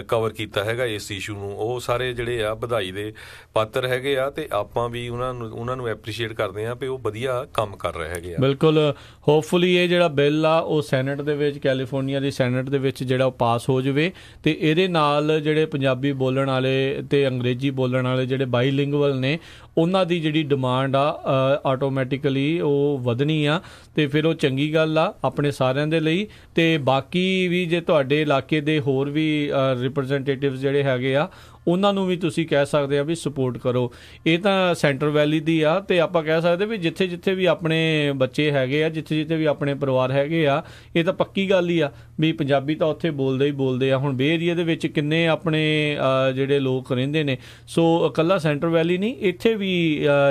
ਕਵਰ ਕੀਤਾ ਹੈਗਾ ਇਸ ਇਸ਼ੂ ਨੂੰ। ਉਹ ਸਾਰੇ ਜਿਹੜੇ ਆ ਵਧਾਈ ਦੇ ਪਾਤਰ ਹੈਗੇ ਆ ਤੇ ਆਪਾਂ ਵੀ ਉਹਨਾਂ ਨੂੰ ਐਪਰੀਸ਼ੀਏਟ ਕਰਦੇ ਆ ਵੀ ਉਹ ਵਧੀਆ ਕੰਮ ਕਰ ਰਹੇ ਹੈਗੇ ਆ। ਬਿਲਕੁਲ, ਹੋਪਫੁਲੀ ਇਹ ਜਿਹੜਾ ਬਿੱਲ ਆ ਉਹ ਸੈਨੇਟ ਦੇ ਵਿੱਚ, ਕੈਲੀਫੋਰਨੀਆ ਦੀ ਸੈਨੇਟ ਦੇ ਵਿੱਚ ਜਿਹੜਾ ਉਹ ਪਾਸ ਹੋ ਜਾਵੇ ਤੇ ਇਹਦੇ ਨਾਲ ਜਿਹੜੇ ਪੰਜਾਬੀ ਬੋਲਣ ਵਾਲੇ ਤੇ ਅੰਗਰੇਜ਼ੀ ਬੋਲਣ ਵਾਲੇ ਜਿਹੜੇ ਬਾਈਲਿੰਗੁਅਲ ਨੇ ਉਹਨਾਂ ਦੀ ਜਿਹੜੀ ਡਿਮਾਂਡ ਆ ਆਟੋਮੈਟਿਕਲੀ ਉਹ ਵਧਣੀ ਆ ਤੇ ਫਿਰ ਉਹ ਚੰਗੀ ਗੱਲ ਆ ਆਪਣੇ ਸਾਰਿਆਂ ਦੇ ਲਈ। ਤੇ ਬਾਕੀ ਵੀ ਜੇ ਤੁਹਾਡੇ ਇਲਾਕੇ ਦੇ ਹੋਰ ਵੀ ਰਿਪਰੈਜ਼ੈਂਟੇਟਿਵਸ ਜਿਹੜੇ ਹੈਗੇ ਆ ਉਹਨਾਂ ਨੂੰ ਵੀ ਤੁਸੀਂ ਕਹਿ ਸਕਦੇ ਆ ਵੀ ਸਪੋਰਟ ਕਰੋ। ਇਹ ਤਾਂ ਸੈਂਟਰ ਵੈਲੀ ਦੀ ਆ ਤੇ ਆਪਾਂ ਕਹਿ ਸਕਦੇ ਵੀ ਜਿੱਥੇ ਜਿੱਥੇ ਵੀ ਆਪਣੇ ਬੱਚੇ ਹੈਗੇ ਆ, ਜਿੱਥੇ ਜਿੱਥੇ ਵੀ ਆਪਣੇ ਪਰਿਵਾਰ ਹੈਗੇ ਆ, ਇਹ ਤਾਂ ਪੱਕੀ ਗੱਲ ਹੀ ਆ ਵੀ ਪੰਜਾਬੀ ਤਾਂ ਉੱਥੇ ਬੋਲਦੇ ਹੀ ਬੋਲਦੇ ਆ। ਹੁਣ ਬੇ ਏਰੀਆ ਦੇ ਵਿੱਚ ਕਿੰਨੇ ਆਪਣੇ ਜਿਹੜੇ ਲੋਕ ਰਹਿੰਦੇ ਨੇ, ਸੋ ਇਕੱਲਾ ਸੈਂਟਰ ਵੈਲੀ ਨਹੀਂ, ਇੱਥੇ ਵੀ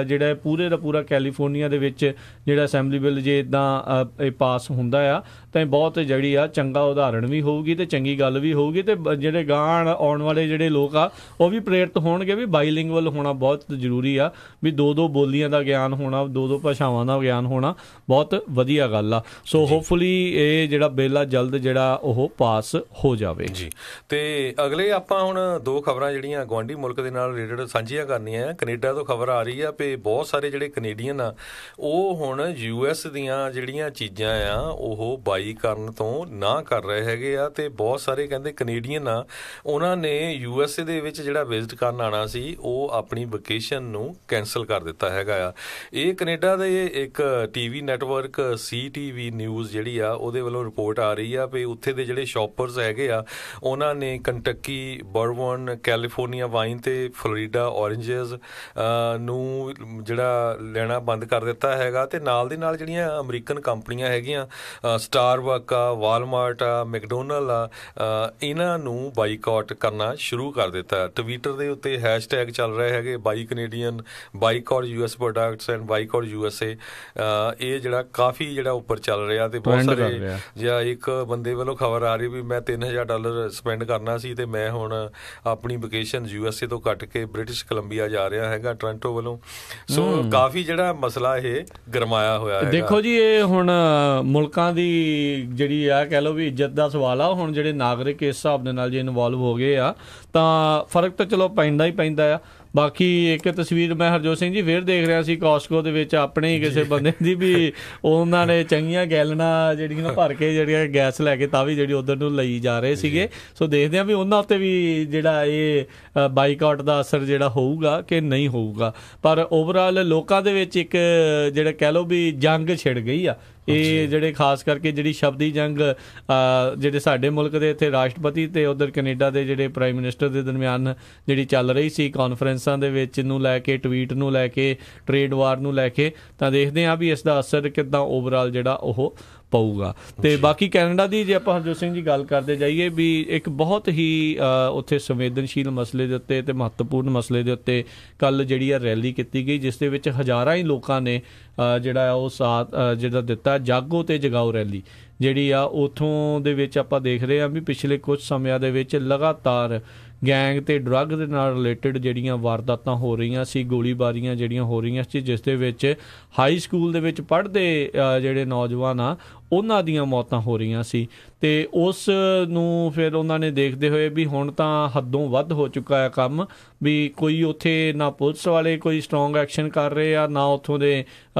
ਜਿਹੜਾ ਪੂਰੇ ਦਾ ਪੂਰਾ ਕੈਲੀਫੋਰਨੀਆ ਦੇ ਵਿੱਚ ਜਿਹੜਾ ਅਸੈਂਬਲੀ ਬਿੱਲ ਜੇ ਇੱਦਾਂ ਇਹ ਪਾਸ ਹੁੰਦਾ ਆ ਤਾਂ ਬਹੁਤ ਜਿਹੜੀ ਆ ਚੰਗਾ ਉਦਾਹਰਣ ਵੀ ਹੋਊਗੀ ਤੇ ਚੰਗੀ ਗੱਲ ਵੀ ਹੋਊਗੀ, ਤੇ ਜਿਹੜੇ ਗਾਂਹ ਆਉਣ ਵਾਲੇ ਜਿਹੜੇ ਲੋਕ ਆ ਉਹ ਵੀ ਪ੍ਰੇਰਿਤ ਹੋਣਗੇ ਵੀ ਬਾਈਲਿੰਗੁਅਲ ਹੋਣਾ ਬਹੁਤ ਜ਼ਰੂਰੀ ਆ, ਵੀ ਦੋ ਬੋਲੀਆਂ ਦਾ ਗਿਆਨ ਹੋਣਾ, ਦੋ ਭਾਸ਼ਾਵਾਂ ਦਾ ਗਿਆਨ ਹੋਣਾ ਬਹੁਤ ਵਧੀਆ ਗੱਲ ਆ। ਸੋ ਹੋਪਫੁਲੀ ਇਹ ਜਿਹੜਾ ਬਿੱਲ ਆ ਜਲਦ ਜਿਹੜਾ ਉਹ ਪਾਸ ਹੋ ਜਾਵੇ ਜੀ। ਤੇ ਅਗਲੇ ਆਪਾਂ ਹੁਣ 2 ਖਬਰਾਂ ਜਿਹੜੀਆਂ ਗੁਆਂਢੀ ਮੁਲਕ ਦੇ ਨਾਲ ਰਿਲੇਟਡ ਸਾਂਝੀਆਂ ਕਰਨੀਆਂ ਆ। ਕੈਨੇਡਾ ਤੋਂ ਖਬਰ ਆ ਰਹੀ ਆ ਵੀ ਬਹੁਤ ਸਾਰੇ ਜਿਹੜੇ ਕੈਨੇਡੀਅਨ ਆ ਉਹ ਹੁਣ US ਦੀਆਂ ਜਿਹੜੀਆਂ ਚੀਜ਼ਾਂ ਆ ਉਹ ਬਾਈ ਕਰਨ ਤੋਂ ਨਾ ਕਰ ਰਹੇ ਹੈਗੇ ਆ, ਤੇ ਬਹੁਤ ਸਾਰੇ ਕਹਿੰਦੇ ਕੈਨੇਡੀਅਨ ਆ ਉਹਨਾਂ ਨੇ USA ਦੇ ਵਿੱਚ ਜਿਹੜਾ ਵਿਜ਼ਿਟ ਕਰਨ ਆਉਣਾ ਸੀ ਉਹ ਆਪਣੀ ਵਕੇਸ਼ਨ ਨੂੰ ਕੈਂਸਲ ਕਰ ਦਿੱਤਾ ਹੈਗਾ ਆ। ਇਹ ਕੈਨੇਡਾ ਦੇ ਇੱਕ TV ਨੈਟਵਰਕ CTV ਨਿਊਜ਼ ਜਿਹੜੀ ਆ ਉਹਦੇ ਵੱਲੋਂ ਰਿਪੋਰਟ ਆ ਰਹੀ ਆ ਵੀ ਉੱਥੇ ਦੇ ਜਿਹੜੇ ਸ਼ੌਪਰਸ ਹੈਗੇ ਆ ਉਹਨਾਂ ਨੇ ਕੰਟਕੀ, ਬਰਬਨ, ਕੈਲੀਫੋਰਨੀਆ ਵਾਈਨ ਤੇ ਫਲੋਰੀਡਾ ਔਰੇਂਜਸ ਨੂੰ ਜਿਹੜਾ ਲੈਣਾ ਬੰਦ ਕਰ ਦਿੱਤਾ ਹੈਗਾ, ਤੇ ਨਾਲ ਦੀ ਨਾਲ ਜਿਹੜੀਆਂ ਅਮਰੀਕਨ ਕੰਪਨੀਆਂ ਹੈਗੀਆਂ ਸਟਾਰਬਕ ਆ, ਵਾਲਮਾਰਟ ਆ, ਮੈਕਡੋਨਲਡ ਆ, ਇਹਨਾਂ ਨੂੰ ਬਾਈਕਾਟ ਕਰਨਾ ਸ਼ੁਰੂ ਕਰ ਦਿੱਤਾ। ਟਵਿੱਟਰ ਦੇ ਉੱਤੇ ਹੈਸ਼ਟੈਗ ਚੱਲ ਰਹੇ ਹੈਗੇ by Canadians, boycott US products and boycott USA। ਇਹ ਜਿਹੜਾ ਕਾਫੀ ਜਿਹੜਾ ਉੱਪਰ ਚੱਲ ਰਿਹਾ, ਤੇ ਬਹੁਤ ਸਾਰੇ ਜਾਂ ਇੱਕ ਬੰਦੇ ਵੱਲੋਂ ਖਬਰ ਆ ਰਹੀ ਵੀ ਮੈਂ $3000 ਸਪੈਂਡ ਕਰਨਾ ਸੀ ਤੇ ਮੈਂ ਹੁਣ ਆਪਣੀ ਵਕੇਸ਼ਨ USA ਤੋਂ ਕੱਟ ਕੇ ਬ੍ਰਿਟਿਸ਼ ਕੋਲੰਬੀਆ ਜਾ ਰਿਹਾ ਹੈਗਾ ਟੋਰਾਂਟੋ ਵੱਲੋਂ। ਸੋ ਕਾਫੀ ਜਿਹੜਾ ਮਸਲਾ ਇਹ ਗਰਮਾਇਆ ਹੋਇਆ ਹੈ। ਦੇਖੋ ਜੀ ਇਹ ਹੁਣ ਮੁਲਕਾਂ ਦੀ ਜਿਹੜੀ ਆ ਕਹਿ ਲਓ ਵੀ ਇੱਜ਼ਤ ਦਾ ਸਵਾਲ ਆ। ਹੁਣ ਜਿਹੜੇ ਨਾਗਰਿਕ ਇਸ ਹਿਸਾਬ ਦੇ ਨਾਲ ਜੇ ਇਨਵੋਲਵ ਹੋ ਗਏ ਆ ਤਾਂ ਫਰਕ ਤਾਂ ਚਲੋ ਪੈਂਦਾ ਹੀ ਪੈਂਦਾ ਆ। ਬਾਕੀ ਇੱਕ ਤਸਵੀਰ ਮੈਂ ਹਰਜੋਤ ਸਿੰਘ ਜੀ ਫਿਰ ਦੇਖ ਰਿਹਾ ਸੀ ਕਾਸਕੋ ਦੇ ਵਿੱਚ ਆਪਣੇ ਹੀ ਕਿਸੇ ਬੰਦੇ ਦੀ ਵੀ ਉਹਨਾਂ ਨੇ ਚੰਗੀਆਂ ਗੈਲਨਾਂ ਜਿਹੜੀਆਂ ਭਰ ਕੇ ਜਿਹੜੀਆਂ ਗੈਸ ਲੈ ਕੇ ਤਾਂ ਵੀ ਜਿਹੜੀ ਉਧਰ ਨੂੰ ਲਈ ਜਾ ਰਹੇ ਸੀਗੇ। ਸੋ ਦੇਖਦੇ ਹਾਂ ਵੀ ਉਹਨਾਂ ਉੱਤੇ ਵੀ ਜਿਹੜਾ ਇਹ ਬਾਈਕਾਟ ਦਾ ਅਸਰ ਜਿਹੜਾ ਹੋਊਗਾ ਕਿ ਨਹੀਂ ਹੋਊਗਾ। ਪਰ ਓਵਰਆਲ ਲੋਕਾਂ ਦੇ ਵਿੱਚ ਇੱਕ ਜਿਹੜਾ ਕਹਿ ਲਓ ਵੀ ਜੰਗ ਛਿੜ ਗਈ ਆ। ਇਹ ਜਿਹੜੇ ਖਾਸ ਕਰਕੇ ਜਿਹੜੀ ਸ਼ਬਦੀ ਜੰਗ ਜਿਹੜੇ ਸਾਡੇ ਮੁਲਕ ਦੇ ਇੱਥੇ ਰਾਸ਼ਟਰਪਤੀ ਤੇ ਉਧਰ ਕੈਨੇਡਾ ਦੇ ਜਿਹੜੇ ਪ੍ਰਾਈਮ ਮਿਨਿਸਟਰ ਦੇ ਦਰਮਿਆਨ ਜਿਹੜੀ ਚੱਲ ਰਹੀ ਸੀ ਕਾਨਫਰੰਸਾਂ ਦੇ ਵਿੱਚ ਨੂੰ ਲੈ ਕੇ, ਟਵੀਟ ਨੂੰ ਲੈ ਕੇ, ਟ੍ਰੇਡ ਵਾਰ ਨੂੰ ਲੈ ਕੇ, ਤਾਂ ਦੇਖਦੇ ਹਾਂ ਵੀ ਇਸ ਦਾ ਅਸਰ ਕਿੱਦਾਂ ਓਵਰਆਲ ਜਿਹੜਾ ਉਹ ਪਊਗਾ। ਤੇ ਬਾਕੀ ਕੈਨੇਡਾ ਦੀ ਜੇ ਆਪਾਂ ਹਰਜੋਤ ਸਿੰਘ ਜੀ ਗੱਲ ਕਰਦੇ ਜਾਈਏ ਵੀ ਇੱਕ ਬਹੁਤ ਹੀ ਉੱਥੇ ਸੰਵੇਦਨਸ਼ੀਲ ਮਸਲੇ ਦੇ ਉੱਤੇ ਤੇ ਮਹੱਤਵਪੂਰਨ ਮਸਲੇ ਦੇ ਉੱਤੇ ਕੱਲ ਜਿਹੜੀ ਆ ਰੈਲੀ ਕੀਤੀ ਗਈ, ਜਿਸ ਦੇ ਵਿੱਚ ਹਜ਼ਾਰਾਂ ਹੀ ਲੋਕਾਂ ਨੇ ਜਿਹੜਾ ਉਹ ਸਾਥ ਜਿਹੜਾ ਦਿੱਤਾ। ਜਾਗੋ ਤੇ ਜਗਾਓ ਰੈਲੀ ਜਿਹੜੀ ਆ ਉੱਥੋਂ ਦੇ ਵਿੱਚ ਆਪਾਂ ਦੇਖ ਰਹੇ ਹਾਂ ਵੀ ਪਿਛਲੇ ਕੁਝ ਸਮਿਆਂ ਦੇ ਵਿੱਚ ਲਗਾਤਾਰ ਗੈਂਗ ਤੇ ਡਰੱਗ ਦੇ ਨਾਲ ਰਿਲੇਟਡ ਜਿਹੜੀਆਂ ਵਾਰਦਾਤਾਂ ਹੋ ਰਹੀਆਂ ਸੀ, ਗੋਲੀਬਾਰੀਆਂ ਜਿਹੜੀਆਂ ਹੋ ਰਹੀਆਂ ਸੀ, ਜਿਸ ਦੇ ਵਿੱਚ ਹਾਈ ਸਕੂਲ ਦੇ ਵਿੱਚ ਪੜ੍ਹਦੇ ਜਿਹੜੇ ਨੌਜਵਾਨ ਆ ਉਹਨਾਂ ਦੀਆਂ ਮੌਤਾਂ ਹੋ ਰਹੀਆਂ ਸੀ। ਤੇ ਉਸ ਨੂੰ ਫਿਰ ਉਹਨਾਂ ਨੇ ਦੇਖਦੇ ਹੋਏ ਵੀ ਹੁਣ ਤਾਂ ਹੱਦੋਂ ਵੱਧ ਹੋ ਚੁੱਕਾ ਹੈ ਕੰਮ, ਵੀ ਕੋਈ ਉੱਥੇ ਨਾ ਪੁਲਿਸ ਵਾਲੇ ਕੋਈ ਸਟਰੋਂਗ ਐਕਸ਼ਨ ਕਰ ਰਹੇ ਆ, ਨਾ ਉੱਥੋਂ ਦੇ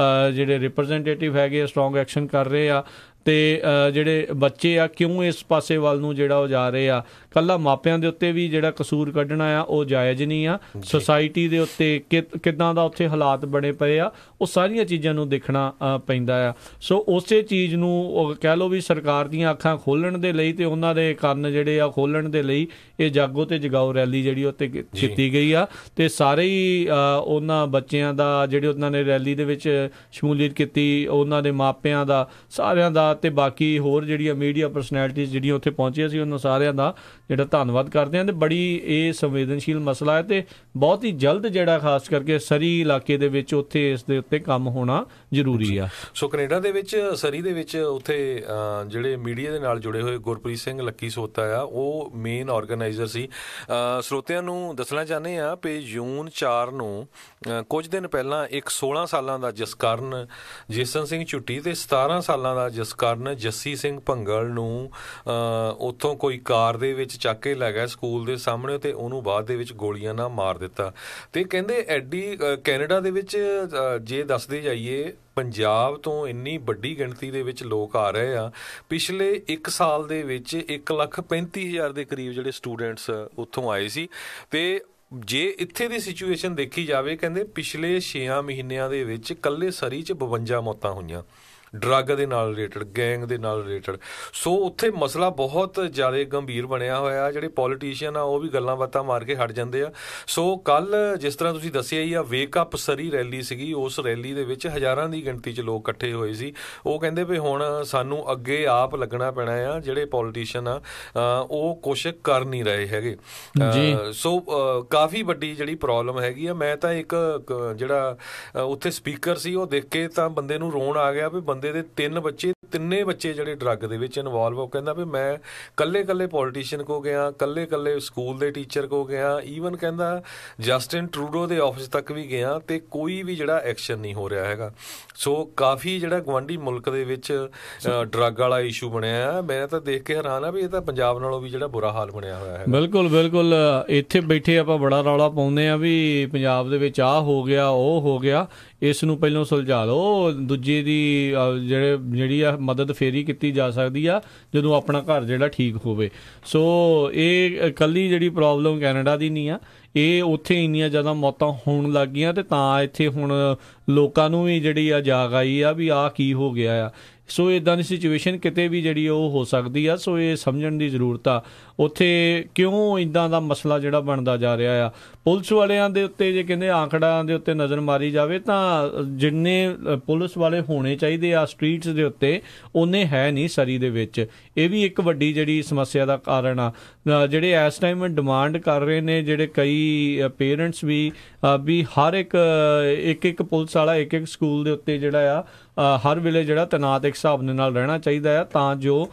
ਜਿਹੜੇ ਰਿਪਰੈਜ਼ੈਂਟੇਟਿਵ ਹੈਗੇ ਸਟਰੋਂਗ ਐਕਸ਼ਨ ਕਰ ਰਹੇ ਆ। ਤੇ ਜਿਹੜੇ ਬੱਚੇ ਆ ਕਿਉਂ ਇਸ ਪਾਸੇ ਵੱਲ ਨੂੰ ਜਿਹੜਾ ਉਹ ਜਾ ਰਹੇ ਆ। ਕੱਲਾ ਮਾਪਿਆਂ ਦੇ ਉੱਤੇ ਵੀ ਜਿਹੜਾ ਕਸੂਰ ਕੱਢਣਾ ਆ ਉਹ ਜਾਇਜ਼ ਨਹੀਂ ਆ। ਸੁਸਾਇਟੀ ਦੇ ਉੱਤੇ ਕਿੱਦਾਂ ਦਾ ਉੱਥੇ ਹਾਲਾਤ ਬਣੇ ਪਏ ਆ, ਉਹ ਸਾਰੀਆਂ ਚੀਜ਼ਾਂ ਨੂੰ ਦੇਖਣਾ ਪੈਂਦਾ ਆ। ਸੋ ਉਸੇ ਚੀਜ਼ ਨੂੰ ਕਹਿ ਲਓ ਵੀ ਸਰਕਾਰ ਦੀਆਂ ਅੱਖਾਂ ਖੋਲ੍ਹਣ ਦੇ ਲਈ ਤੇ ਉਹਨਾਂ ਦੇ ਕੰਨ ਜਿਹੜੇ ਆ ਖੋਲ੍ਹਣ ਦੇ ਲਈ ਇਹ ਜਾਗੋ ਤੇ ਜਗਾਓ ਰੈਲੀ ਜਿਹੜੀ ਉੱਤੇ ਕੀਤੀ ਗਈ ਆ। ਤੇ ਸਾਰੇ ਹੀ ਉਹਨਾਂ ਬੱਚਿਆਂ ਦਾ ਜਿਹੜੇ ਉਹਨਾਂ ਨੇ ਰੈਲੀ ਦੇ ਵਿੱਚ ਸ਼ਮੂਲੀਅਤ ਕੀਤੀ, ਉਹਨਾਂ ਦੇ ਮਾਪਿਆਂ ਦਾ, ਸਾਰਿਆਂ ਦਾ, ਤੇ ਬਾਕੀ ਹੋਰ ਜਿਹੜੀਆਂ ਮੀਡੀਆ ਪਰਸਨੈਲਿਟੀਜ਼ ਜਿਹੜੀਆਂ ਉੱਥੇ ਪਹੁੰਚੀਆਂ ਸੀ ਉਹਨਾਂ ਸਾਰਿਆਂ ਦਾ ਜਿਹੜਾ ਧੰਨਵਾਦ ਕਰਦੇ ਹਾਂ। ਤੇ ਬੜੀ ਇਹ ਸੰਵੇਦਨਸ਼ੀਲ ਮਸਲਾ ਹੈ ਤੇ ਬਹੁਤ ਹੀ ਜਲਦ ਜਿਹੜਾ ਖਾਸ ਕਰਕੇ ਸਰੀ ਇਲਾਕੇ ਦੇ ਵਿੱਚ ਉੱਥੇ ਇਸ ਦੇ ਉੱਤੇ ਕੰਮ ਹੋਣਾ ਜ਼ਰੂਰੀ ਆ। ਸੋ ਕੈਨੇਡਾ ਦੇ ਵਿੱਚ ਸਰੀ ਦੇ ਵਿੱਚ ਉੱਥੇ ਜਿਹੜੇ ਮੀਡੀਆ ਦੇ ਨਾਲ ਜੁੜੇ ਹੋਏ ਗੁਰਪ੍ਰੀਤ ਸਿੰਘ ਲੱਕੀ ਸੋਤਾ ਆ ਉਹ ਮੇਨ ਆਰਗੇਨਾਈਜ਼ਰ ਸੀ। ਸਰੋਤਿਆਂ ਨੂੰ ਦੱਸਣਾ ਚਾਹੁੰਦੇ ਆ ਵੀ ਜੂਨ 4 ਨੂੰ ਕੁਝ ਦਿਨ ਪਹਿਲਾਂ ਇੱਕ 16 ਸਾਲਾਂ ਦਾ ਜਸਕਰਨ ਜੇਸਨ ਸਿੰਘ ਝੁੱਟੀ ਤੇ 17 ਸਾਲਾਂ ਦਾ ਜਸਕਰਨ ਜੱਸੀ ਸਿੰਘ ਭੰਗਲ ਨੂੰ ਉੱਥੋਂ ਕੋਈ ਕਾਰ ਦੇ ਵਿੱਚ ਚੱਕ ਕੇ ਲੈ ਗਿਆ ਸਕੂਲ ਦੇ ਸਾਹਮਣੇ ਤੇ ਉਹਨੂੰ ਬਾਅਦ ਦੇ ਵਿੱਚ ਗੋਲੀਆਂ ਨਾਲ ਮਾਰ ਦਿੱਤਾ। ਤੇ ਕਹਿੰਦੇ ਐਡੀ ਕੈਨੇਡਾ ਦੇ ਵਿੱਚ ਜੇ ਦੱਸਦੇ ਜਾਈਏ ਪੰਜਾਬ ਤੋਂ ਇੰਨੀ ਵੱਡੀ ਗਿਣਤੀ ਦੇ ਵਿੱਚ ਲੋਕ ਆ ਰਹੇ ਆ। ਪਿਛਲੇ 1 ਸਾਲ ਦੇ ਵਿੱਚ 1,35,000 ਦੇ ਕਰੀਬ ਜਿਹੜੇ ਸਟੂਡੈਂਟਸ ਉੱਥੋਂ ਆਏ ਸੀ। ਤੇ ਜੇ ਇੱਥੇ ਦੀ ਸਿਚੁਏਸ਼ਨ ਦੇਖੀ ਜਾਵੇ ਕਹਿੰਦੇ ਪਿਛਲੇ 6 ਮਹੀਨਿਆਂ ਦੇ ਵਿੱਚ ਇਕੱਲੇ ਸਰੀ 'ਚ 52 ਮੌਤਾਂ ਹੋਈਆਂ। ਡਰੱਗ ਦੇ ਨਾਲ ਰਿਲੇਟਡ, ਗੈਂਗ ਦੇ ਨਾਲ ਰਿਲੇਟਡ। ਸੋ ਉੱਥੇ ਮਸਲਾ ਬਹੁਤ ਜ਼ਿਆਦਾ ਗੰਭੀਰ ਬਣਿਆ ਹੋਇਆ। ਜਿਹੜੇ ਪੋਲੀਟੀਸ਼ੀਅਨ ਆ ਉਹ ਵੀ ਗੱਲਾਂ ਬਾਤਾਂ ਮਾਰ ਕੇ ਹਟ ਜਾਂਦੇ ਆ। ਸੋ ਕੱਲ ਜਿਸ ਤਰ੍ਹਾਂ ਤੁਸੀਂ ਦੱਸਿਆ ਹੀ ਆ, ਵੇਕ ਅਪ ਸਰੀ ਰੈਲੀ ਸੀਗੀ, ਉਸ ਰੈਲੀ ਦੇ ਵਿੱਚ ਹਜ਼ਾਰਾਂ ਦੀ ਗਿਣਤੀ 'ਚ ਲੋਕ ਇਕੱਠੇ ਹੋਏ ਸੀ। ਉਹ ਕਹਿੰਦੇ ਵੀ ਹੁਣ ਸਾਨੂੰ ਅੱਗੇ ਆਪ ਲੱਗਣਾ ਪੈਣਾ ਆ, ਜਿਹੜੇ ਪੋਲੀਟੀਸ਼ੀਅਨ ਆ ਉਹ ਕੁਛ ਕਰ ਨਹੀਂ ਰਹੇ ਹੈਗੇ। ਸੋ ਕਾਫੀ ਵੱਡੀ ਜਿਹੜੀ ਪ੍ਰੋਬਲਮ ਹੈਗੀ ਆ। ਮੈਂ ਤਾਂ ਇੱਕ ਜਿਹੜਾ ਉੱਥੇ ਸਪੀਕਰ ਸੀ ਉਹ ਦੇਖ ਕੇ ਤਾਂ ਬੰਦੇ ਨੂੰ ਰੋਣ ਆ ਗਿਆ ਵੀ ਬੰਦੇ ਦੇ ਤਿੰਨੇ ਬੱਚੇ ਜਿਹੜੇ ਡਰੱਗ ਦੇ ਵਿੱਚ ਇਨਵੋਲਵ। ਉਹ ਕਹਿੰਦਾ ਵੀ ਮੈਂ ਕੱਲੇ ਪੋਲੀਟੀਸ਼ੀਅਨ ਕੋ ਗਿਆ, ਕੱਲੇ ਸਕੂਲ ਦੇ ਟੀਚਰ ਕੋ ਗਿਆ, ਈਵਨ ਕਹਿੰਦਾ ਜਸਟਿਨ ਟਰੂਡੋ ਦੇ ਆਫਿਸ ਤੱਕ ਵੀ ਗਿਆ ਤੇ ਕੋਈ ਵੀ ਜਿਹੜਾ ਐਕਸ਼ਨ ਨਹੀਂ ਹੋ ਰਿਹਾ ਹੈਗਾ। ਸੋ ਕਾਫੀ ਜਿਹੜਾ ਗੁਆਂਢੀ ਮੁਲਕ ਦੇ ਵਿੱਚ ਡਰੱਗ ਵਾਲਾ ਇਸ਼ੂ ਬਣਿਆ ਆ। ਮੈਂ ਤਾਂ ਦੇਖ ਕੇ ਹੈਰਾਨ ਆ ਵੀ ਇਹ ਤਾਂ ਪੰਜਾਬ ਨਾਲੋਂ ਵੀ ਜਿਹੜਾ ਬੁਰਾ ਹਾਲ ਬਣਿਆ ਹੋਇਆ ਹੈ। ਬਿਲਕੁਲ ਬਿਲਕੁਲ। ਇੱਥੇ ਬੈਠੇ ਆਪਾਂ ਬੜਾ ਰੌਲਾ ਪਾਉਂਦੇ ਆ ਵੀ ਪੰਜਾਬ ਦੇ ਵਿੱਚ ਆਹ ਹੋ ਗਿਆ, ਉਹ ਹੋ ਗਿਆ, ਇਸ ਨੂੰ ਪਹਿਲਾਂ ਸੁਲਝਾ ਲਓ। ਦੂਜੇ ਦੀ ਜਿਹੜੀ ਆ ਮਦਦ ਫੇਰੀ ਕੀਤੀ ਜਾ ਸਕਦੀ ਆ ਜਦੋਂ ਆਪਣਾ ਘਰ ਜਿਹੜਾ ਠੀਕ ਹੋਵੇ। ਸੋ ਇਹ ਇਕੱਲੀ ਜਿਹੜੀ ਪ੍ਰੋਬਲਮ ਕੈਨੇਡਾ ਦੀ ਨਹੀਂ ਆ, ਇਹ ਉੱਥੇ ਇੰਨੀਆਂ ਜ਼ਿਆਦਾ ਮੌਤਾਂ ਹੋਣ ਲੱਗ ਗਈਆਂ ਤੇ ਤਾਂ ਇੱਥੇ ਹੁਣ ਲੋਕਾਂ ਨੂੰ ਵੀ ਜਿਹੜੀ ਆ ਜਾਗ ਆਈ ਆ ਵੀ ਆਹ ਕੀ ਹੋ ਗਿਆ ਆ। ਸੋ ਇੱਦਾਂ ਦੀ ਸਿਚੁਏਸ਼ਨ ਕਿਤੇ ਵੀ ਜਿਹੜੀ ਉਹ ਹੋ ਸਕਦੀ ਆ। ਸੋ ਇਹ ਸਮਝਣ ਦੀ ਜ਼ਰੂਰਤ ਆ ਉੱਥੇ ਕਿਉਂ ਇੱਦਾਂ ਦਾ ਮਸਲਾ ਜਿਹੜਾ ਬਣਦਾ ਜਾ ਰਿਹਾ ਆ। ਪੁਲਿਸ ਵਾਲਿਆਂ ਦੇ ਉੱਤੇ ਜੇ ਕਹਿੰਦੇ ਆਂਕੜਿਆਂ ਦੇ ਉੱਤੇ ਨਜ਼ਰ ਮਾਰੀ ਜਾਵੇ ਤਾਂ ਜਿੰਨੇ ਪੁਲਿਸ ਵਾਲੇ ਹੋਣੇ ਚਾਹੀਦੇ ਆ ਸਟਰੀਟਸ ਦੇ ਉੱਤੇ ਉਹਨੇ ਹੈ ਨਹੀਂ ਸਰੀ ਦੇ ਵਿੱਚ। ਇਹ ਵੀ ਇੱਕ ਵੱਡੀ ਜਿਹੜੀ ਸਮੱਸਿਆ ਦਾ ਕਾਰਨ ਆ। ਜਿਹੜੇ ਇਸ ਟਾਈਮ ਡਿਮਾਂਡ ਕਰ ਰਹੇ ਨੇ ਜਿਹੜੇ ਕਈ ਪੇਰੈਂਟਸ ਵੀ ਹਰ ਇੱਕ ਪੁਲਿਸ ਵਾਲਾ ਇੱਕ ਸਕੂਲ ਦੇ ਉੱਤੇ ਜਿਹੜਾ ਆ ਹਰ ਵੇਲੇ ਜਿਹੜਾ ਤੈਨਾਤ ਇੱਕ ਹਿਸਾਬ ਦੇ ਨਾਲ ਰਹਿਣਾ ਚਾਹੀਦਾ ਆ, ਤਾਂ ਜੋ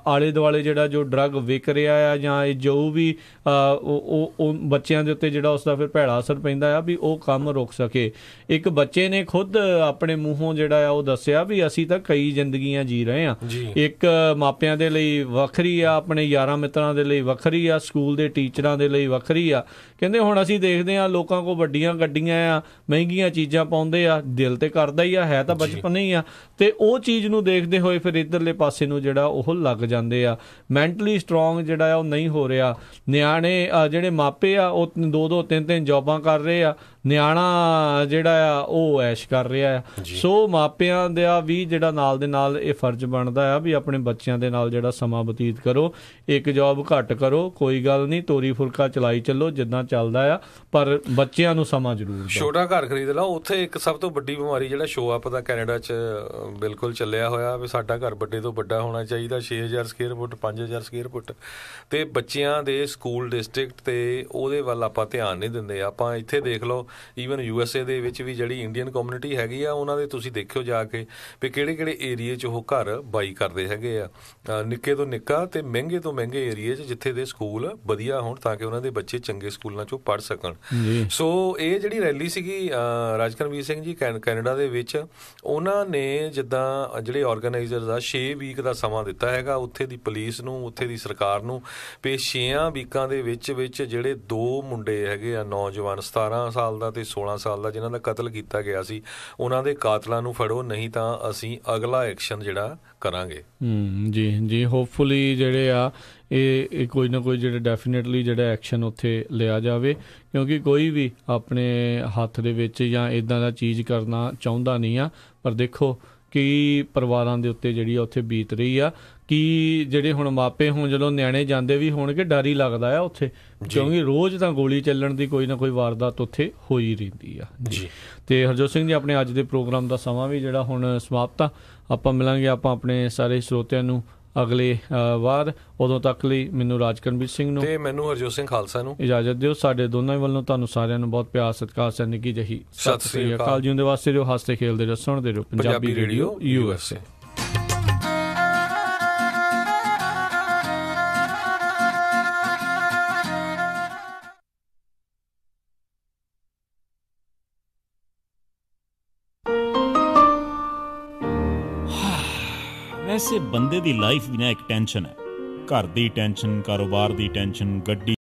ਆਲੇ ਦੁਆਲੇ ਜਿਹੜਾ ਜੋ ਡਰੱਗ ਵਿਕ ਰਿਹਾ ਆ ਜਾਂ ਇਹ ਜੋ ਵੀ ਉਹ ਬੱਚਿਆਂ ਦੇ ਉੱਤੇ ਜਿਹੜਾ ਉਸਦਾ ਫਿਰ ਭੈੜਾ ਅਸਰ ਪੈਂਦਾ ਆ ਵੀ ਉਹ ਕੰਮ ਰੁਕ ਸਕੇ। ਇੱਕ ਬੱਚੇ ਨੇ ਖੁਦ ਆਪਣੇ ਮੂੰਹੋਂ ਜਿਹੜਾ ਆ ਉਹ ਦੱਸਿਆ ਵੀ ਅਸੀਂ ਤਾਂ ਕਈ ਜ਼ਿੰਦਗੀਆਂ ਜੀ ਰਹੇ ਆ। ਇੱਕ ਮਾਪਿਆਂ ਦੇ ਲਈ ਵੱਖਰੀ ਆ, ਆਪਣੇ ਯਾਰਾਂ ਮਿੱਤਰਾਂ ਦੇ ਲਈ ਵੱਖਰੀ ਆ, ਸਕੂਲ ਦੇ ਟੀਚਰਾਂ ਦੇ ਲਈ ਵੱਖਰੀ ਆ। ਕਹਿੰਦੇ ਹੁਣ ਅਸੀਂ ਦੇਖਦੇ ਆ ਲੋਕਾਂ ਕੋਲ ਵੱਡੀਆਂ ਗੱਡੀਆਂ ਆ, ਮਹਿੰਗੀਆਂ ਚੀਜ਼ਾਂ ਪਾਉਂਦੇ ਆ, ਦਿਲ ਤੇ ਕਰਦਾ ਹੀ ਆ, ਹੈ ਤਾਂ ਬਚਪਨ ਹੀ ਆ, ਤੇ ਉਹ ਚੀਜ਼ ਨੂੰ ਦੇਖਦੇ ਹੋਏ ਫਿਰ ਇੱਧਰਲੇ ਪਾਸੇ ਨੂੰ ਜਿਹੜਾ ਉਹ ਲੱਗ ਜਾਂਦੇ ਆ। ਮੈਂਟਲੀ ਸਟਰੋਂਗ ਜਿਹੜਾ ਆ ਉਹ ਨਹੀਂ ਹੋ ਰਿਹਾ। ਨਿਆਣੇ ਜਿਹੜੇ ਮਾਪੇ ਆ ਉਹ 2-2 3-3 ਜੌਬਾਂ ਕਰ ਰਹੇ ਆ, ਨਿਆਣਾ ਜਿਹੜਾ ਆ ਉਹ ਐਸ਼ ਕਰ ਰਿਹਾ ਆ। ਸੋ ਮਾਪਿਆਂ ਦਾ ਵੀ ਜਿਹੜਾ ਨਾਲ ਦੇ ਨਾਲ ਇਹ ਫਰਜ਼ ਬਣਦਾ ਆ ਵੀ ਆਪਣੇ ਬੱਚਿਆਂ ਦੇ ਨਾਲ ਜਿਹੜਾ ਸਮਾਂ ਬਤੀਤ ਕਰੋ। ਇੱਕ ਜੌਬ ਘੱਟ ਕਰੋ, ਕੋਈ ਗੱਲ ਨਹੀਂ, ਤੋਰੀ ਫੁਲਕਾ ਚਲਾਈ ਚੱਲੋ ਜਿੱਦਾਂ ਚੱਲਦਾ ਆ, ਪਰ ਬੱਚਿਆਂ ਨੂੰ ਸਮਾਂ ਜ਼ਰੂਰ ਦਿਓ। ਛੋਟਾ ਘਰ ਖਰੀਦ ਲਓ। ਉੱਥੇ ਇੱਕ ਸਭ ਤੋਂ ਵੱਡੀ ਬਿਮਾਰੀ ਜਿਹੜਾ ਸ਼ੋ ਅਪ ਦਾ ਕੈਨੇਡਾ 'ਚ ਬਿਲਕੁਲ ਚੱਲਿਆ ਹੋਇਆ ਵੀ ਸਾਡਾ ਘਰ ਵੱਡੇ ਤੋਂ ਵੱਡਾ ਹੋਣਾ ਚਾਹੀਦਾ, 6000 ਸਕੁਅਰ ਫੁੱਟ, 5000 ਸਕੁਅਰ ਫੁੱਟ। ਤੇ ਬੱਚਿਆਂ ਦੇ ਸਕੂਲ ਡਿਸਟ੍ਰਿਕਟ ਤੇ ਉਹਦੇ ਵੱਲ ਆਪਾਂ ਧਿਆਨ ਨਹੀਂ ਦਿੰਦੇ। ਆਪਾਂ ਇੱਥੇ ਦੇਖ ਲਓ, ਈਵਨ USA ਦੇ ਵਿੱਚ ਵੀ ਜਿਹੜੀ ਇੰਡੀਅਨ ਕਮਿਊਨਿਟੀ ਹੈਗੀ ਆ ਉਹਨਾਂ ਦੇ ਤੁਸੀਂ ਦੇਖਿਓ ਜਾ ਕੇ ਵੀ ਕਿਹੜੇ ਏਰੀਏ 'ਚ ਉਹ ਘਰ ਬਾਈ ਕਰਦੇ ਹੈਗੇ ਆ, ਨਿੱਕੇ ਤੋਂ ਨਿੱਕਾ ਤੇ ਮਹਿੰਗੇ ਤੋਂ ਮਹਿੰਗੇ ਏਰੀਏ 'ਚ, ਜਿੱਥੇ ਦੇ ਸਕੂਲ ਵਧੀਆ ਹੋਣ ਤਾਂ ਕਿ ਉਹਨਾਂ ਦੇ ਬੱਚੇ ਚੰਗੇ ਸਕੂਲਾਂ 'ਚੋਂ ਪੜ੍ਹ ਸਕਣ। ਸੋ ਇਹ ਜਿਹੜੀ ਰੈਲੀ ਸੀਗੀ ਰਾਜਕਰਮਵੀਰ ਸਿੰਘ ਜੀ ਕੈਨੇਡਾ ਦੇ ਵਿੱਚ, ਉਹਨਾਂ ਨੇ ਜਿੱਦਾਂ ਜਿਹੜੇ ਆਰਗੇਨਾਈਜ਼ਰਸ ਆ 6 ਵੀਕ ਦਾ ਸਮਾਂ ਦਿੱਤਾ ਹੈਗਾ ਉੱਥੇ ਦੀ ਪੁਲਿਸ ਨੂੰ, ਉੱਥੇ ਦੀ ਸਰਕਾਰ ਨੂੰ, ਵੀ 6 ਵੀਕਾਂ ਦੇ ਵਿੱਚ ਜਿਹੜੇ 2 ਮੁੰਡੇ ਹੈਗੇ ਆ ਨੌਜਵਾਨ, 17 ਸਾਲ ਦਾ ਤੇ 16 ਸਾਲ ਦਾ, ਜਿਨ੍ਹਾਂ ਦਾ ਕਤਲ ਕੀਤਾ ਗਿਆ ਸੀ, ਉਹਨਾਂ ਦੇ ਕਾਤਲਾਂ ਨੂੰ ਫੜੋ, ਨਹੀਂ ਤਾਂ ਅਸੀਂ ਅਗਲਾ ਐਕਸ਼ਨ ਜਿਹੜਾ ਕਰਾਂਗੇ। ਜੀ ਹੋਪਫੁਲੀ ਜਿਹੜੇ ਆ ਇਹ ਕੋਈ ਨਾ ਕੋਈ ਜਿਹੜੇ ਡੈਫੀਨੇਟਲੀ ਜਿਹੜਾ ਐਕਸ਼ਨ ਉੱਥੇ ਲਿਆ ਜਾਵੇ, ਕਿਉਂਕਿ ਕੋਈ ਵੀ ਆਪਣੇ ਹੱਥ ਦੇ ਵਿੱਚ ਜਾਂ ਇੱਦਾਂ ਦਾ ਚੀਜ਼ ਕਰਨਾ ਚਾਹੁੰਦਾ ਨਹੀਂ ਆ। ਪਰ ਦੇਖੋ ਕਈ ਪਰਿਵਾਰਾਂ ਦੇ ਉੱਤੇ ਜਿਹੜੀ ਆ ਉੱਥੇ ਬੀਤ ਰਹੀ ਆ ਕਿ ਜਿਹੜੇ ਹੁਣ ਮਾਪੇ ਹੁਣ ਜਦੋਂ ਨਿਆਣੇ ਜਾਂਦੇ ਵੀ ਹੋਣਗੇ ਡਰ ਹੀ ਲੱਗਦਾ ਆ ਉੱਥੇ, ਕਿਉਂਕਿ ਰੋਜ਼ ਤਾਂ ਗੋਲੀ ਚੱਲਣ ਦੀ ਕੋਈ ਨਾ ਕੋਈ ਵਾਰਦਾਤ ਉੱਥੇ ਹੋ ਹੀ ਰਹਿੰਦੀ ਆ। ਤੇ ਹਰਜੋਤ ਸਿੰਘ ਜੀ, ਆਪਣੇ ਅੱਜ ਦੇ ਪ੍ਰੋਗਰਾਮ ਦਾ ਸਮਾਂ ਵੀ ਜਿਹੜਾ ਹੁਣ ਸਮਾਪਤ ਆ। ਆਪਾਂ ਮਿਲਾਂਗੇ ਆਪਣੇ ਸਾਰੇ ਸਰੋਤਿਆਂ ਨੂੰ ਅਗਲੇ ਵਾਰ। ਉਦੋਂ ਤੱਕ ਲਈ ਮੈਨੂੰ ਰਾਜਕਰਮਵੀਰ ਸਿੰਘ ਨੂੰ ਤੇ ਮੈਨੂੰ ਹਰਜੋਤ ਸਿੰਘ ਖਾਲਸਾ ਨੂੰ ਇਜਾਜ਼ਤ ਦਿਓ। ਸਾਡੇ ਦੋਨਾਂ ਵੱਲੋਂ ਤੁਹਾਨੂੰ ਸਾਰਿਆਂ ਨੂੰ ਬਹੁਤ ਪਿਆਰ ਸਤਿਕਾਰ ਸਨ ਕੀ ਜਹੀ ਸਤਿ ਸ੍ਰੀ ਅਕਾਲ। ਜਿਉਂਦੇ ਵਾਸਤੇ ਰਹੋ, ਹੱਸਦੇ ਖੇਲਦੇ ਰਹੋ, ਸੁਣਦੇ ਰਹੋ ਪੰਜਾਬੀ ਰੇਡੀਓ USA। ਵੈਸੇ ਬੰਦੇ ਦੀ ਲਾਈਫ ਵੀ ਨਾ ਇੱਕ ਟੈਨਸ਼ਨ ਹੈ। ਘਰ ਦੀ ਟੈਨਸ਼ਨ, ਕਾਰੋਬਾਰ ਦੀ ਟੈਨਸ਼ਨ, ਗੱਡੀ